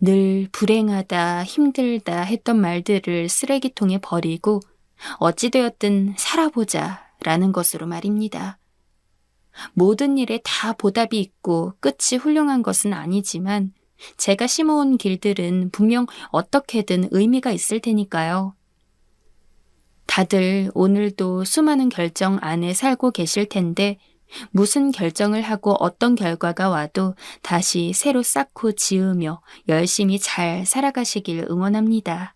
늘 불행하다, 힘들다 했던 말들을 쓰레기통에 버리고 어찌되었든 살아보자 라는 것으로 말입니다. 모든 일에 다 보답이 있고 끝이 훌륭한 것은 아니지만 제가 심어온 길들은 분명 어떻게든 의미가 있을 테니까요. 다들 오늘도 수많은 결정 안에 살고 계실 텐데 무슨 결정을 하고 어떤 결과가 와도 다시 새로 쌓고 지으며 열심히 잘 살아가시길 응원합니다.